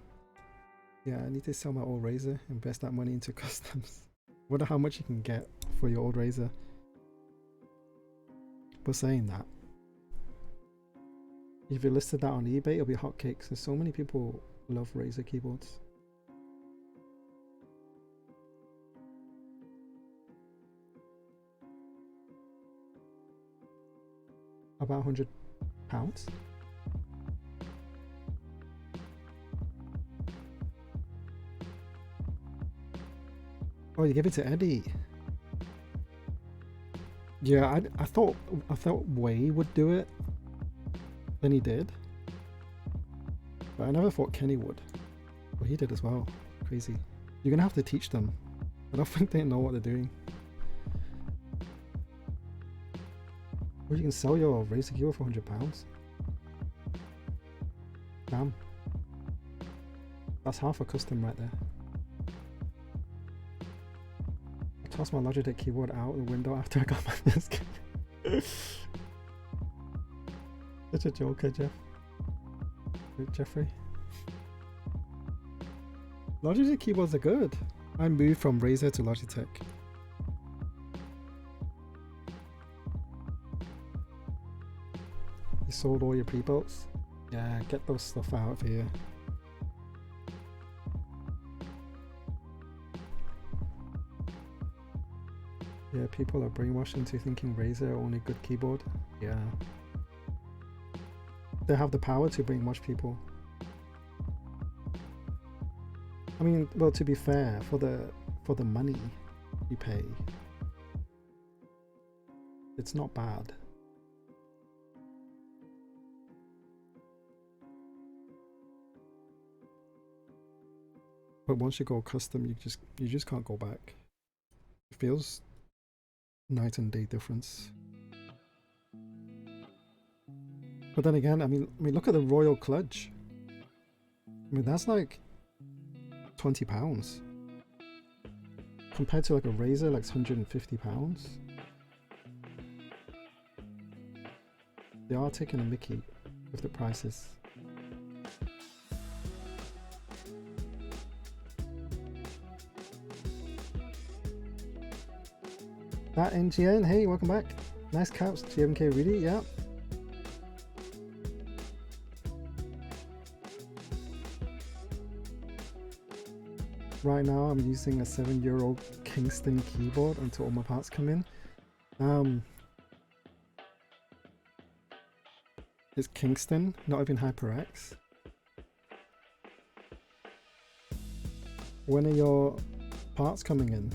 Yeah, I need to sell my old Razer, invest that money into customs. Wonder how much you can get for your old Razer. But saying that, if you listed that on eBay, it'll be hotcakes. There's so many people love Razer keyboards. About £100. Oh, you give it to Eddie. Yeah, I thought Way would do it. Then he did. But I never thought Kenny would. But he did as well. Crazy. You're gonna have to teach them. I don't think they know what they're doing. Or you can sell your Razer keyboard for £100. Damn. That's half a custom right there. I tossed my Logitech keyboard out the window after I got my disc. Such a joker, Jeffrey. Logitech keyboards are good. I moved from Razer to Logitech. You sold all your pre-builts? Yeah, get those stuff out of here. Yeah, people are brainwashed into thinking Razer are only good keyboard. Yeah. They have the power to brainwash people. I mean, well, to be fair, for the money you pay, it's not bad. But once you go custom, you just can't go back. It feels night and day difference. But then again, I mean, look at the Royal Kludge. I mean, that's like £20 compared to like a Razer, like £150. They are taking a mickey with the prices. That NGN, hey, welcome back. Nice caps, GMK Rudy, yeah. Right now I'm using a €7 Kingston keyboard until all my parts come in. It's Kingston, not even HyperX. When are your parts coming in?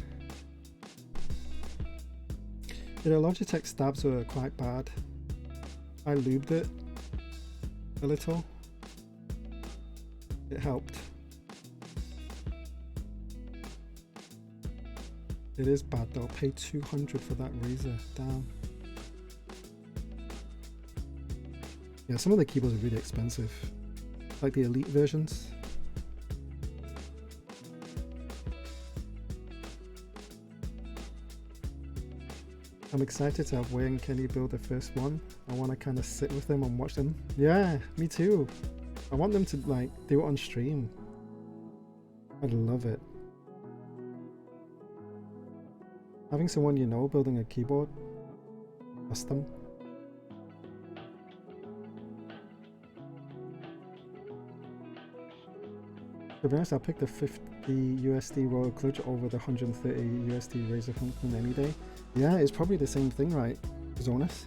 The Logitech stabs were quite bad. I lubed it a little. It helped. It is bad though. Pay 200 for that razor. Damn. Yeah, some of the keyboards are really expensive. Like the elite versions. I'm excited to have Wei and Kenny build the first one. I want to kind of sit with them and watch them. Yeah, me too. I want them to like do it on stream. I'd love it. Having someone you know building a keyboard custom. To be honest, I'll pick the 50 USD Royal Clutch over the 130 USD Razer Function any day. Yeah, it's probably the same thing, right, Zonas?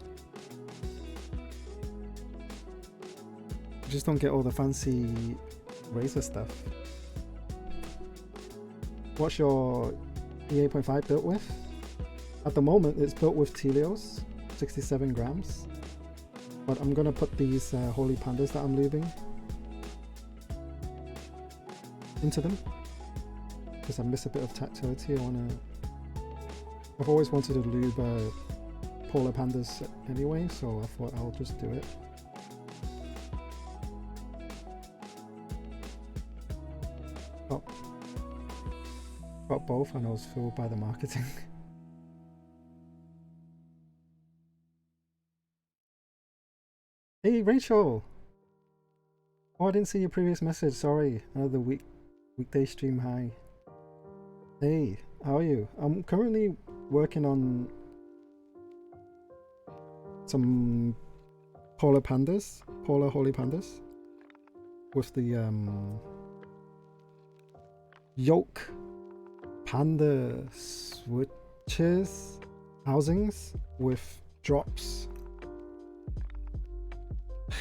You just don't get all the fancy Razer stuff. What's your E8.5 built with? At the moment, it's built with Telios, 67 grams. But I'm gonna put these Holy Pandas that I'm lubing into them because I miss a bit of tactility. I've always wanted to lube Polar Pandas anyway, so I thought I'll just do it. Got both and I was fooled by the marketing. Hey Rachel! Oh, I didn't see your previous message, sorry. Another weekday stream, hi. Hey, how are you? I'm currently working on some Polar Holy Pandas with the Yok Panda switches housings with drops,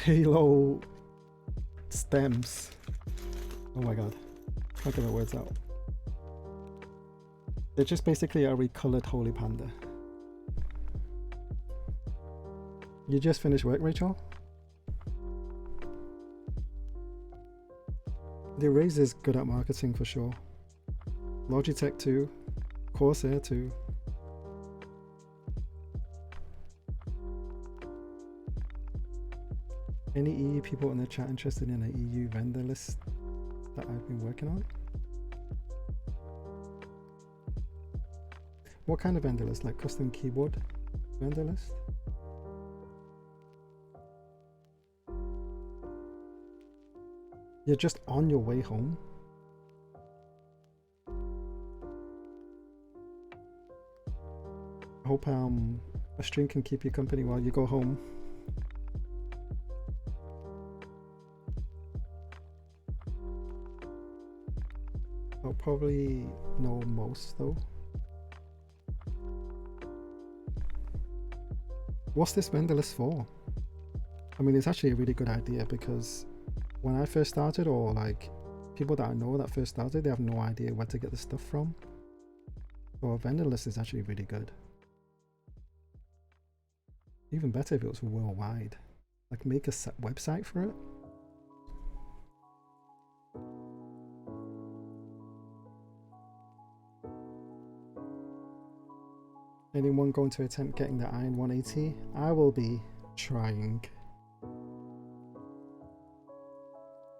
halo stems. Oh my god, can't get my words out. They're just basically a recolored Holy Panda. You just finished work, Rachel? The Razer's good at marketing for sure. Logitech too. Corsair too. Any EU people in the chat interested in an EU vendor list that I've been working on? What kind of vendor list? Like custom keyboard vendor list? You're just on your way home? I hope a stream can keep you company while you go home. I'll probably know most though. What's this vendor list for? I mean, it's actually a really good idea because when I first started, or like people that I know that first started, they have no idea where to get the stuff from. So a vendor list is actually really good. Even better if it was worldwide. Like make a website for it. Anyone going to attempt getting the Iron 180? I will be trying.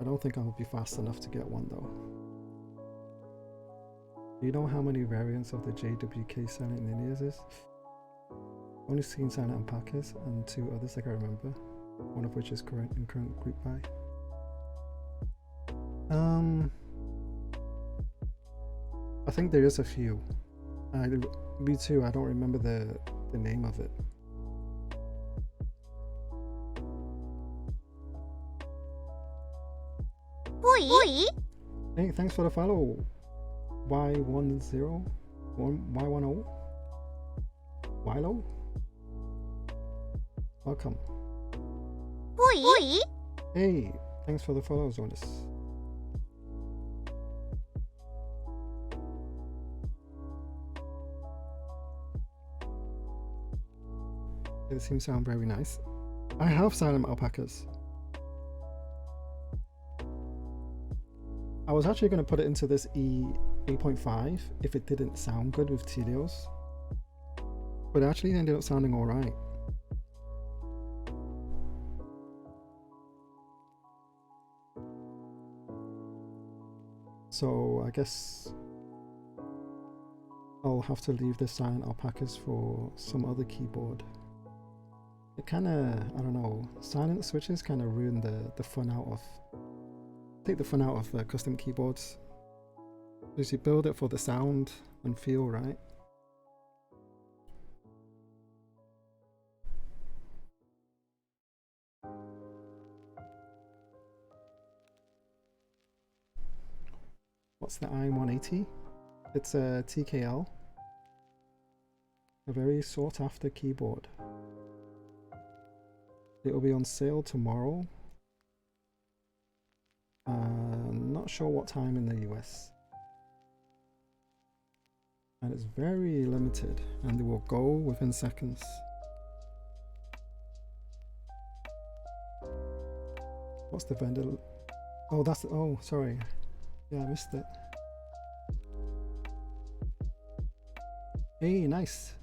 I don't think I'll be fast enough to get one though. Do you know how many variants of the JWK Silent Ninjas is? Only seen Silent Alpacas and 2 others I can remember. One of which is in current group buy. I think there is a few. Me too, I don't remember the name of it. Oi! Hey, thanks for the follow. Y10? Y10? Wilo? Welcome. Oi! Hey, thanks for the follow, Zonas. It seems to sound very nice. I have silent alpacas. I was actually going to put it into this E8.5 if it didn't sound good with Telios, but it actually ended up sounding alright. So I guess I'll have to leave the silent alpacas for some other keyboard. It kind of, I don't know, silent switches kind of ruin the fun out of, take the fun out of custom keyboards. Because you build it for the sound and feel, right? What's the IM180? It's a TKL. A very sought after keyboard. It will be on sale tomorrow. Not sure what time in the US. And it's very limited and it will go within seconds. What's the vendor? Oh, that's, oh, sorry. Yeah, I missed it. Hey, nice.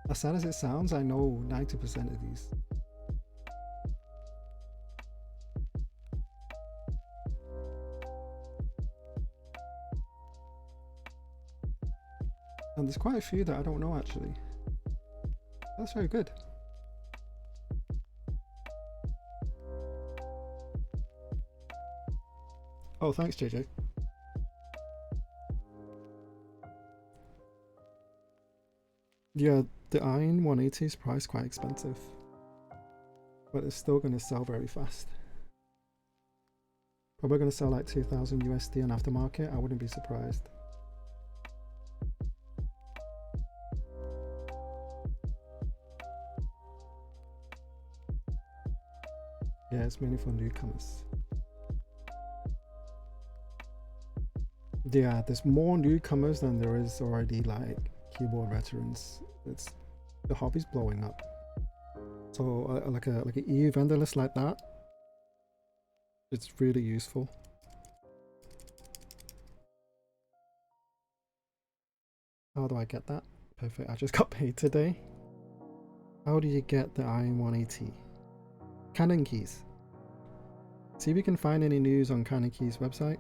As sad as it sounds, I know 90% of these. And there's quite a few that I don't know actually. That's very good. Oh, thanks, JJ. Yeah, the Iron 180 is priced quite expensive, but it's still going to sell very fast. Probably going to sell like 2,000 USD on aftermarket. I wouldn't be surprised. Yeah, it's mainly for newcomers. Yeah, there's more newcomers than there is already like keyboard veterans. It's, the hobby's blowing up. So like an EU vendor list like that, it's really useful. How do I get that? Perfect, I just got paid today. How do you get the IM180? Canon keys. See if we can find any news on Canon keys website.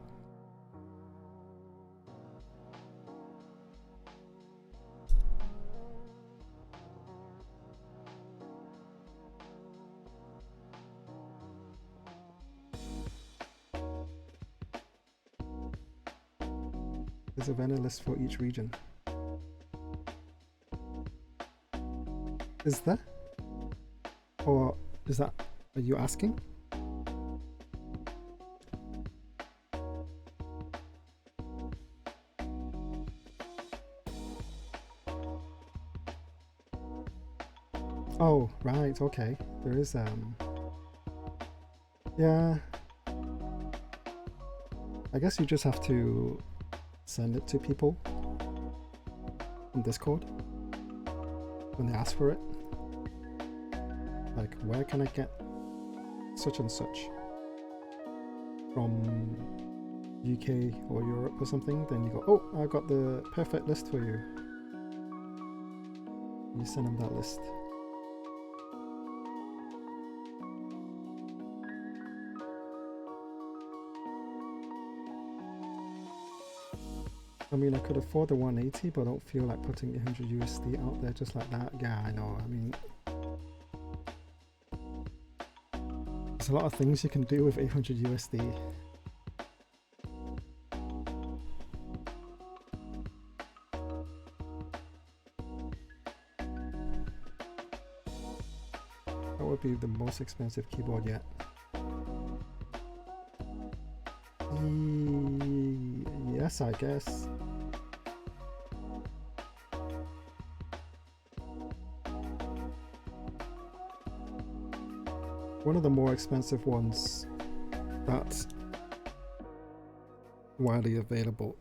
There's a vendor list for each region. Is there? Or is that, are you asking? Oh, right, okay. There is, yeah. I guess you just have to send it to people in Discord when they ask for it. Like, where can I get such and such from UK or Europe or something? Then you go, oh, I got the perfect list for you. You send them that list. I mean, I could afford the 180, but I don't feel like putting 800 USD out there just like that. Yeah, I know. I mean, there's a lot of things you can do with 800 USD. That would be the most expensive keyboard yet. Yes, I guess. One of the more expensive ones that's widely available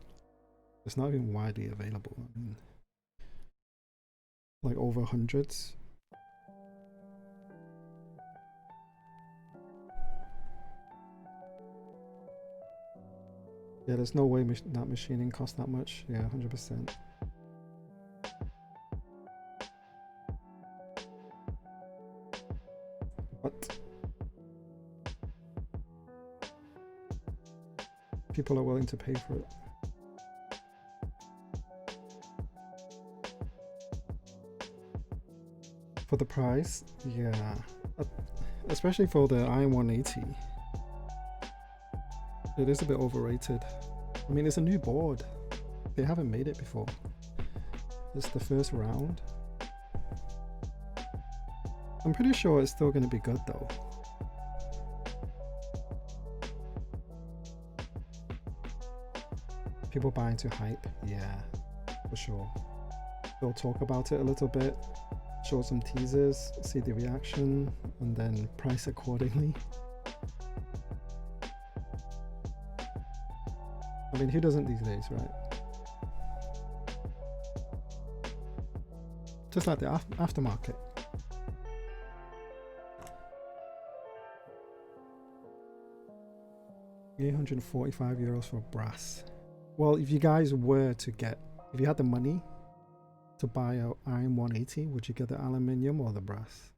It's not even widely available. I mean, like over hundreds. Yeah, there's no way that machining costs that much. Yeah, 100%. But people are willing to pay for it. For the price, yeah. Especially for the Iron 180. It is a bit overrated. I mean, it's a new board. They haven't made it before. It's the first round. I'm pretty sure it's still going to be good though. People buying to hype, yeah, for sure. They'll talk about it a little bit, show some teasers, see the reaction, and then price accordingly. I mean, who doesn't these days, right? Just like the aftermarket. €845 for brass. Well, if you guys were to get, if you had the money to buy a Iron 180, would you get the aluminium or the brass?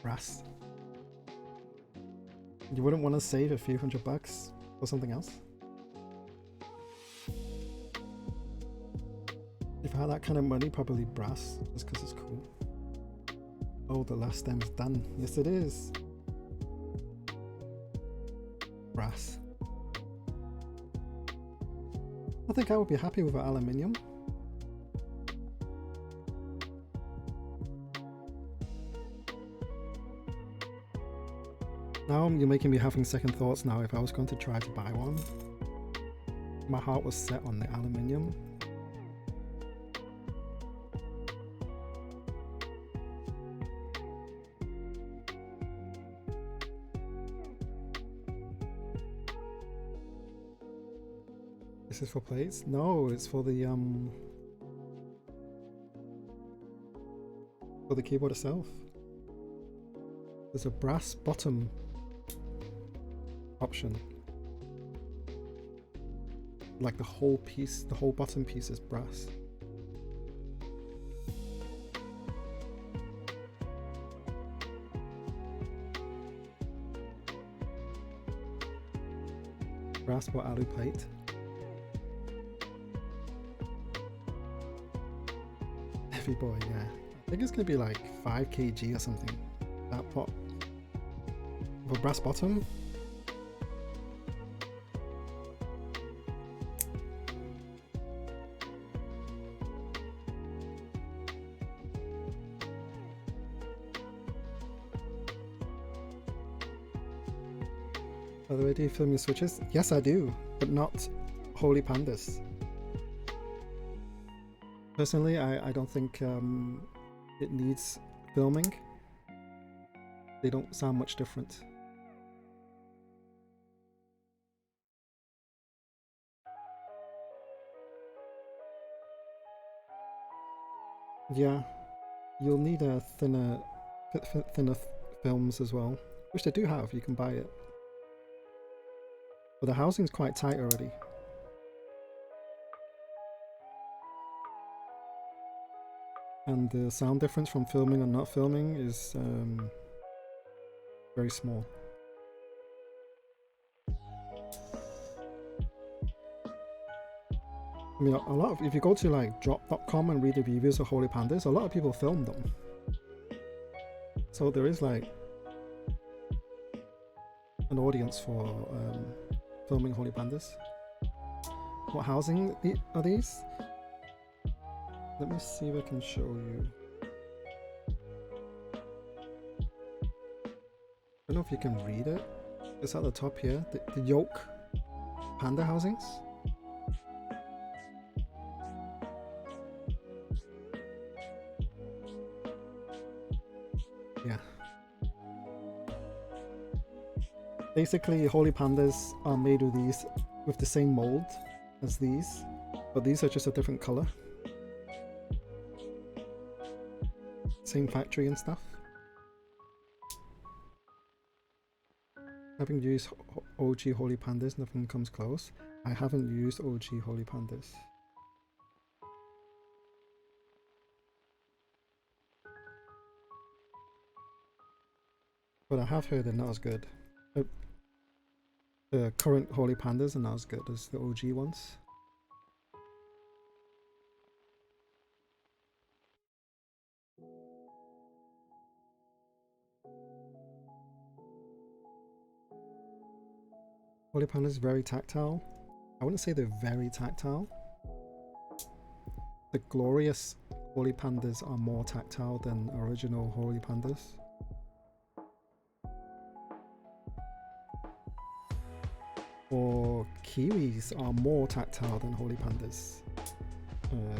Brass. You wouldn't want to save a few $100 for something else? If I had that kind of money, probably brass, just because it's cool. Oh, the last stem's done. Yes, it is. Brass. I think I would be happy with aluminium. Now you're making me having second thoughts now. If I was going to try to buy one, my heart was set on the aluminium. This is for plates? No, it's for the keyboard itself. There's a brass bottom option. Like the whole piece, the whole bottom piece is brass. Brass or alu plate. Heavy boy, yeah. I think it's gonna be like 5 kg or something. That pot. With a brass bottom. By the way, do you film your switches? Yes, I do, but not Holy Pandas. Personally, I don't think it needs filming. They don't sound much different. Yeah, you'll need a thinner films as well, which they do have. You can buy it, but the housing's quite tight already. And the sound difference from filming and not filming is very small. I mean, a lot of, if you go to like drop.com and read the reviews of Holy Pandas, a lot of people film them. So there is like an audience for filming Holy Pandas. What housing are these? Let me see if I can show you. I don't know if you can read it. It's at the top here. The Yok Panda housings. Yeah. Basically, Holy Pandas are made with the same mold as these, but these are just a different color. Same factory and stuff. Having used OG Holy Pandas, nothing comes close. I haven't used OG Holy Pandas. But I have heard they're not as good. The current Holy Pandas are not as good as the OG ones. Holy Pandas is very tactile. I wouldn't say they're very tactile. The glorious Holy Pandas are more tactile than original Holy Pandas. Or Kiwis are more tactile than Holy Pandas.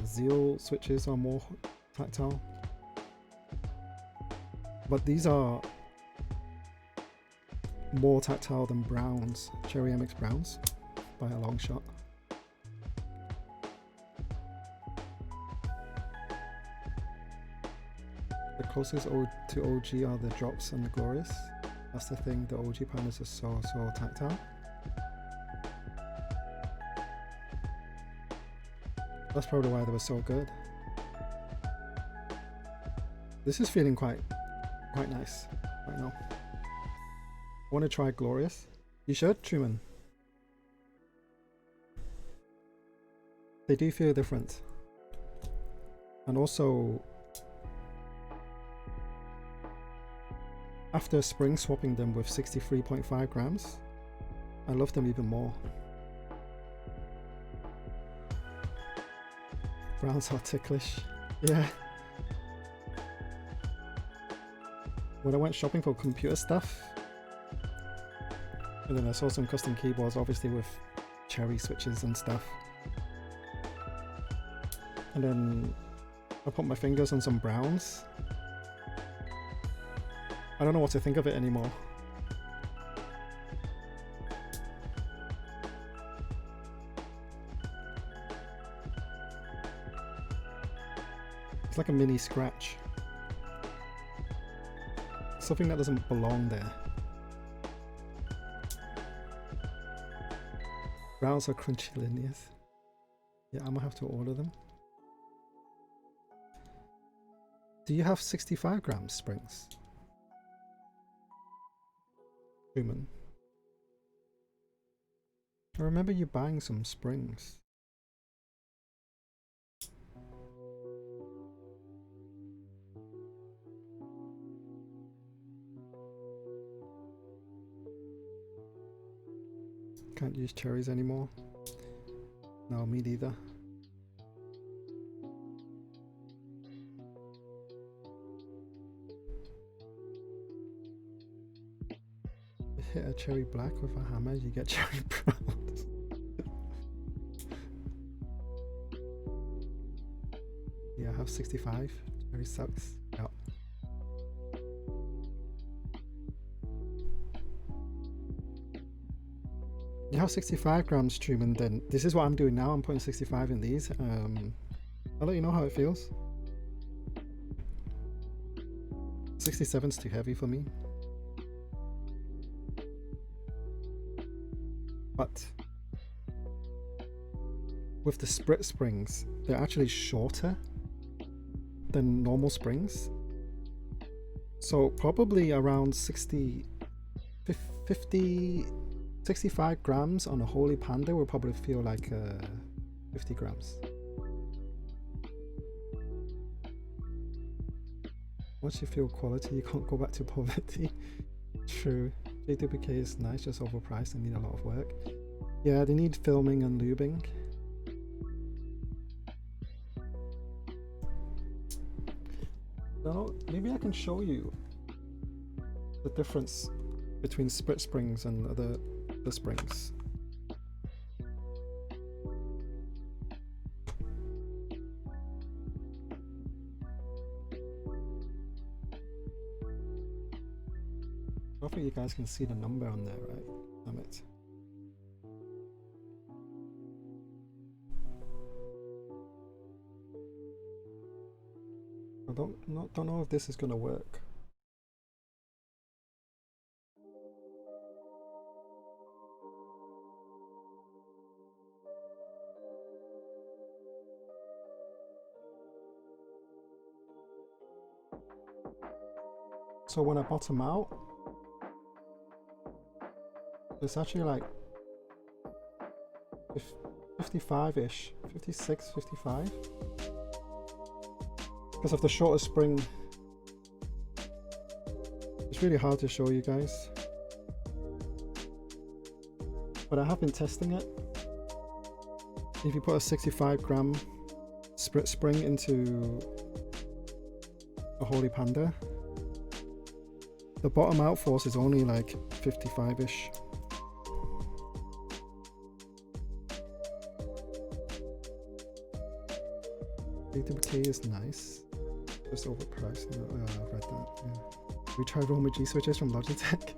Zeal switches are more tactile. But these are more tactile than Browns, Cherry MX Browns, by a long shot. The closest to OG are the drops and the glorious. That's the thing, the OG Pandas are so tactile. That's probably why they were so good. This is feeling quite nice right now. I want to try glorious. You should, Truman. They do feel different. And also, after spring swapping them with 63.5 grams, I love them even more. Browns are ticklish. Yeah. When I went shopping for computer stuff, and then I saw some custom keyboards, obviously with cherry switches and stuff. And then I put my fingers on some browns. I don't know what to think of it anymore. It's like a mini scratch. Something that doesn't belong there. Browns are crunchy linears. Yeah, I'm gonna have to order them. Do you have 65 grams springs? Human. I remember you buying some springs. Can't use cherries anymore. No, me neither. Hit a cherry black with a hammer, you get cherry browns. Yeah, I have 65. Cherry sucks. Yep. You have 65 grams, Truman, then this is what I'm doing now. I'm putting 65 in these. I'll let you know how it feels. 67's too heavy for me. But with the Sprit springs, they're actually shorter than normal springs. So probably around 65 grams on a Holy Panda will probably feel like 50 grams. Once you feel quality, you can't go back to poverty. True. JWK is nice, just overpriced and need a lot of work. Yeah, they need filming and lubing. So maybe I can show you the difference between Sprit springs and the springs. Hopefully you guys can see the number on there, right? Damn it. I don't know if this is gonna work. So when I bottom out, it's actually like 55-ish, 56, 55. Because of the shorter spring. It's really hard to show you guys. But I have been testing it. If you put a 65-gram Sprit spring into a Holy Panda, the bottom out force is only like 55-ish. E8.5 is nice. Just overpriced. I've read that. Yeah. We tried Roma G switches from Logitech.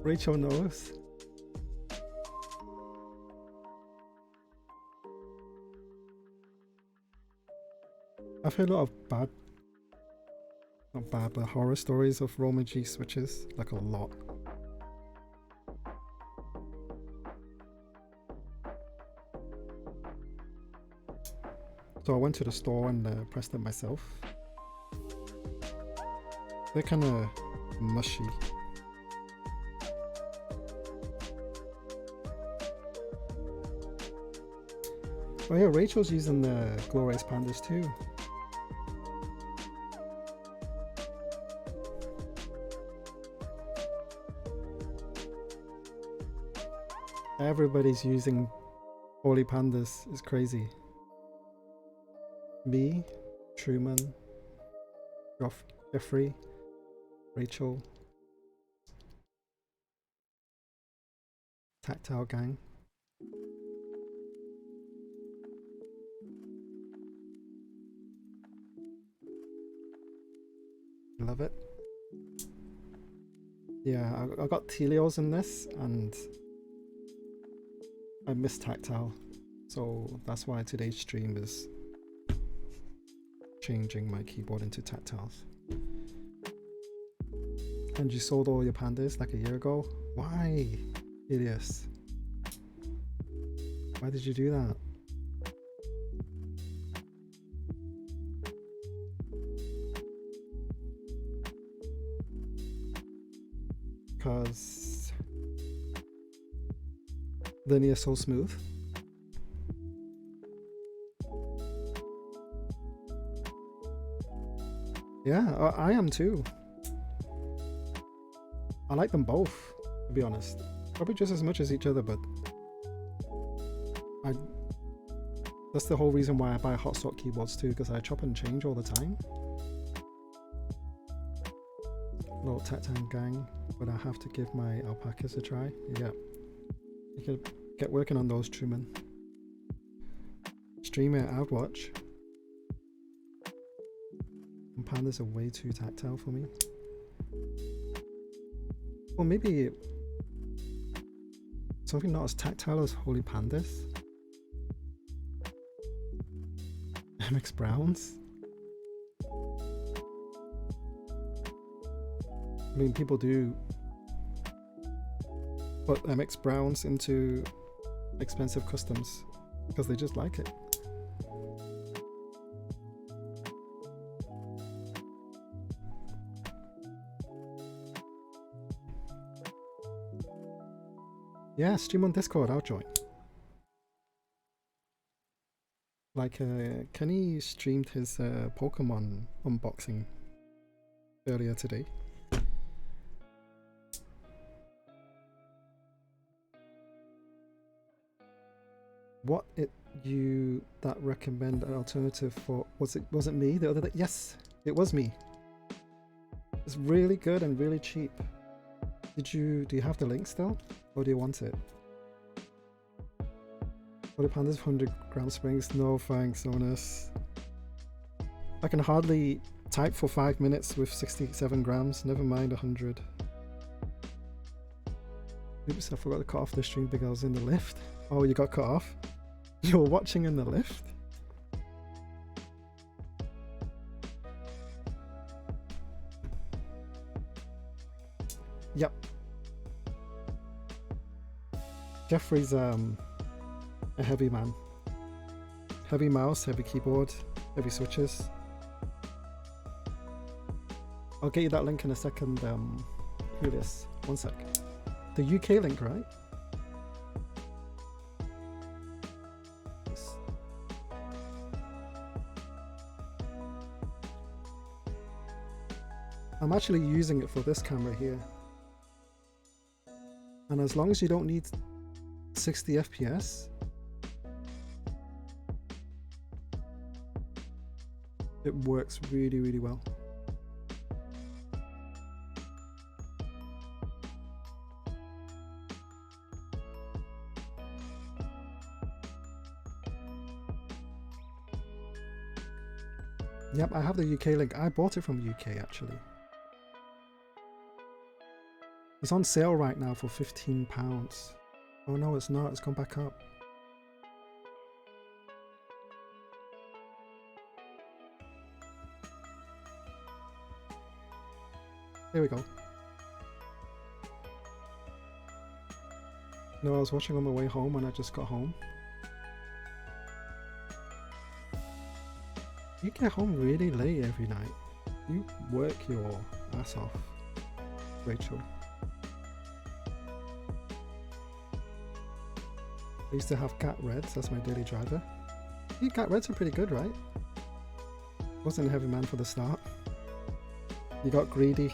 Rachel knows. I've heard a lot of not bad, but horror stories of Roma G switches. Like a lot. So I went to the store and pressed it myself. They're kind of mushy. Oh yeah, Rachel's using the Glow Race Pandas too. Everybody's using Holy Pandas. It's crazy. Me, Truman, Jeffrey, Rachel, Tactile Gang. Love it. Yeah, I got Telios in this and I missed Tactile, so that's why today's stream is changing my keyboard into Tactiles. And you sold all your Pandas like a year ago? Why, Ilias? Why did you do that? Because linear so smooth. Yeah, I am too. I like them both, to be honest. Probably just as much as each other, but that's the whole reason why I buy Hotswap keyboards too, because I chop and change all the time. Little Tactile Gang, but I have to give my alpacas a try. Yeah, you could get working on those, Truman. Stream it, I'd watch. And Pandas are way too tactile for me. Or maybe something not as tactile as Holy Pandas. MX Browns. I mean, people do put MX Browns into expensive customs because they just like it. Yeah, stream on Discord, I'll join. Like, Kenny streamed his Pokemon unboxing earlier today. What you that recommend an alternative for? Was it me the other day? Yes, it was me. It's really good and really cheap. Do you have the link still, or do you want it? Holy Pandas 100-gram springs? No thanks, Onus. I can hardly Type for 5 minutes with 67 grams, never mind 100. Oops, I forgot to cut off the stream because I was in the lift. Oh, you got cut off? You were watching in the lift? Yep. Jeffrey's a heavy man. Heavy mouse, heavy keyboard, heavy switches. I'll get you that link in a second, Julius. One sec. The UK link, right? Yes. I'm actually using it for this camera here. And as long as you don't need 60 FPS, it works really, really well. Yep, I have the UK link. I bought it from UK actually. It's on sale right now for £15. Oh no, it's not. It's gone back up. Here we go. No, I was watching on my way home when I just got home. You get home really late every night. You work your ass off, Rachel. I used to have Cat Reds, that's my daily driver. Yeah, Cat Reds are pretty good, right? Wasn't a heavy man for the start. You got greedy,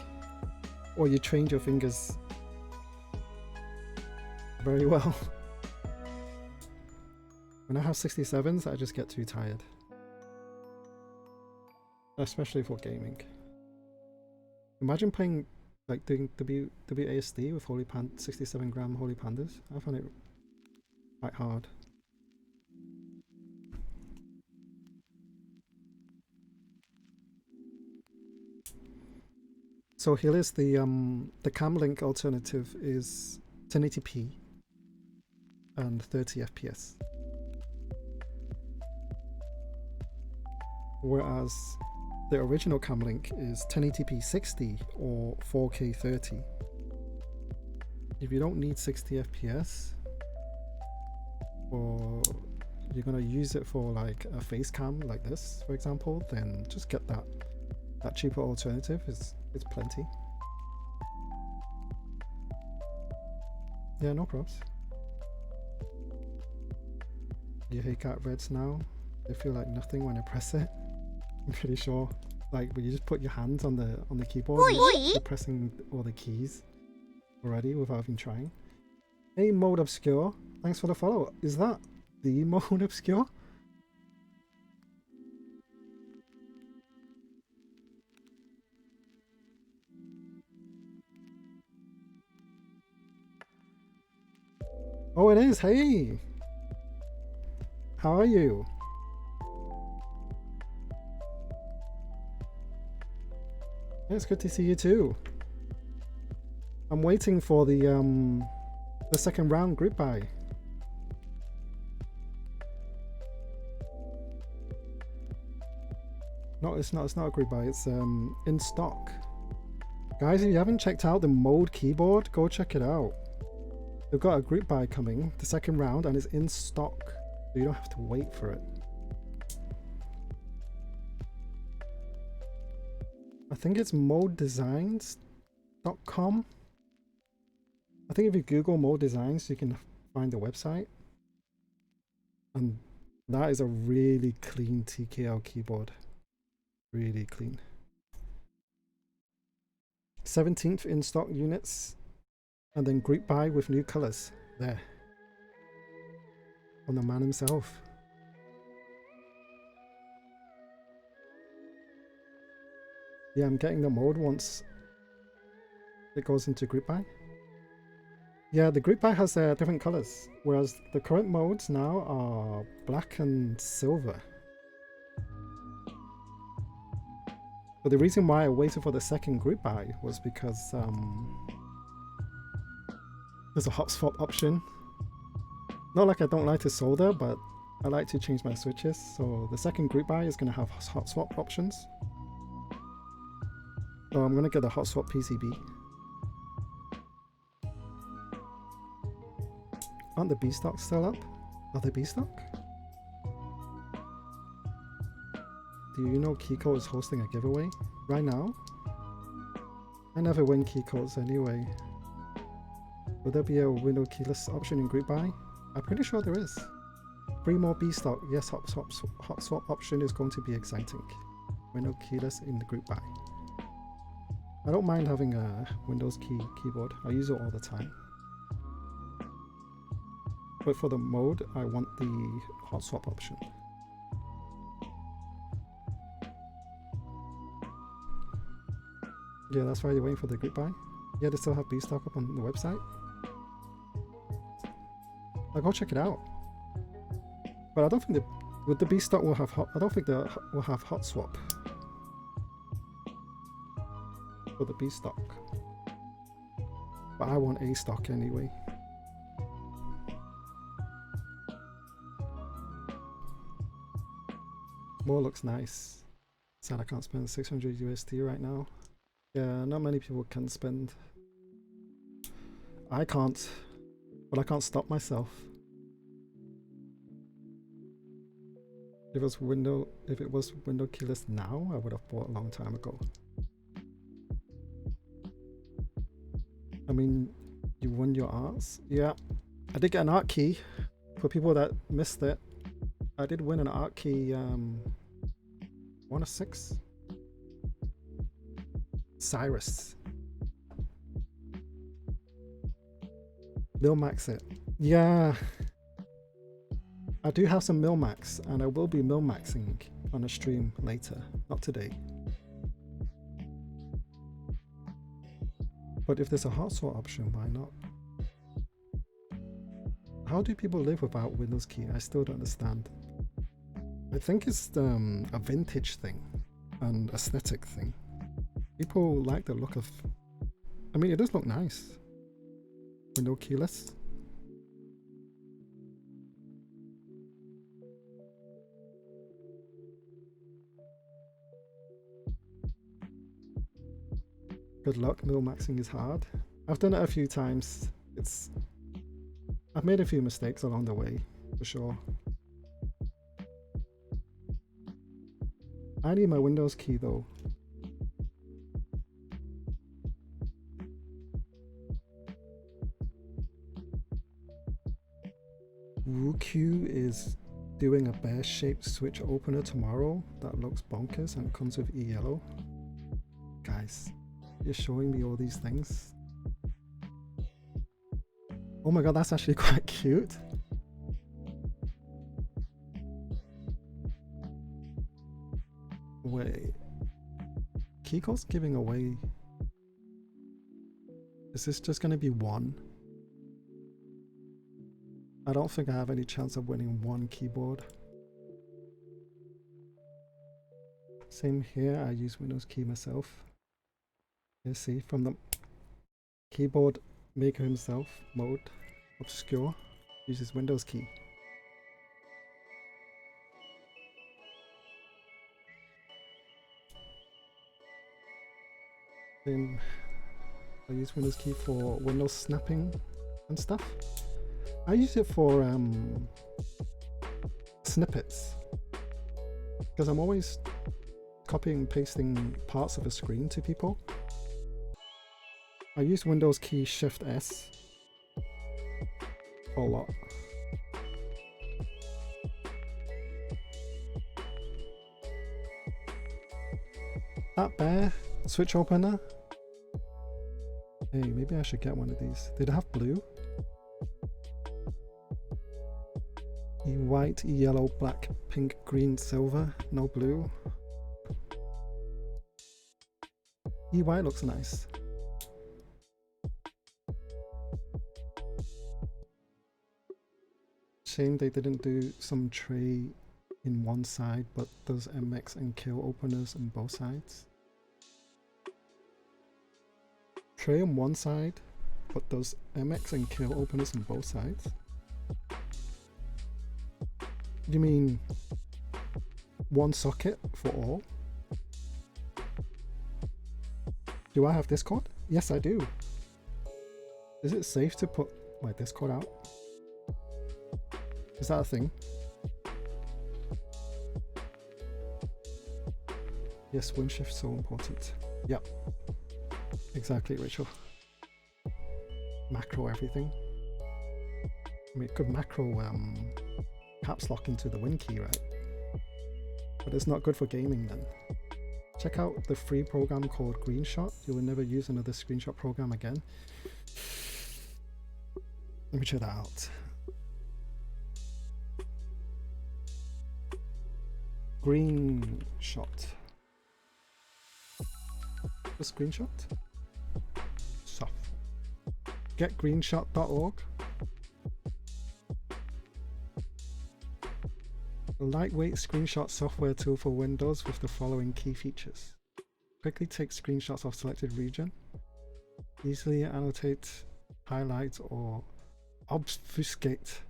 or you trained your fingers very well. When I have 67s, I just get too tired. Especially for gaming. Imagine playing, like doing WASD with 67 gram Holy Pandas. I found it quite hard. So here is the cam link alternative is 1080p and 30 FPS. Whereas the original cam link is 1080p 60 or 4K 30. If you don't need 60 FPS, or you're gonna use it for like a face cam like this, for example, then just get that cheaper alternative. It's plenty. Yeah, no props. You hate Cat Reds now? They feel like nothing when I press it. I'm pretty sure, like when you just put your hands on the keyboard, you're pressing all the keys already without even trying. Hey, Mode Obscure, thanks for the follow. Is that the Mode Obscure? Oh, it is. Hey, how are you? Yeah, it's good to see you too. I'm waiting for the second round group buy. No, it's not a group buy. It's in stock. Guys, if you haven't checked out the Mode keyboard, go check it out. They've got a group buy coming, the second round, and it's in stock, so you don't have to wait for it. I think it's modedesigns.com. I think if you Google Mode Designs, you can find the website. And that is a really clean TKL keyboard. Really clean. 17th in stock units. And then group buy with new colors. There. On the man himself. Yeah, I'm getting the mode once it goes into group buy. Yeah, the group buy has different colors, whereas the current modes now are black and silver. But the reason why I waited for the second group buy was because there's a Hotswap option. Not like I don't like to solder, but I like to change my switches. So the second group buy is going to have Hotswap options. So I'm going to get the Hotswap PCB. Aren't the B stocks still up? Are they B stock? Do you know Keyco is hosting a giveaway right now? I never win Keycodes anyway. Will there be a window keyless option in group buy? I'm pretty sure there is. 3 more B stock. Yes, Hotswap option is going to be exciting. Window keyless in the group buy. I don't mind having a Windows keyboard. I use it all the time. But for the mode, I want the Hotswap option. Yeah, that's why you're waiting for the group buy. Yeah, they still have B stock up on the website. I'll go check it out. But I don't think with the B stock will have I don't think they will have Hotswap for the B stock. But I want A stock anyway. More looks nice. Sad I can't spend 600 USD right now. Yeah, not many people can spend. I can't, but I can't stop myself. If it was window keyless now, I would have bought a long time ago. I mean, you won your arts. Yeah, I did get an art key. For people that missed it, I did win an art key. 1 of 6. Cyrus. Mil-max it. Yeah. I do have some mil-max, and I will be mil-maxing on a stream later. Not today. But if there's a Hotswap option, why not? How do people live without Windows key? I still don't understand. I think it's a vintage thing, an aesthetic thing. People like the look of... I mean, it does look nice. Window keyless. Good luck, mil-maxing is hard. I've done it a few times. I've made a few mistakes along the way, for sure. I need my Windows key though. WooQ is doing a bear-shaped switch opener tomorrow that looks bonkers and comes with E-yellow. Guys, you're showing me all these things. Oh my god, that's actually quite cute. Wait, Keyco's giving away. Is this just going to be one? I don't think I have any chance of winning one keyboard. Same here, I use Windows key myself. You see, from the keyboard maker himself, mode obscure, uses Windows key. Then I use Windows key for Windows snapping and stuff. I use it for snippets because I'm always copying and pasting parts of a screen to people. I use Windows key Shift S a lot. That bear switch opener. Hey, maybe I should get one of these. Did it have blue? E white, E yellow, black, pink, green, silver. No blue. E white looks nice. Shame they didn't do some tray in one side, but those MX and kill openers on both sides. tray on one side, put those MX and kill openers on both sides. You mean one socket for all? Do I have Discord? Yes, I do. Is it safe to put my Discord out? Is that a thing? Yes, wind shift so important. Yep. Exactly, Rachel. Macro everything. I mean, it could macro caps lock into the win key, right? But it's not good for gaming then. Check out the free program called Greenshot. You will never use another screenshot program again. Let me check that out. Greenshot. The screenshot? Soft. Getgreenshot.org. A lightweight screenshot software tool for Windows with the following key features. Quickly take screenshots of selected region. Easily annotate, highlight, or obfuscate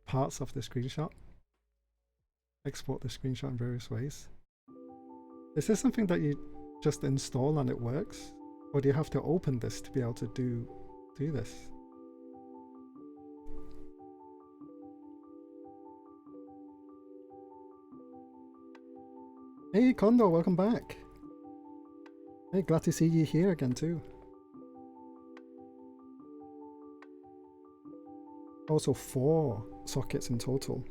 parts of the screenshot. Export the screenshot in various ways. Is this something that you just install and it works? Or do you have to open this to be able to do this? Hey Kondo, welcome back. Hey, glad to see you here again too. Also 4 sockets in total.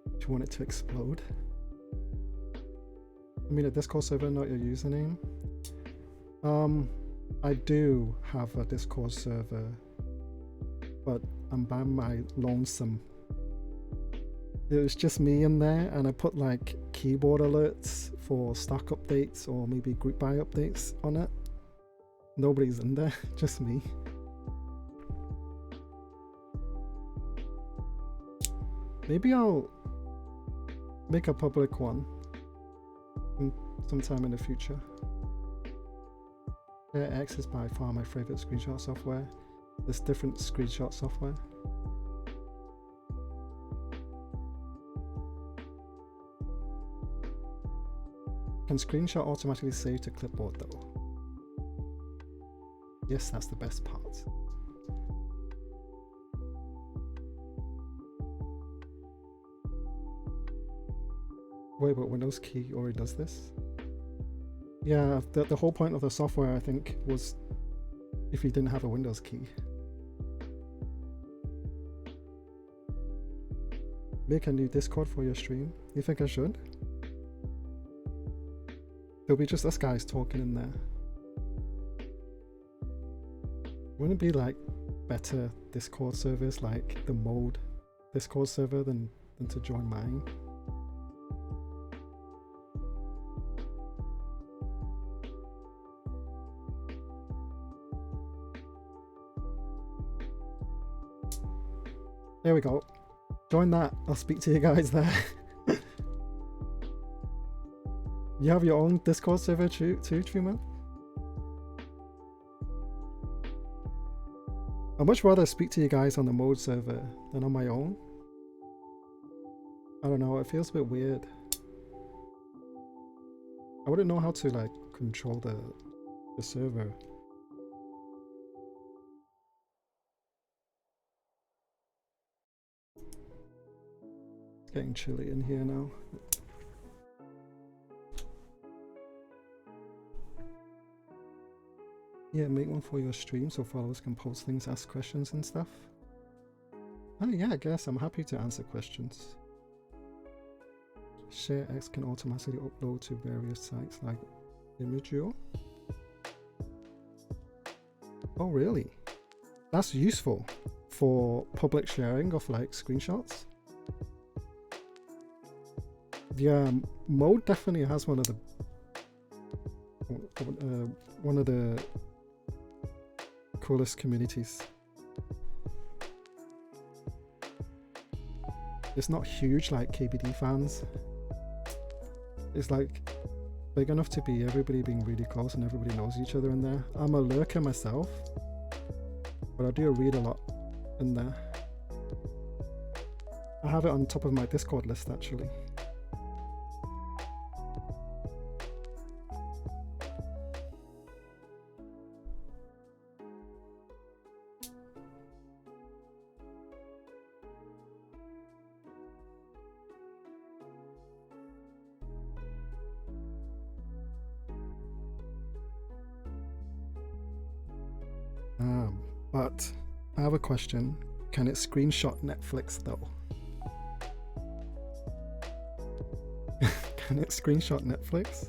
Do you want it to explode? I mean a Discord server, not your username. I do have a Discord server, but I'm by my lonesome. It was just me in there, and I put like keyboard alerts for stock updates or maybe group buy updates on it. Nobody's in there, just me. Maybe I'll make a public one sometime in the future. X is by far my favorite screenshot software. There's different screenshot software. Can screenshot automatically save to clipboard though? Yes, that's the best part. Wait, but Windows key already does this? Yeah, the whole point of the software, I think, was if you didn't have a Windows key. Make a new Discord for your stream. You think I should? There'll be just us guys talking in there. Wouldn't it be like better Discord servers, like the mode Discord server than to join mine? There we go. Join that. I'll speak to you guys there. You have your own Discord server too, Truman? I'd much rather speak to you guys on the mode server than on my own. I don't know, it feels a bit weird. I wouldn't know how to like control the server. It's getting chilly in here now. Yeah, make one for your stream so followers can post things, ask questions and stuff. Oh yeah, I guess I'm happy to answer questions. Share X can automatically upload to various sites like Imagio. Oh really? That's useful for public sharing of like screenshots. Yeah, Mode definitely has one of the coolest communities. It's not huge like KBD fans. It's like big enough to be everybody being really close and everybody knows each other in there. I'm a lurker myself, but I do read a lot in there. I have it on top of my Discord list actually. But I have a question. Can it screenshot Netflix though? Can it screenshot Netflix?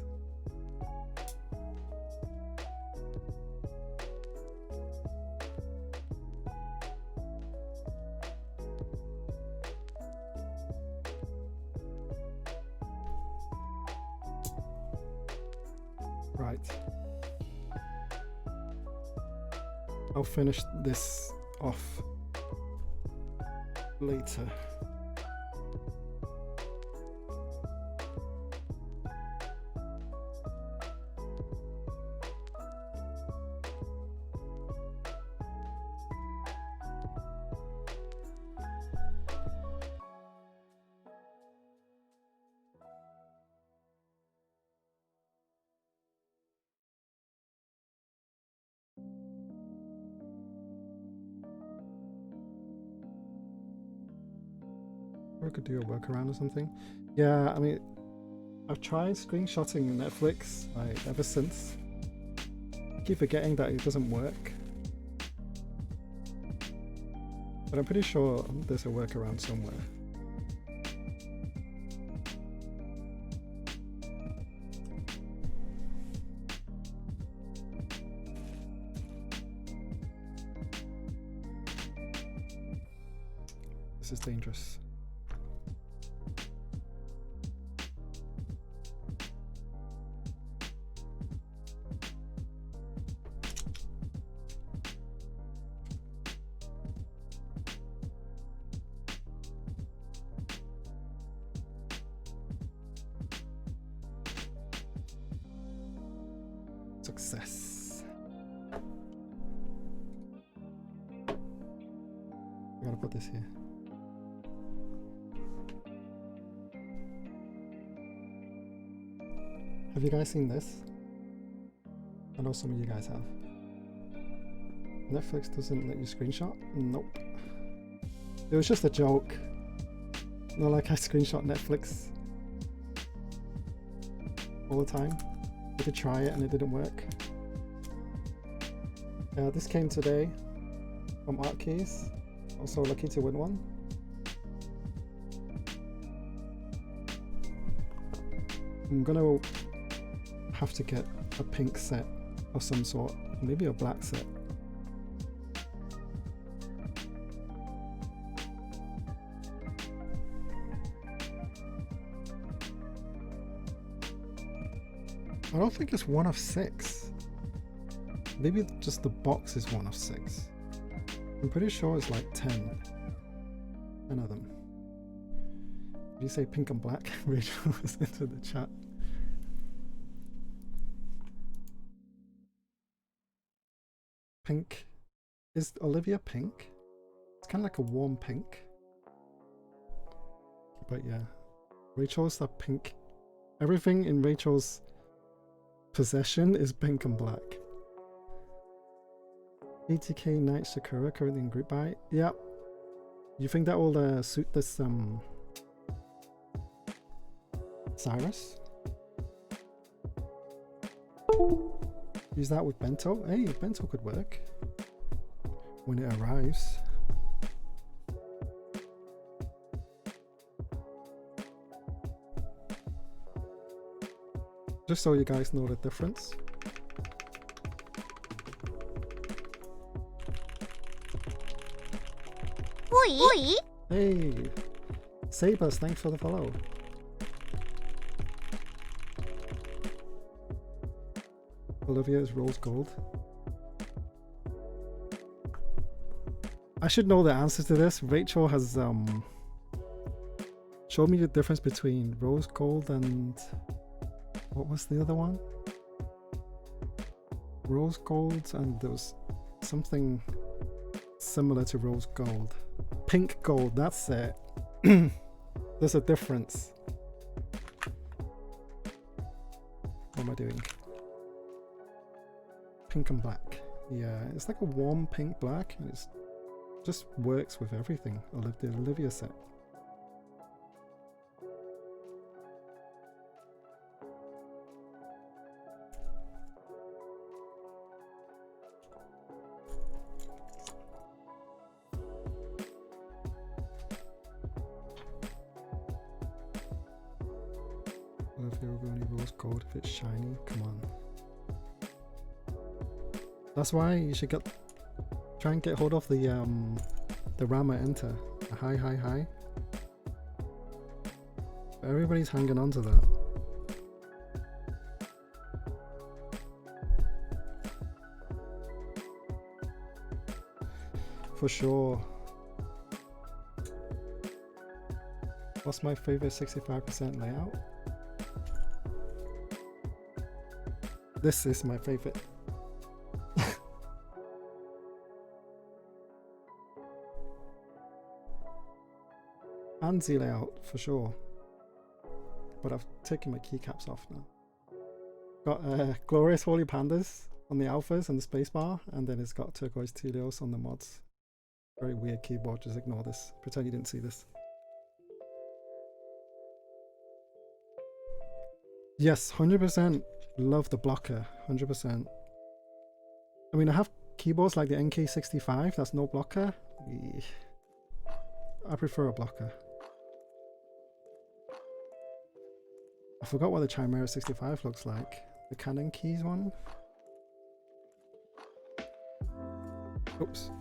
Right. I'll finish this off later. Or I could do a workaround or something. Yeah, I mean, I've tried screenshotting Netflix like ever since. I keep forgetting that it doesn't work. But I'm pretty sure there's a workaround somewhere. This is dangerous. Success. I gotta put this here. Have you guys seen this? I know some of you guys have. Netflix doesn't let you screenshot? Nope. It was just a joke. Not like I screenshot Netflix all the time. I did try it and it didn't work. This came today from Art Keys. Also lucky to win one. I'm gonna have to get a pink set of some sort, maybe a black set. I don't think it's 1 of 6. Maybe just the box is 1 of 6. I'm pretty sure it's like 10 of them. If you say pink and black, Rachel was into the chat. Pink. Is Olivia pink? It's kind of like a warm pink. But yeah, Rachel's the pink. Everything in Rachel's possession is pink and black. 80k Night Sakura currently in group buy. Yep. You think that will suit this Cyrus? Use that with Bento. Hey, Bento could work when it arrives. Just so you guys know the difference. Oi! Hey, Sabers, thanks for the follow. Olivia is rose gold. I should know the answer to this. Rachel has showed me the difference between rose gold and What was the other one? Rose gold, and there was something similar to rose gold. Pink gold, that's it. There's a difference. What am I doing? Pink and black. Yeah, it's like a warm pink black, and it just works with everything. The Olivia set. Olivia rose gold if it's shiny. Come on. That's why you should try and get hold of the Rama Enter. A high. But everybody's hanging on to that. For sure. What's my favorite 65% layout? This is my favorite. And Z layout for sure. But I've taken my keycaps off now. Got glorious holy pandas on the alphas and the spacebar, and then it's got turquoise Telios on the mods. Very weird keyboard, just ignore this. Pretend you didn't see this. Yes, 100% love the blocker, 100%. I mean, I have keyboards like the NK65, that's no blocker. I prefer a blocker. I forgot what the Chimera 65 looks like. The Canon keys one. Oops.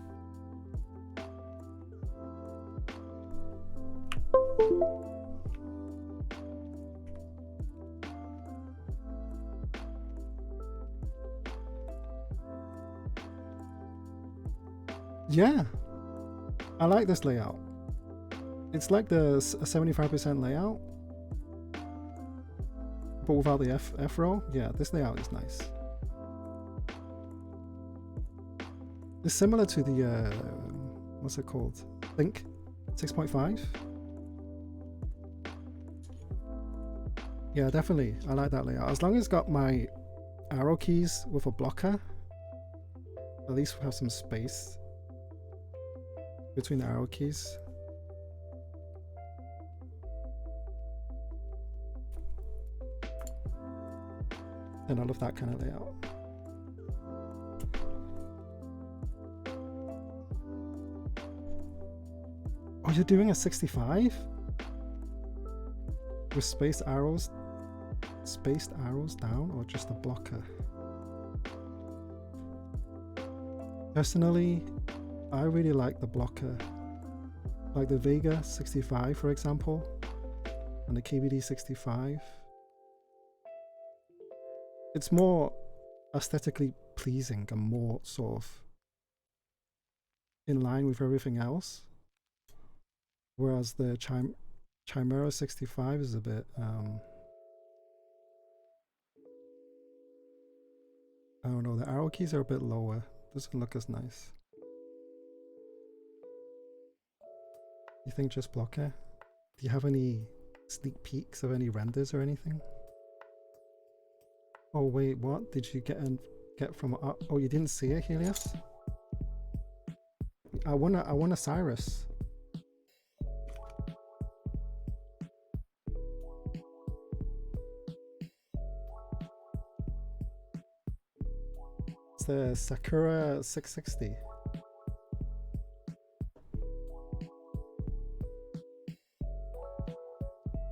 Yeah, I like this layout. It's like the 75% layout, but without the F row. Yeah, this layout is nice. It's similar to the what's it called? Think 6.5. Yeah, definitely. I like that layout. As long as it's got my arrow keys with a blocker, at least we have some space between the arrow keys. And I love that kind of layout. Oh, you're doing a 65? With spaced arrows down, or just a blocker? Personally, I really like the blocker. Like the Vega 65, for example, and the KVD 65. It's more aesthetically pleasing and more sort of in line with everything else. Whereas the Chimera 65 is a bit I don't know, the arrow keys are a bit lower. Doesn't look as nice. You think just blocker? Do you have any sneak peeks of any renders or anything? Oh wait, what did you get from? Oh, you didn't see it, Helios? I won a Cyrus. It's the Sakura 660.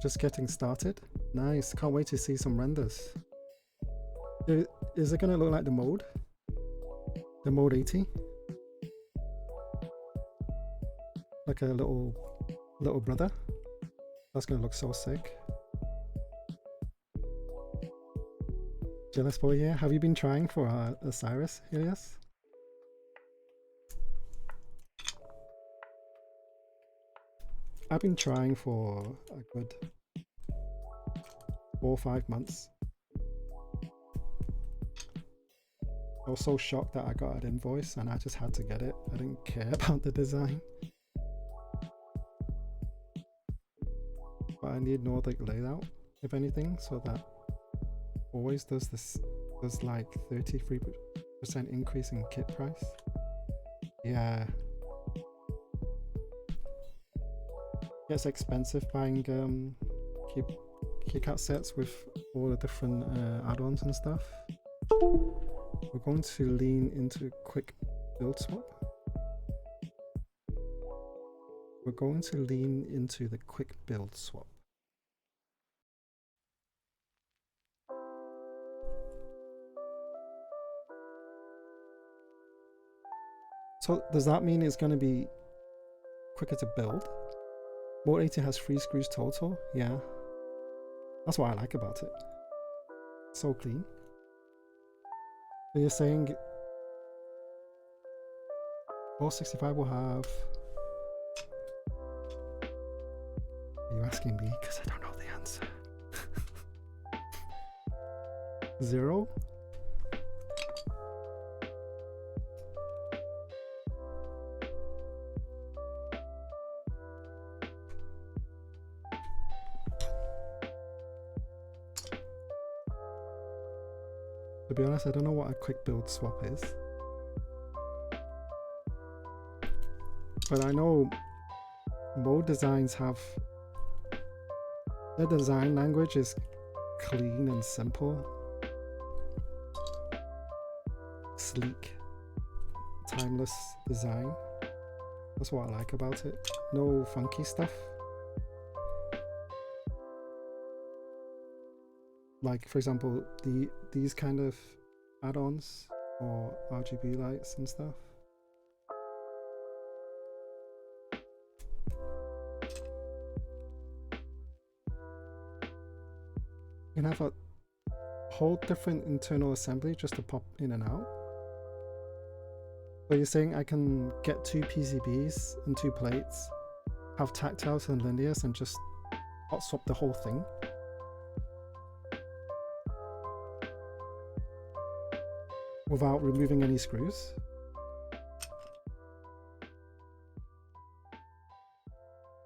Just getting started. Nice. Can't wait to see some renders. Is it gonna look like the mode? The mode 80? Like a little brother? That's gonna look so sick. Jealous boy here. Have you been trying for a Cyrus, Helios? I've been trying for a good 4 or 5 months. I was so shocked that I got an invoice and I just had to get it. I didn't care about the design. But I need Nordic layout, if anything, so that always does this, does like 33% increase in kit price. Yeah. It's expensive buying Keycat sets with all the different add-ons and stuff. We're going to lean into quick build swap. We're going to lean into the quick build swap. So does that mean it's going to be quicker to build? Mode 80 has 3 screws total. Yeah, that's what I like about it. So clean. So you're saying 465 will have... Are you asking me? Because I don't know the answer. 0? To be honest, I don't know what a quick build swap is. But I know mode designs have... Their design language is clean and simple. Sleek. Timeless design. That's what I like about it. No funky stuff. Like, for example, these kind of add-ons or RGB lights and stuff. You can have a whole different internal assembly just to pop in and out. So you're saying I can get 2 PCBs and 2 plates, have tactiles and linears, and just hot swap the whole thing? Without removing any screws?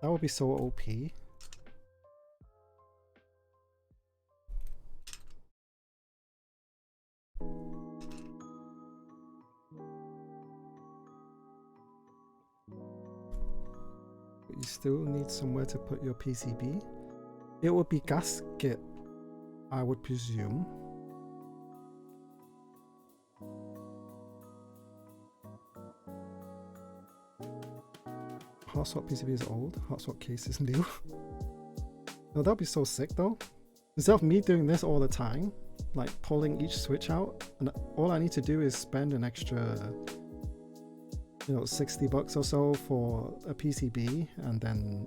That would be so OP. But you still need somewhere to put your PCB. It would be gasket, I would presume. Hotswap PCB is old, Hotswap case is new. No, that'd be so sick though. Instead of me doing this all the time, like pulling each switch out, and all I need to do is spend an extra, you know, $60 or so for a PCB, and then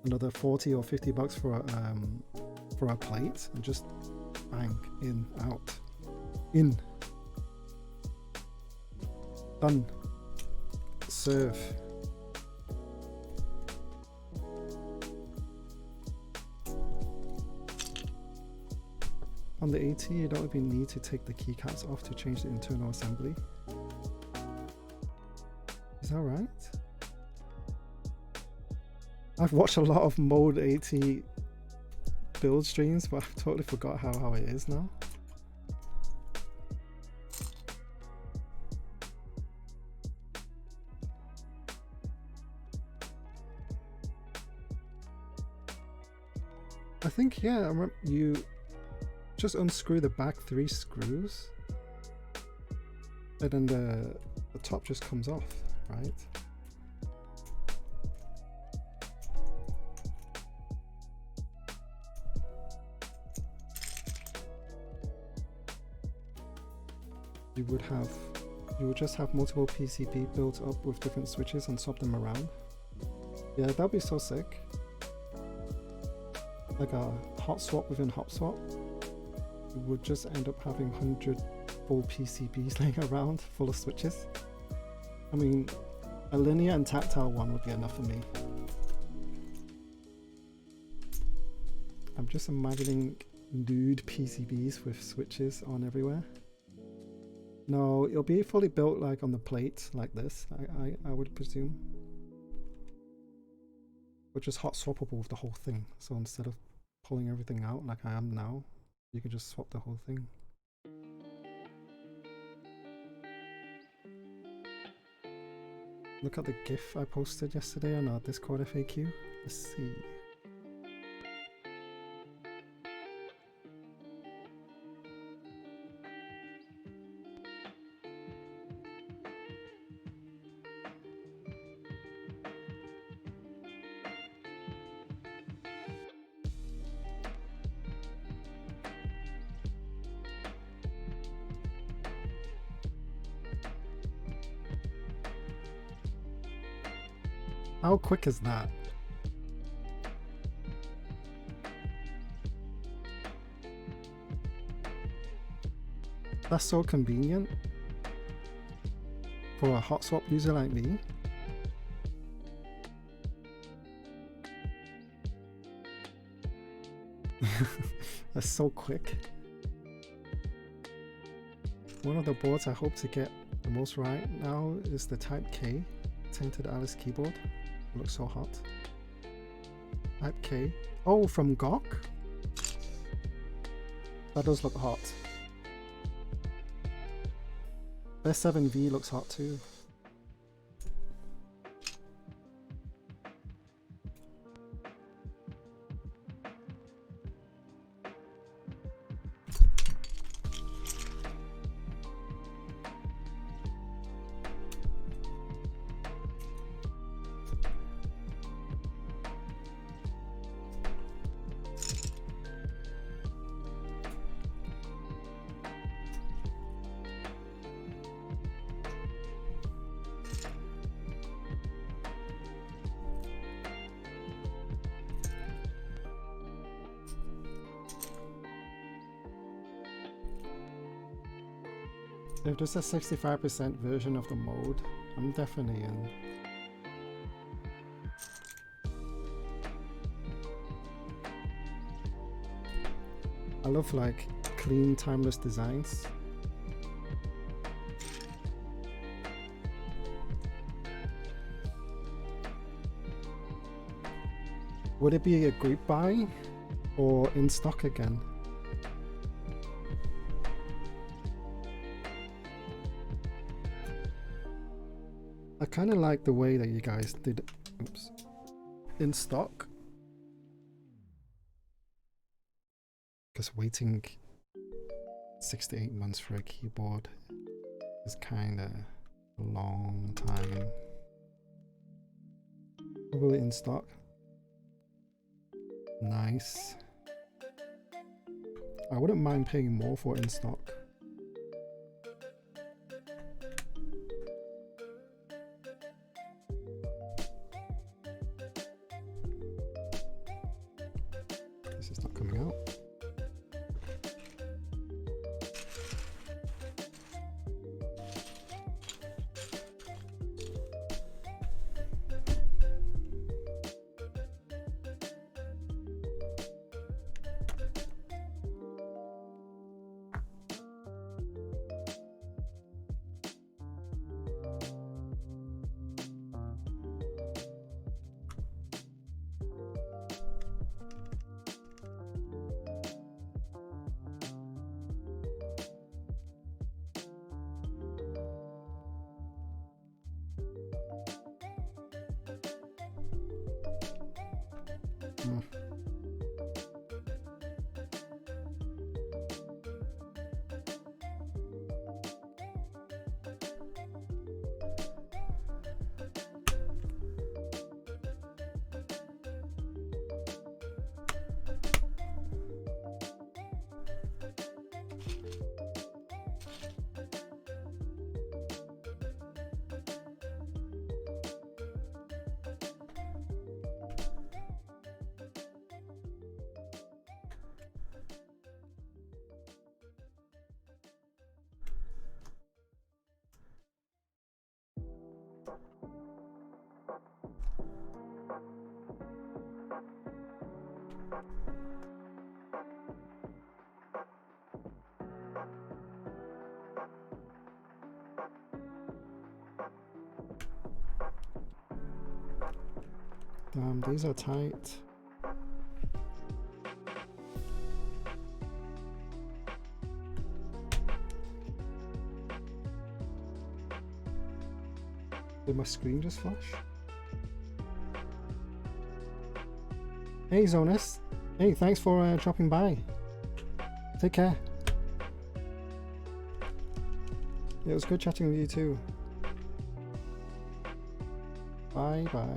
another 40 or 50 bucks for a plate, and just bang, in, out, in, done, serve. On the AT, you don't even need to take the keycaps off to change the internal assembly. Is that right? I've watched a lot of Mode AT build streams, but I've totally forgot how it is now. I think, yeah, I remember you just unscrew the back 3 screws, and then the top just comes off, right? You would just have multiple PCB built up with different switches and swap them around. Yeah, that'd be so sick. Like a hot swap within hot swap. You would just end up having 100 full PCBs laying around full of switches. I mean, a linear and tactile one would be enough for me. I'm just imagining nude PCBs with switches on everywhere. No, it'll be fully built like on the plate like this, I would presume. Which is hot swappable with the whole thing. So instead of pulling everything out like I am now, you can just swap the whole thing. Look at the GIF I posted yesterday on our Discord FAQ. Let's see. How quick is that? That's so convenient for a Hotswap user like me. That's so quick. One of the boards I hope to get the most right now is the Type K tinted Alice keyboard. It looks so hot. Type K. Oh, from GOK? That does look hot. Their 7V looks hot too. If there's a 65% version of the mode, I'm definitely in. I love like clean, timeless designs. Would it be a group buy or in stock again? I kind of like the way that you guys did, oops, in stock. Because waiting 6 to 8 months for a keyboard is kind of a long time. Probably in stock. Nice. I wouldn't mind paying more for in stock. This is not coming out. These are tight. Did my screen just flash? Hey Zonus. Hey, thanks for dropping by. Take care. It was good chatting with you too. Bye bye.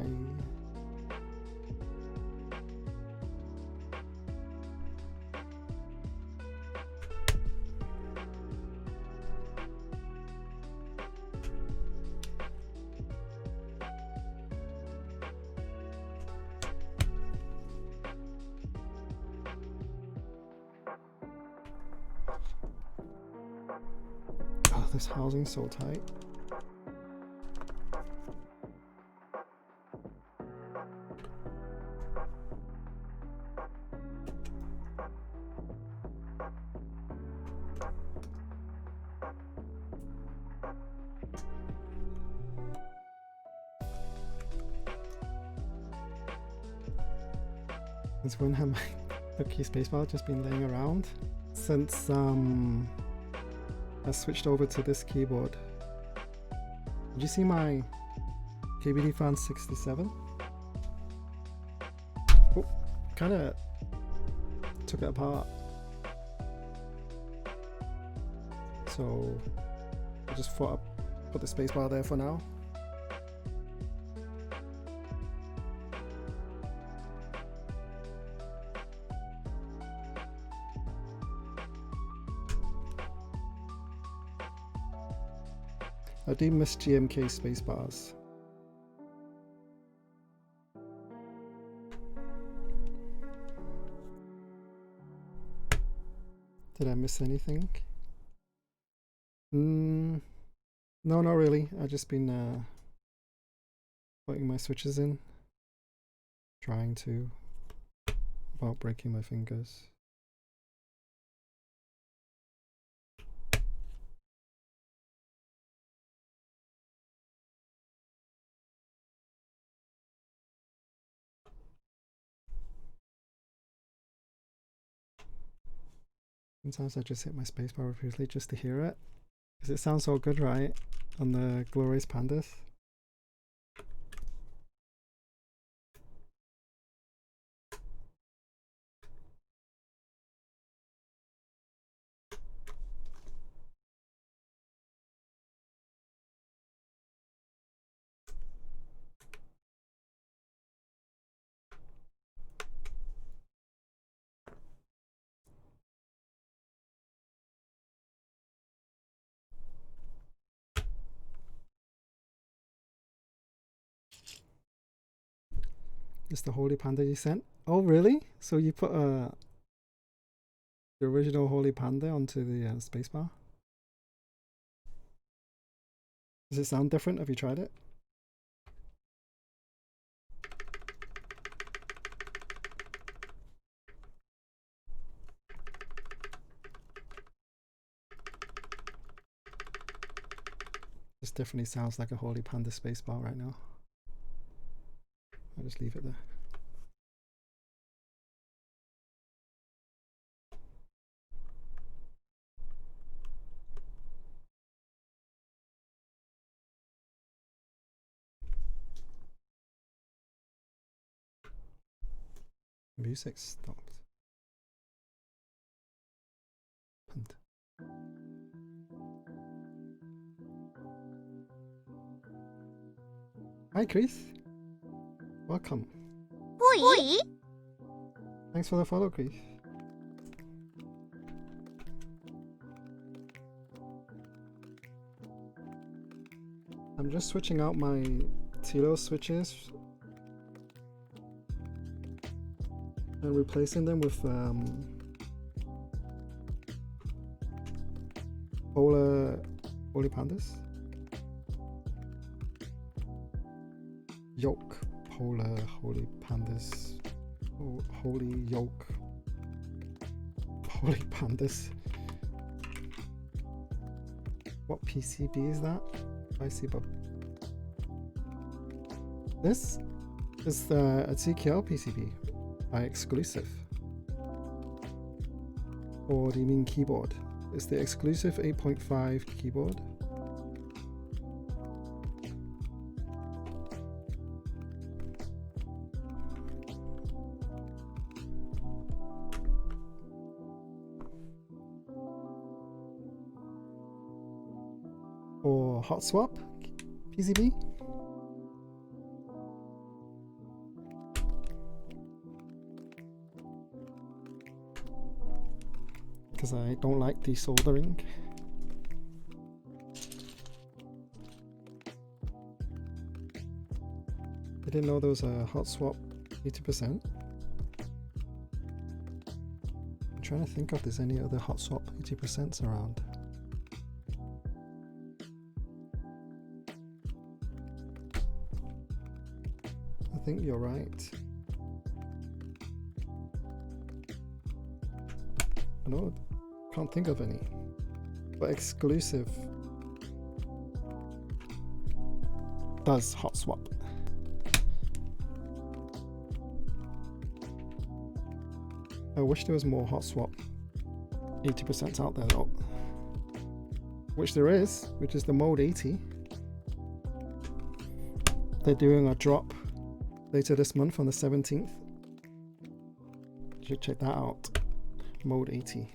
Oh, this housing's so tight. Since when have my cookie spacebar just been laying around? Since I switched over to this keyboard. Did you see my KBD fan 67? Oh, kind of took it apart. So I just thought I'd put the spacebar there for now. I do miss GMK spacebars. Did I miss anything? No, not really. I've just been putting my switches in, trying to, without breaking my fingers. Sometimes I just hit my spacebar repeatedly just to hear it, because it sounds so good, right? On the glorious pandas. It's the Holy Panda you sent? Oh, really? So you put the original Holy Panda onto the spacebar? Does it sound different? Have you tried it? This definitely sounds like a Holy Panda spacebar right now. I'll just leave it there. Music stopped. And hi Chris. Welcome. Boy. Thanks for the follow, Chris. I'm just switching out my Tilo switches and replacing them with Holy Pandas. Yok Polar Holy Pandas. Oh, Holy Yok Holy Pandas. What PCB is that? I see, but this It's a TKL PCB by exclusive. Or do you mean keyboard? It's the exclusive 8.5 keyboard. Or Hotswap PCB. Because I don't like desoldering. I didn't know there was a Hotswap 80%. I'm trying to think if there's any other Hotswap 80% around. I think you're right. No, can't think of any. But exclusive does Hotswap. I wish there was more Hotswap 80% out there though. Which there is, which is the Mode 80. They're doing a drop later this month on the 17th. You should check that out. Mode 80.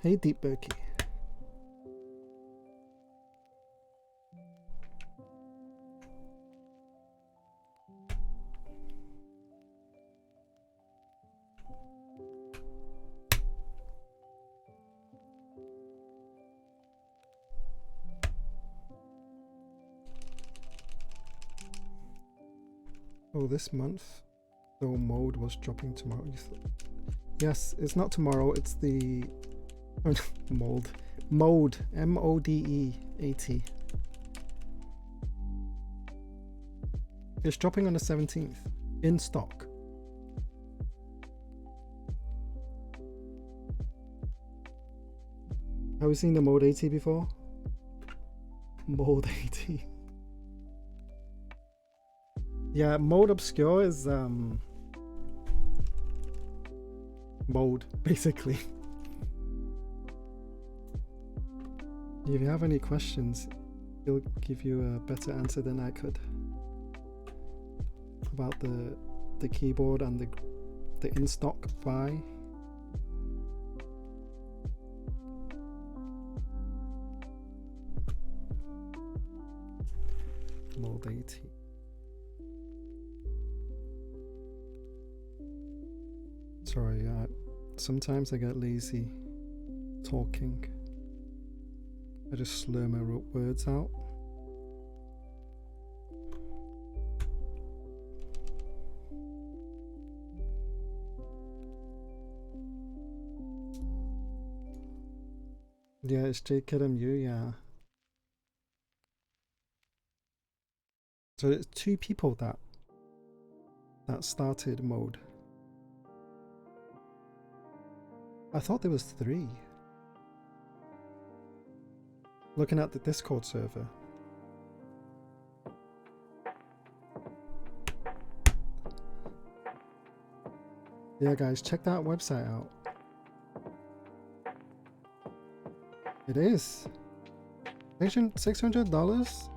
Hey Deep Berkey. Oh, this month, though, Mode was dropping tomorrow. Yes, it's not tomorrow. It's the Mode, MODE 80. It's dropping on the 17th in stock. Have you seen the Mode 80 before? Mode 80. Yeah, Mode Obscure is Mode, basically. If you have any questions, he'll give you a better answer than I could about the keyboard and the in-stock buy. Mode 80. Sorry, sometimes I get lazy talking. I just slur my words out. Yeah, it's JKMU, yeah. So it's 2 people that started Mode. I thought there was 3. Looking at the Discord server. Yeah guys, check that website out. It is $600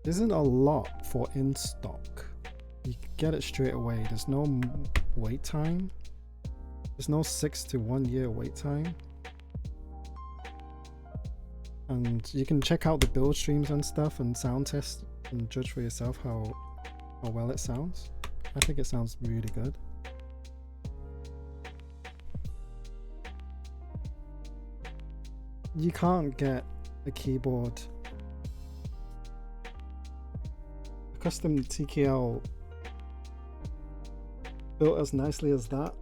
isn't a lot for in stock. You can get it straight away. There's no wait time. There's no 6 to 1 year wait time. And you can check out the build streams and stuff and sound test and judge for yourself how well it sounds. I think it sounds really good. You can't get a keyboard, a custom TKL built as nicely as that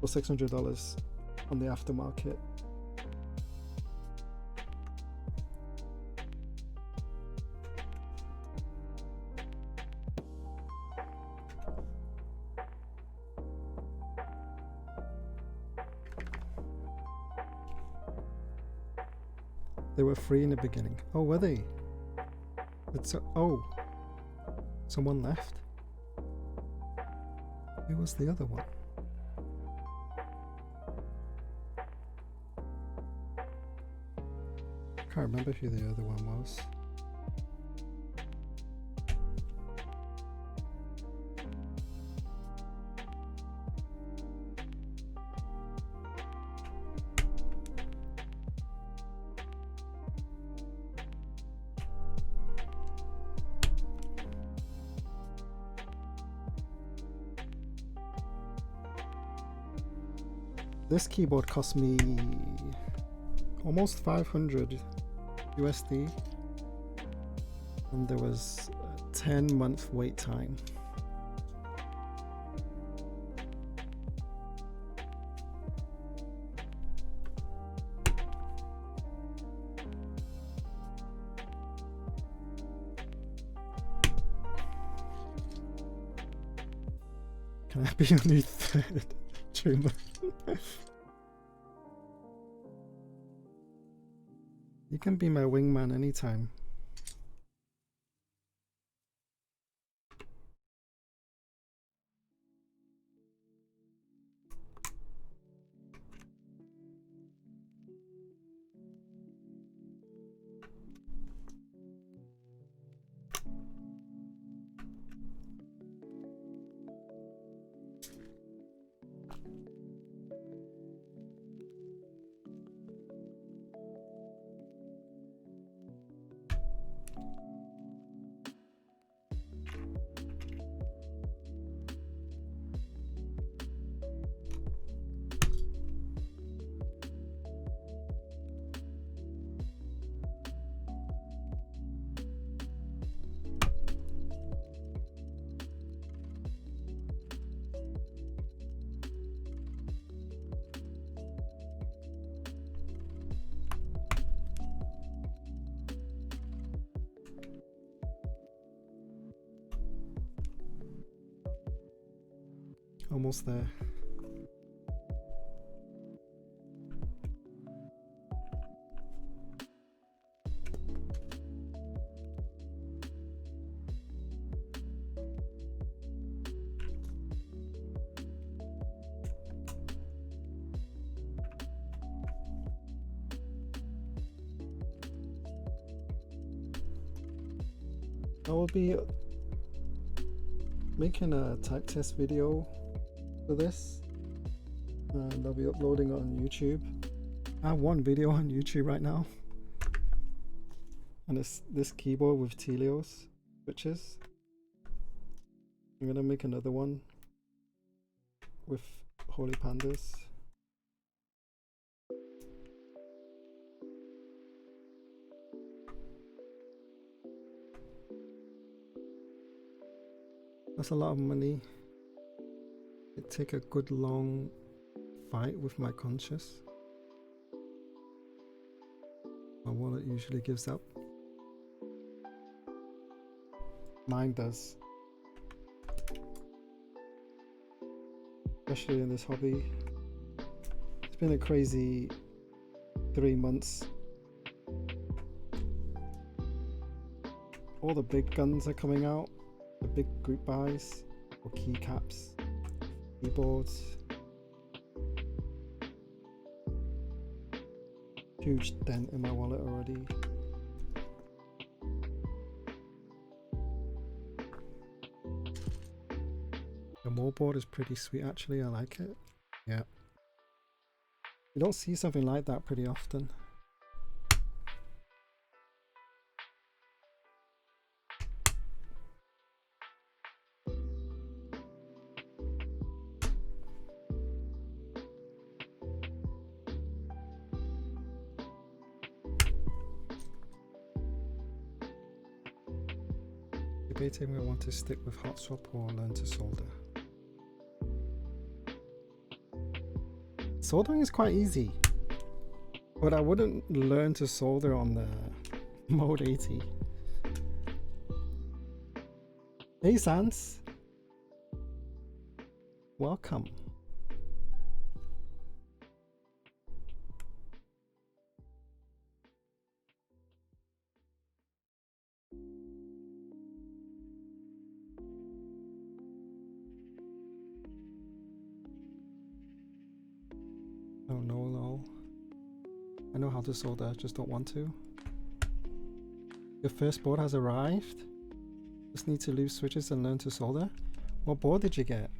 for $600 on the aftermarket. They were free in the beginning. Oh, were they? It's oh, someone left. Who was the other one? Can't remember who the other one was. This keyboard cost me almost 500 USD, and there was a 10-month wait time. Can I be your new third streamer? You can be my wingman anytime. Almost there. I will be making a type test video for this, and I'll be uploading it on YouTube. I have one video on YouTube right now, and it's this keyboard with Telios switches. I'm gonna make another one with Holy Pandas. That's a lot of money. It'd take a good long fight with my conscience. My wallet usually gives up. Mine does. Especially in this hobby. It's been a crazy 3 months. All the big guns are coming out. The big group buys for keycaps, keyboards. Huge dent in my wallet already. The moldboard is pretty sweet actually, I like it. Yeah. You don't see something like that pretty often. Debating we want to stick with Hotswap or learn to solder. Soldering is quite easy, but I wouldn't learn to solder on the Mode 80. Hey Sans, welcome. Oh no, lol. I know how to solder, just don't want to. Your first board has arrived. Just need to lose switches and learn to solder. What board did you get?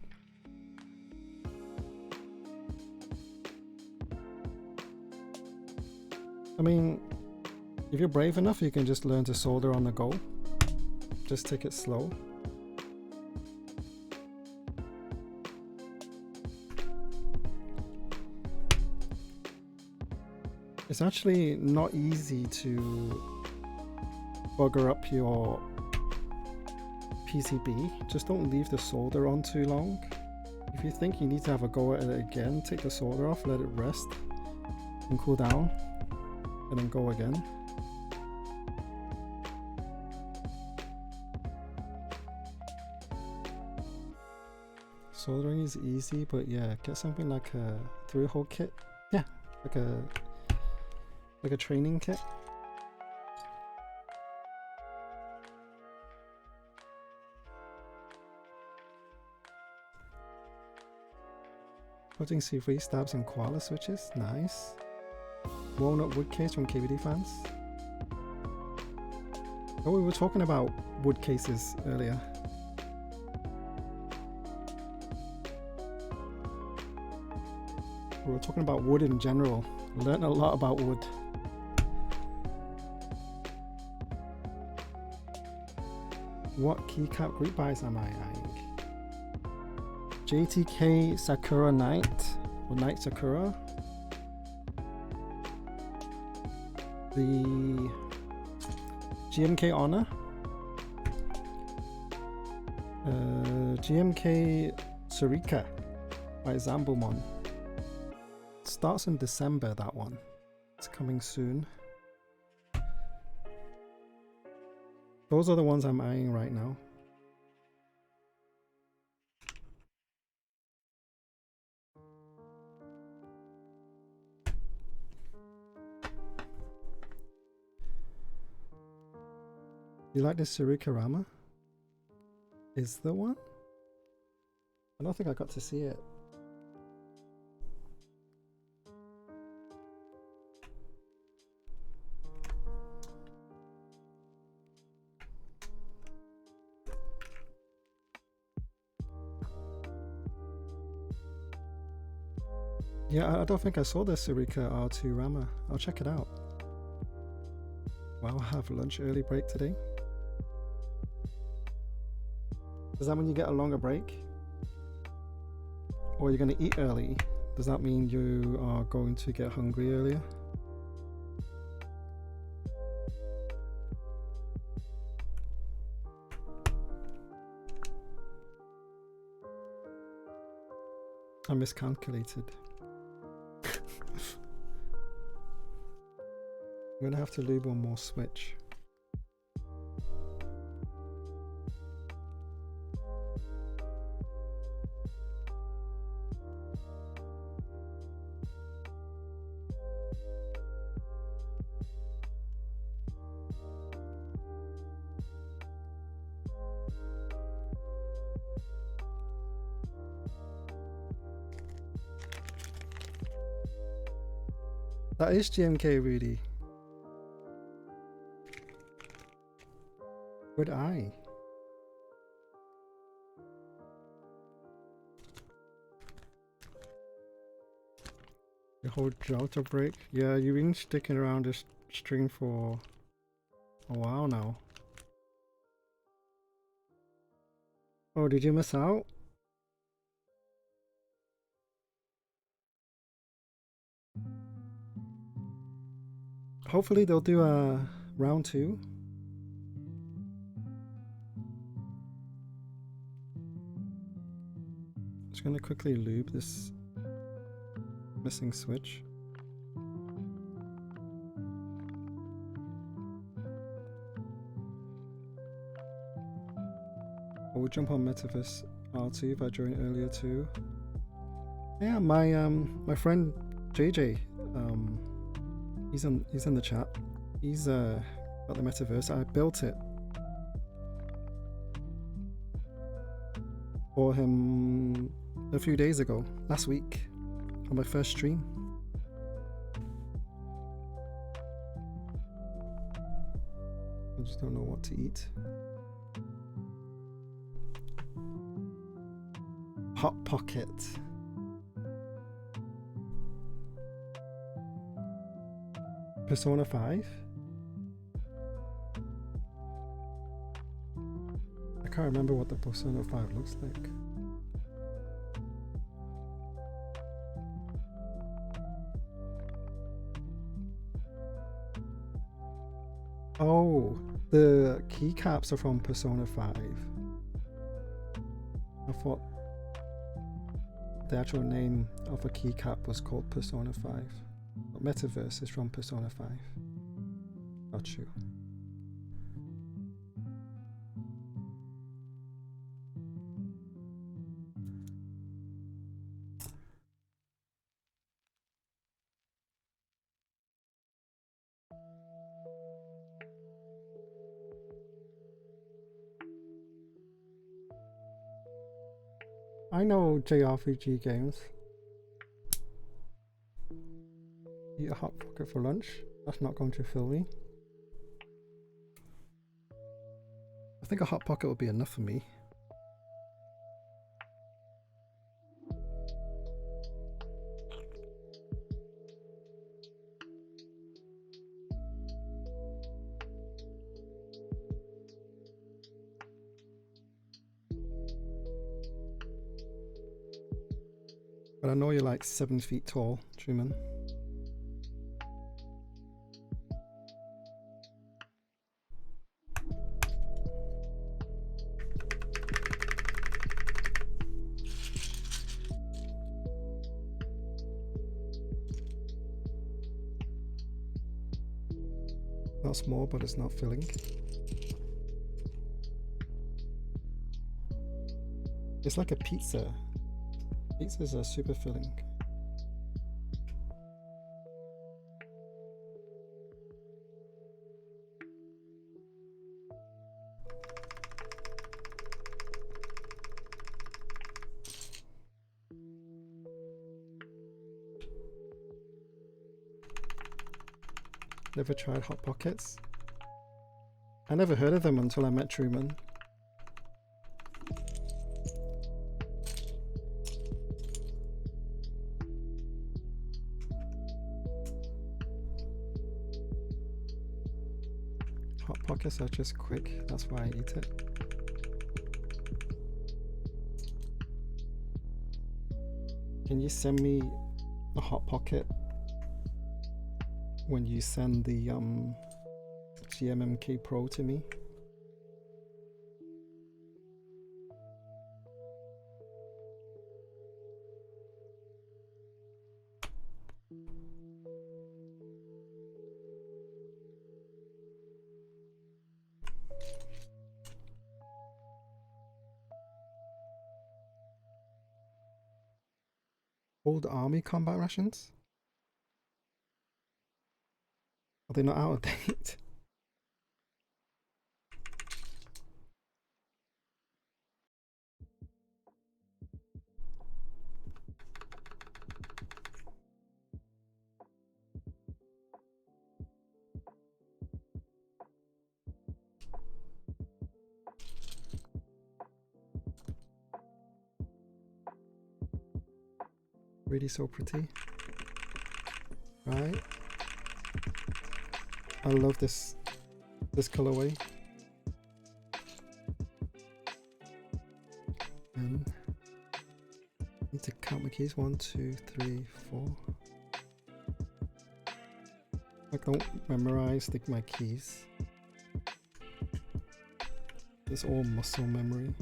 I mean, if you're brave enough, you can just learn to solder on the go. Just take it slow. It's actually not easy to bugger up your PCB. Just don't leave the solder on too long. If you think you need to have a go at it again, take the solder off, let it rest and cool down, and then go again. Soldering is easy, but yeah, get something like a 3-hole kit. Yeah, like a training kit. Putting C3 stabs and koala switches, nice. Walnut wood case from KBD fans. Oh, we were talking about wood cases earlier. We were talking about wood in general. Learned a lot about wood. What keycap group buys am I eyeing? JTK Sakura Night or Night Sakura. The GMK Honor. GMK Surika by Zambumon. Starts in December, that one. It's coming soon. Those are the ones I'm eyeing right now. You like this Surukarama? Is the one? I don't think I got to see it. Yeah, I don't think I saw the Surika R2 Rama. I'll check it out. Wow, I have lunch early break today. Does that mean you get a longer break? Or you're going to eat early? Does that mean you are going to get hungry earlier? I miscalculated. I'm gonna have to lube one more switch. That is GMK Rudy. Good eye. The whole Delta break. Yeah, you've been sticking around this stream for a while now. Oh, did you miss out? Hopefully they'll do a round 2. Just gonna quickly lube this missing switch. I will jump on Metaverse R2 if I join earlier too. Yeah, my friend JJ, he's in the chat. He's got the Metaverse. I built it for him a few days ago, last week, on my first stream. I just don't know what to eat. Hot Pocket. Persona 5? I can't remember what the Persona 5 looks like. Oh, the keycaps are from Persona 5. I thought the actual name of a keycap was called Persona 5. But Metaverse is from Persona 5. Got you. I know JRPG games. Eat a Hot Pocket for lunch. That's not going to fill me. I think a Hot Pocket would be enough for me. But I know you're like 7 feet tall, Truman. Not small, but it's not filling. It's like a pizza. Pizzas are super filling. Never tried Hot Pockets? I never heard of them until I met Truman. Hot Pockets are just quick, that's why I eat it. Can you send me a Hot Pocket when you send the GMK Pro to me? Old army combat rations? Are they not out of date? Really so pretty. Right. I love this colorway. And need to count my keys. 1, 2, 3, 4. I don't memorize my keys. It's all muscle memory.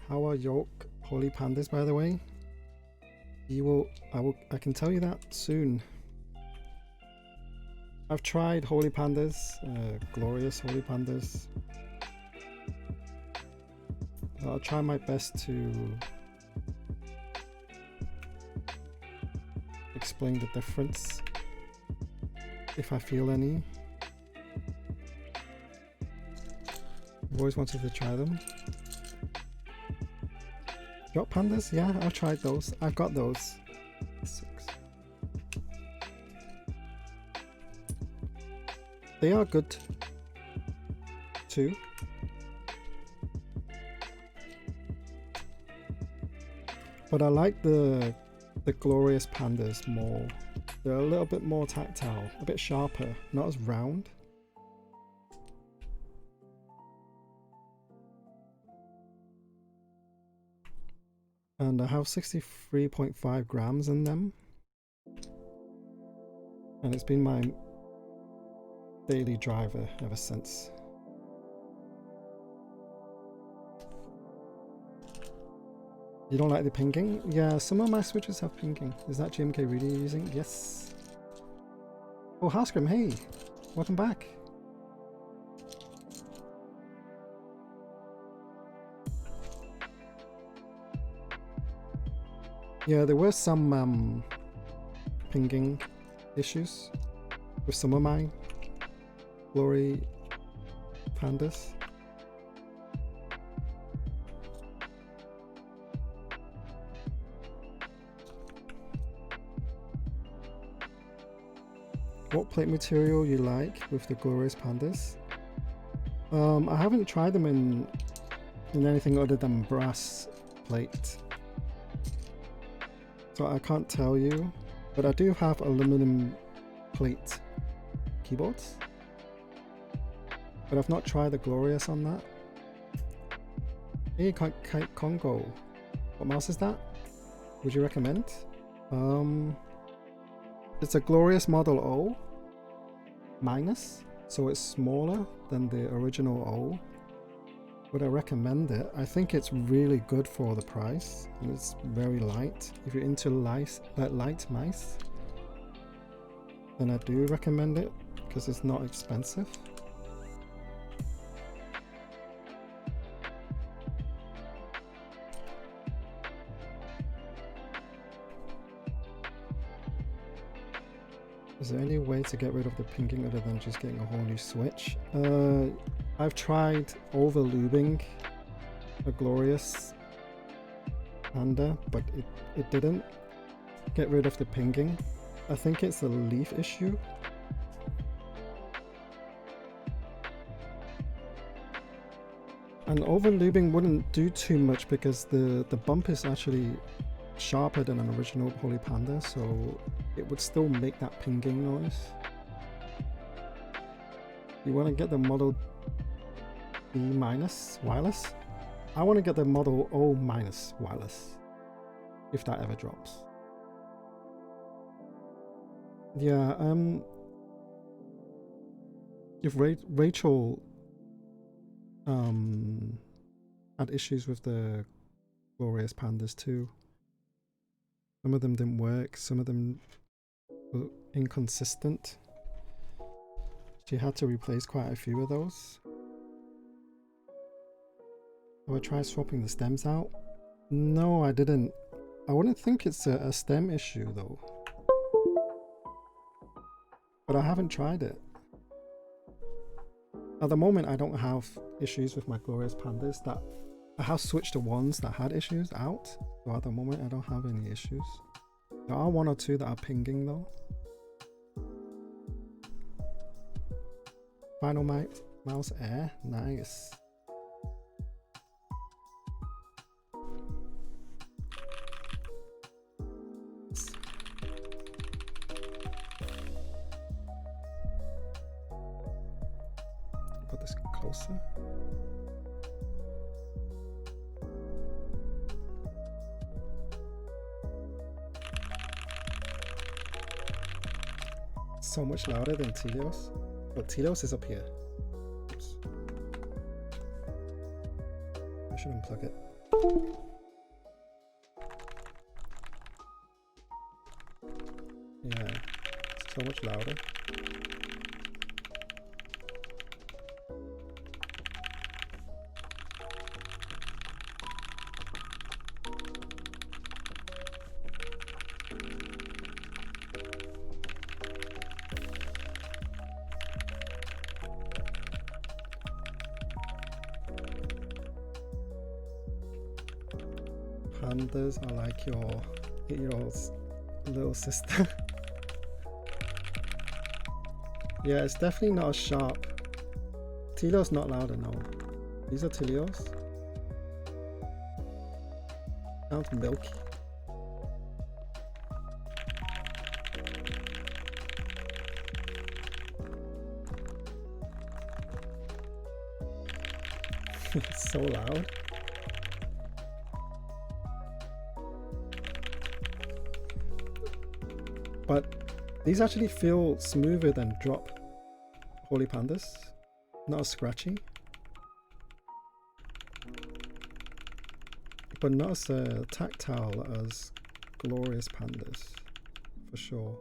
How are Yok Holy Pandas, by the way? I can tell you that soon. I've tried Holy Pandas, glorious Holy Pandas. So I'll try my best to explain the difference if I feel any. I've always wanted to try them. Yok Pandas, yeah, I've tried those. I've got those. They are good too. But I like the glorious pandas more. They're a little bit more tactile, a bit sharper, not as round. And I have 63.5 grams in them. And it's been my daily driver ever since. You don't like the pinging? Yeah, some of my switches have pinging. Is that GMK Rudy you're using? Yes. Oh, Haskrim, hey! Welcome back. Yeah, there were some pinging issues with some of my Glory Pandas. What plate material you like with the glorious pandas? I haven't tried them in anything other than brass plate, so I can't tell you, but I do have aluminum plate keyboards, but I've not tried the glorious on that. Hey Congo, what mouse is that? Would you recommend? It's a glorious model O minus, so it's smaller than the original O. Would I recommend it? I think it's really good for the price, and it's very light. If you're into light mice, then I do recommend it because it's not expensive. Is there any way to get rid of the pinging other than just getting a whole new switch? I've tried over lubing a glorious Panda, but it didn't get rid of the pinging. I think it's a leaf issue. And over lubing wouldn't do too much because the bump is actually sharper than an original Holy Panda, so it would still make that pinging noise. You want to get the Model B minus wireless? I want to get the Model O minus wireless, if that ever drops. Yeah, if Rachel had issues with the glorious pandas too. Some of them didn't work, some of them were inconsistent. She had to replace quite a few of those. Have I tried swapping the stems out? No, I didn't. I wouldn't think it's a stem issue though. But I haven't tried it. At the moment I don't have issues with my glorious pandas. That I have switched the ones that had issues out, so at the moment I don't have any issues. There are one or two that are pinging though. Final mouse air, nice. Put this closer. So much louder than Telios. But Telios is up here. Oops. I should unplug it. Yeah, so much louder. Pandas are like your 8-year-old's little sister. Yeah, it's definitely not as sharp. Telio's not louder, no. These are Telios. Sounds milky. It's so loud. But these actually feel smoother than drop Holy Pandas. Not as scratchy. But not as tactile as Glorious Pandas, for sure.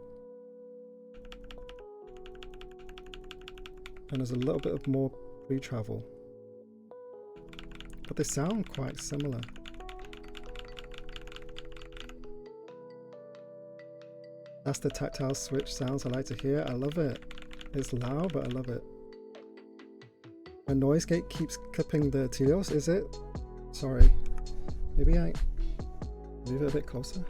And there's a little bit of more pre-travel. But they sound quite similar. That's the tactile switch sounds I like to hear. I love it. It's loud, but I love it. My noise gate keeps clipping the Telios, is it? Sorry. Maybe I move it a bit closer.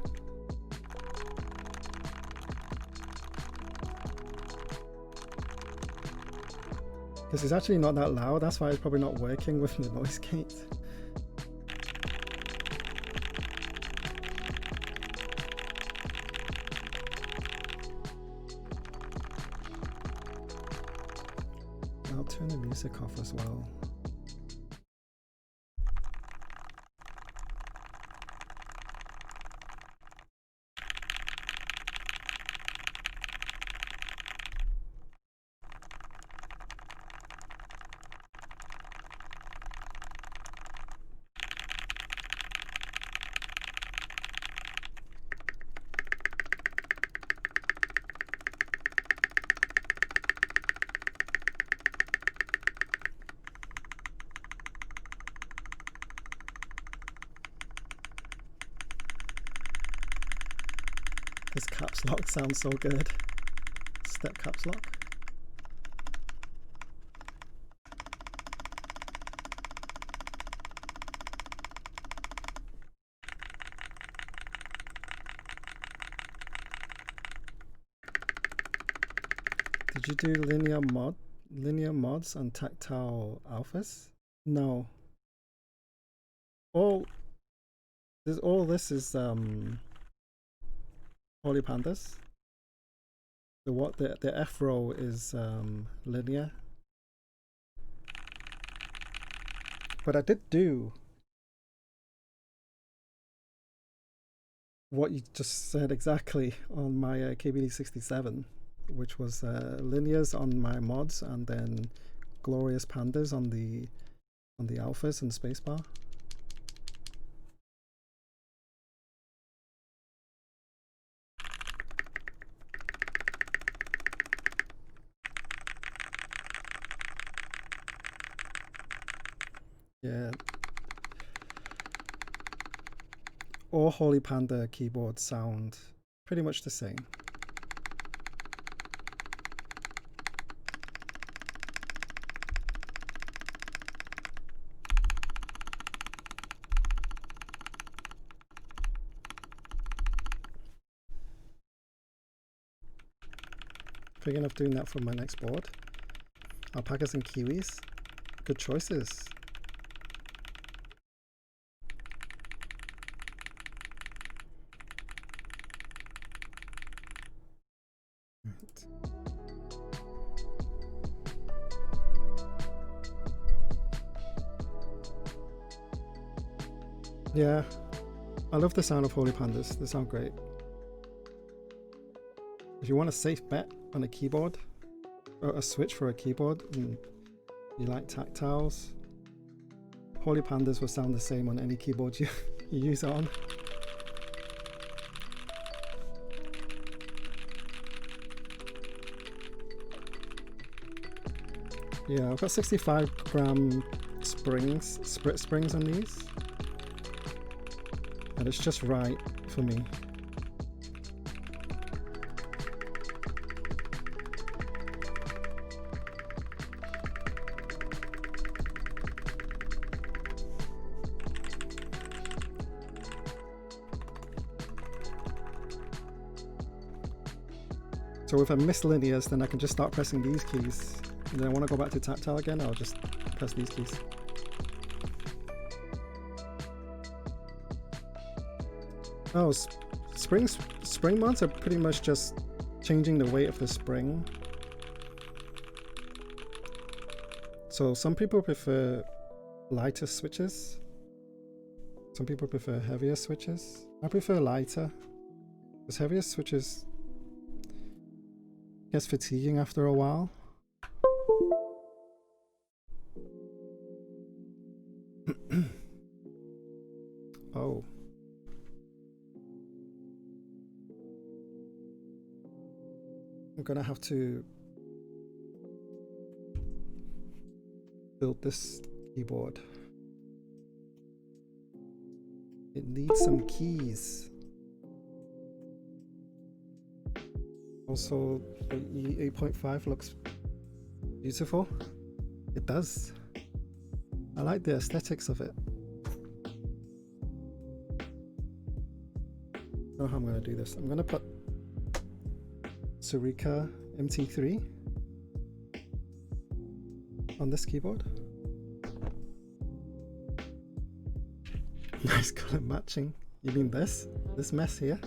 Because it's actually not that loud, that's why it's probably not working with the noise gate. I'll turn the music off as well. This caps lock sounds so good. Step caps lock. Did you do linear mods on tactile alphas? No. All this is Holy Pandas. The F row is linear. But I did do what you just said exactly on my KBD67, which was linears on my mods and then Glorious Pandas on the alphas and spacebar. Yeah. All Holy Panda keyboards sound pretty much the same. Thinking of doing that for my next board. Alpacas and kiwis. Good choices. Yeah, I love the sound of Holy Pandas. They sound great. If you want a safe bet on a keyboard, or a switch for a keyboard, and you like tactiles, Holy Pandas will sound the same on any keyboard you use it on. Yeah, I've got 65-gram springs, Sprit springs on these, and it's just right for me. So if I miss linears, then I can just start pressing these keys. And then I want to go back to tactile again, I'll just press these keys. Oh, spring mods are pretty much just changing the weight of the spring. So some people prefer lighter switches. Some people prefer heavier switches. I prefer lighter, because heavier switches gets fatiguing after a while. Oh. I'm gonna have to build this keyboard. It needs some keys. Also, the E8.5 looks beautiful. It does. I like the aesthetics of it. I don't know how I'm going to do this. I'm going to put Surika MT3 on this keyboard. Nice color matching. You mean this? This mess here?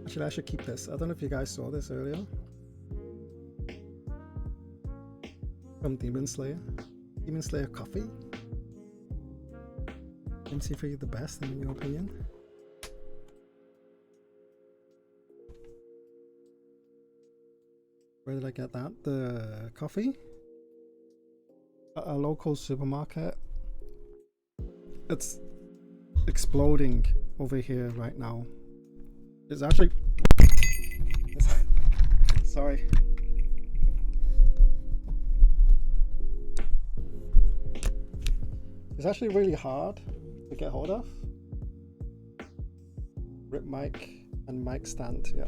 Actually, I should keep this. I don't know if you guys saw this earlier. From Demon Slayer. Demon Slayer coffee. MC3 the best in your opinion? Where did I get that? The coffee? At a local supermarket. It's exploding over here right now. It's actually... Sorry. It's actually really hard to get hold of. Rip mic and mic stand, yeah.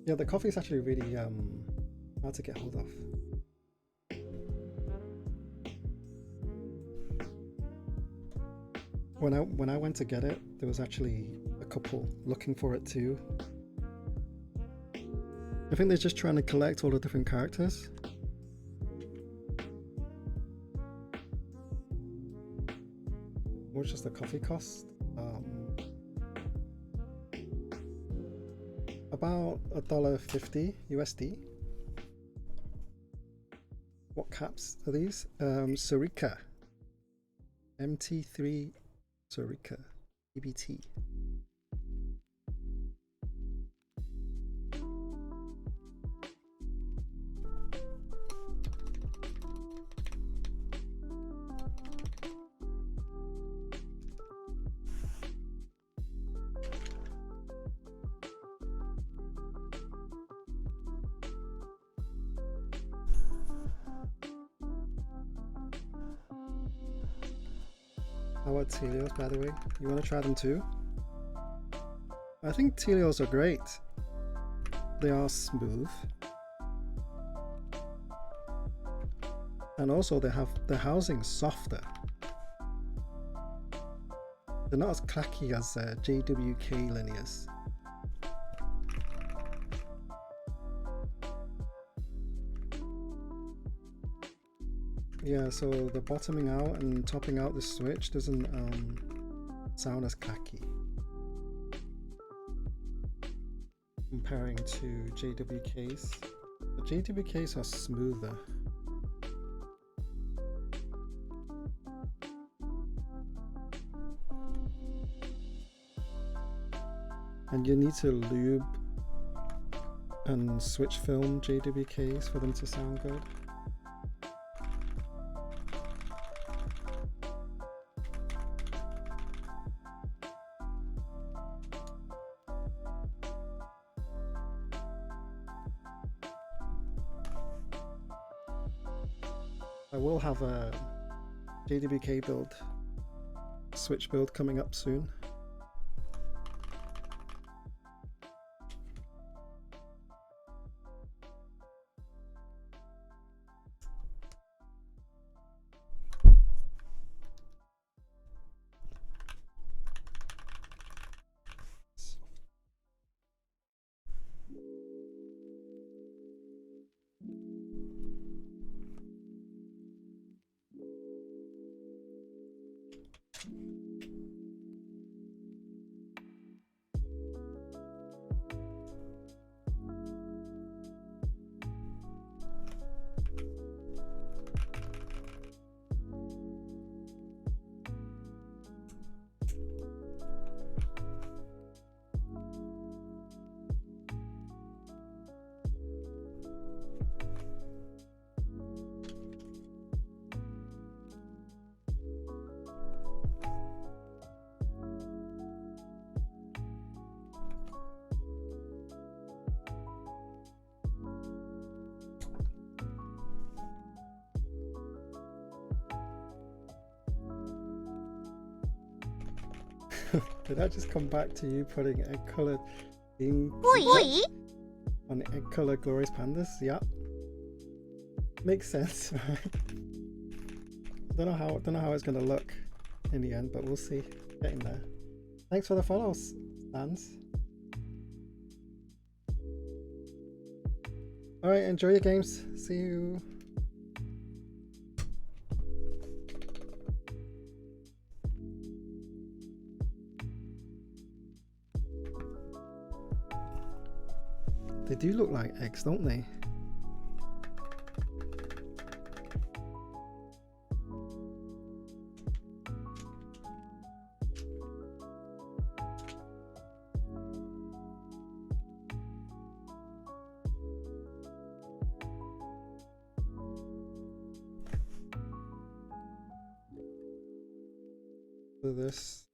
Yeah, the coffee is actually really hard to get hold of. When I went to get it, there was actually a couple looking for it too. I think they're just trying to collect all the different characters. What much does the coffee cost? About $1.50 USD. What caps are these? Surika MT3 Surika EBT. How about Telios, by the way? You want to try them too? I think Telios are great. They are smooth. And also they have the housing softer. They're not as clacky as JWK linears. Yeah, so the bottoming out and topping out the switch doesn't sound as clacky comparing to JWKs. The JWKs are smoother. And you need to lube and switch film JWKs for them to sound good. I will have a JWK build, switch build coming up soon. Did that just come back to you putting egg colored being on egg colored glorious pandas? Yeah, makes sense, right? Don't know how it's gonna look in the end, but we'll see. Getting there. Thanks for the follows, Stans. All right, enjoy your games. See you. They do look like eggs, don't they? For this,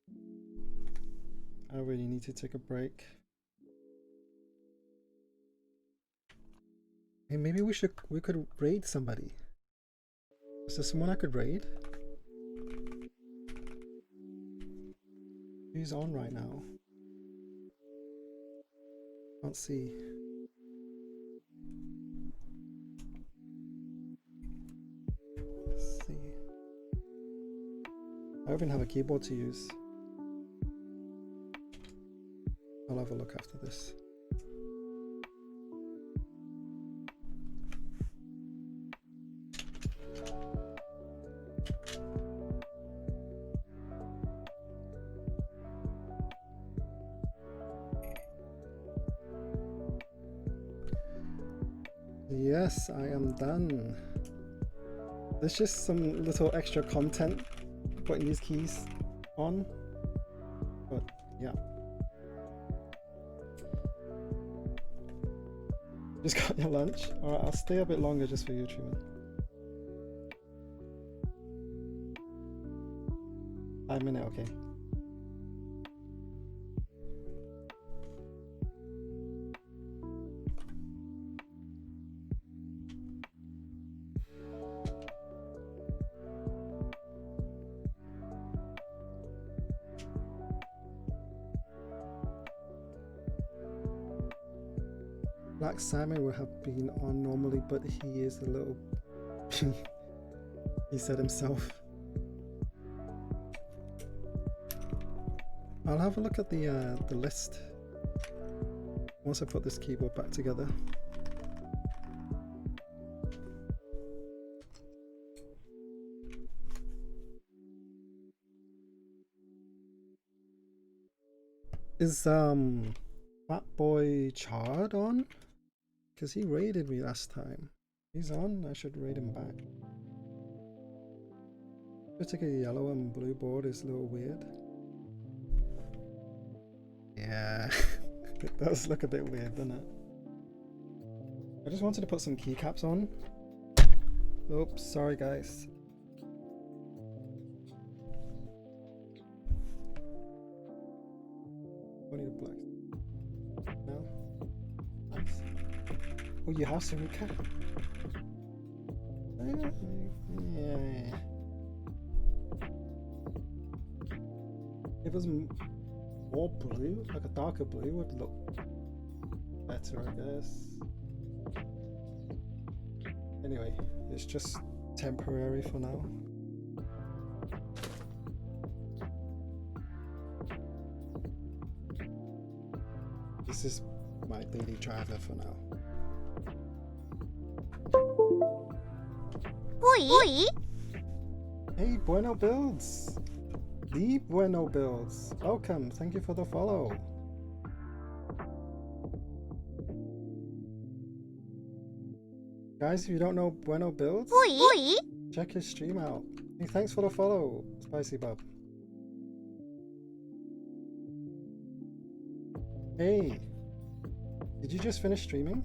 I really need to take a break. Hey, maybe we could raid somebody. Is there someone I could raid? Who's on right now? Can't see. Let's see. I don't even have a keyboard to use. I'll have a look after this. Yes, I am done. There's just some little extra content putting these keys on, but yeah. Just got your lunch? Alright, I'll stay a bit longer just for you, Truman. 5 minutes, okay. Black Simon would have been on normally, but he is a little he said himself. I'll have a look at the list once I put this keyboard back together. Is Fat Boy Chard on? Because he raided me last time. He's on, I should raid him back. Particularly yellow and blue board is a little weird. Yeah. It does look a bit weird, doesn't it? I just wanted to put some keycaps on. Oops, sorry guys. I need a black. No? Nice. Oh, you have Sarika? Yeah. If it was more blue, like a darker blue would look better, I guess. Anyway, it's just temporary for now. This is my daily driver for now. Oi! Hey, Bueno Builds! The Bueno Builds! Welcome, thank you for the follow. Guys, if you don't know Bueno Builds, Oi! check his stream out. Hey, thanks for the follow, Spicy Bub. Hey, did you just finish streaming?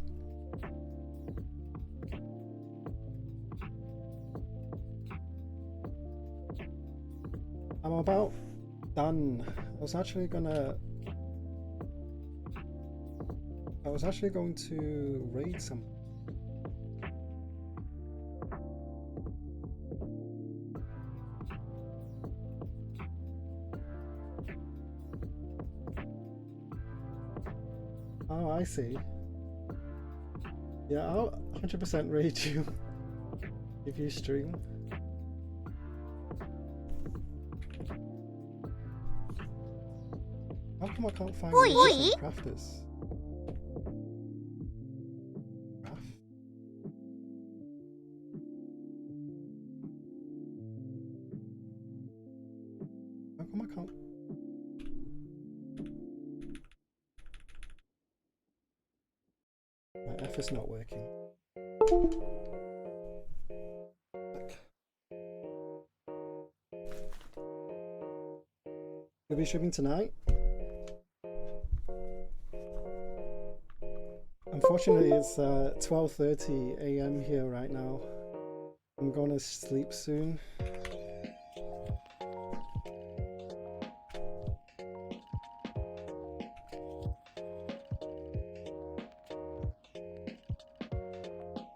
I'm about done. I was actually going to raid some. Oh, I see. Yeah, I'll 100% raid you if you stream. How come I can't find any crafters? Craft? How come I can't? My F is not working. You'll be streaming tonight? Unfortunately, it's 12:30 AM here right now. I'm going to sleep soon.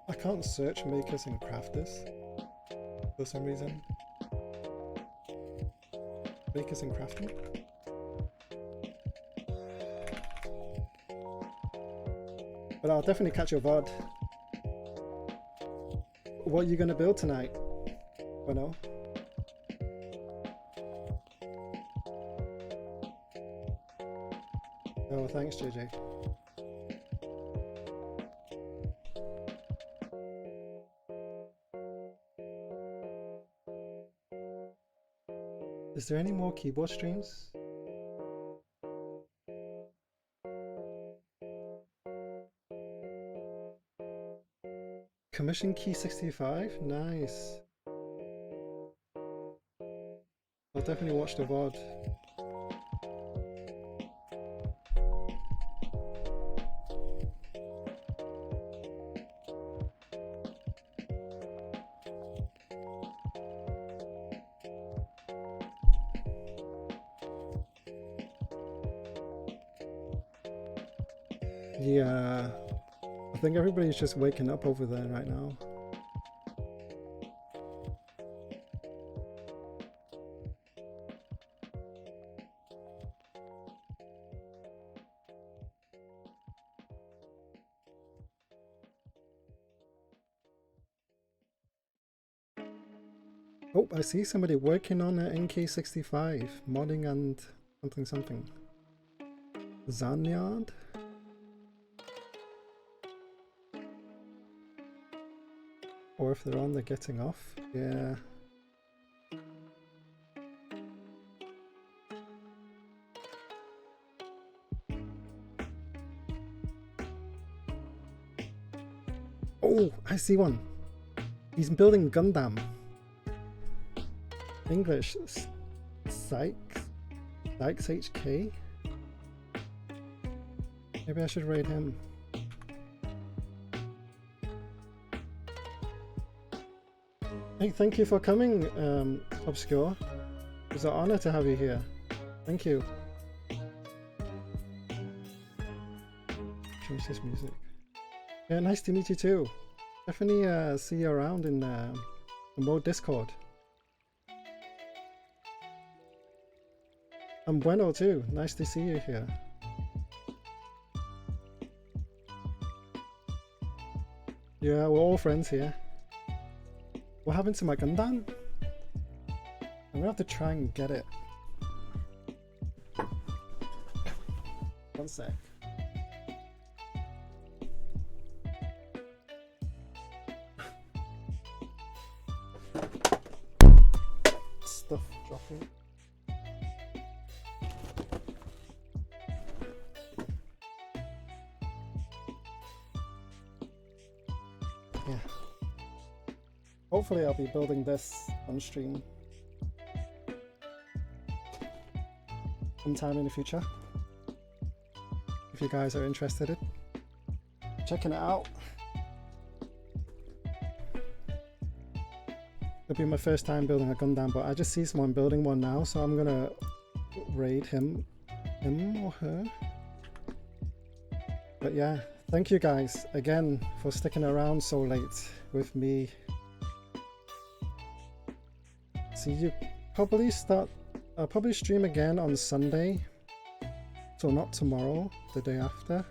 I can't search makers and crafters for some reason. Makers and crafting? But I'll definitely catch your VOD. What are you going to build tonight? Or no? Oh, thanks, JJ. Is there any more keyboard streams? Commission Key 65? Nice. I'll definitely watch the VOD. Yeah, I think everybody's just waking up over there right now. Oh, I see somebody working on an NK65, modding and something. Zanyard? Or if they're on, they're getting off. Yeah. Oh, I see one. He's building Gundam. English. Sykes HK. Maybe I should raid him. Hey, thank you for coming, Obscure. It's an honor to have you here. Thank you. Change this music. Yeah, nice to meet you too. Definitely see you around in the mode Discord. I'm Bueno too. Nice to see you here. Yeah, we're all friends here. What happened to my Gundam? I'm gonna have to try and get it. One sec. Stuff dropping. Yeah. Hopefully I'll be building this on stream sometime in the future. If you guys are interested in checking it out. It'll be my first time building a Gundam, but I just see someone building one now, so I'm gonna raid him or her. But yeah, thank you guys again for sticking around so late with me. See you probably I'll probably stream again on Sunday, so not tomorrow, the day after.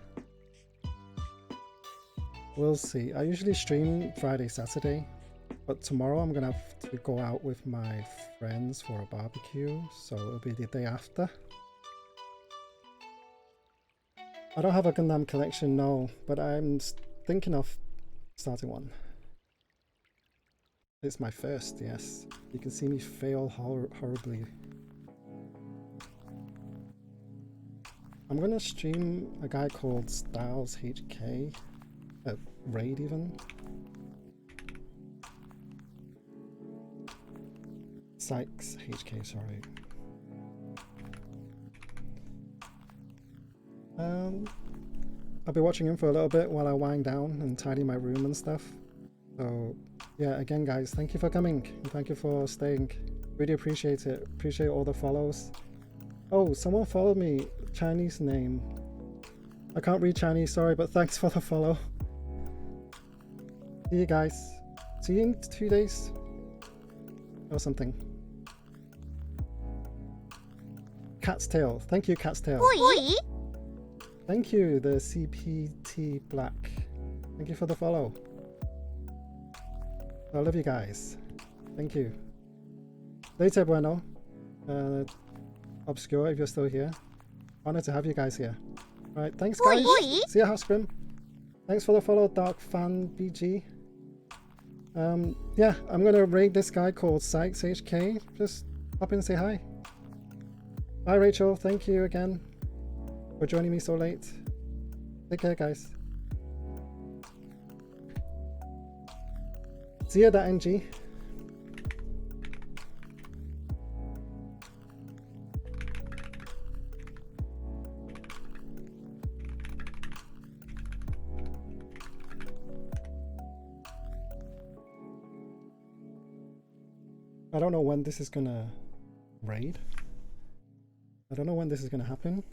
We'll see. I usually stream Friday, Saturday, but tomorrow I'm gonna have to go out with my friends for a barbecue, so it'll be the day after. I don't have a Gundam collection, no, but I'm thinking of starting one. It's my first, yes. You can see me fail horribly. I'm gonna stream a guy called Styles HK, Raid even. Sykes HK, sorry. I'll be watching him for a little bit while I wind down and tidy my room and stuff. So yeah, again guys, thank you for coming and thank you for staying. Really appreciate it. Appreciate all the follows. Oh, someone followed me. Chinese name. I can't read Chinese, sorry, but thanks for the follow. See you guys. See you in 2 days or something. Cat's Tail. Thank you, Cat's Tail. Oi! Thank you, the CPT Black. Thank you for the follow. I love you guys. Thank you. Later, Bueno. Obscure, if you're still here. Honored to have you guys here. Alright, thanks guys. Oi. See ya, House Grim. Thanks for the follow, Dark Fan BG. Yeah, I'm gonna raid this guy called Sykes HK. Just hop in and say hi. Bye Rachel, thank you again for joining me so late. Take care guys. See ya, NG. I don't know when this is gonna raid. I don't know when this is gonna happen.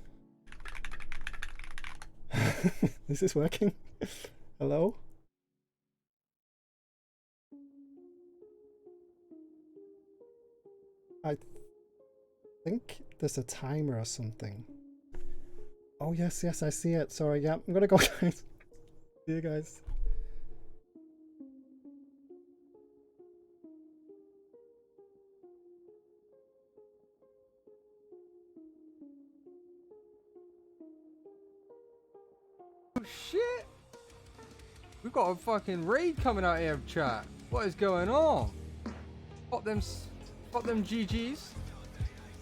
Is this working? Hello? I think there's a timer or something. Oh yes, yes, I see it. Sorry, yeah, I'm gonna go guys. See you guys. Oh shit! We've got a fucking raid coming out here, chat. What is going on? Pop them GGs.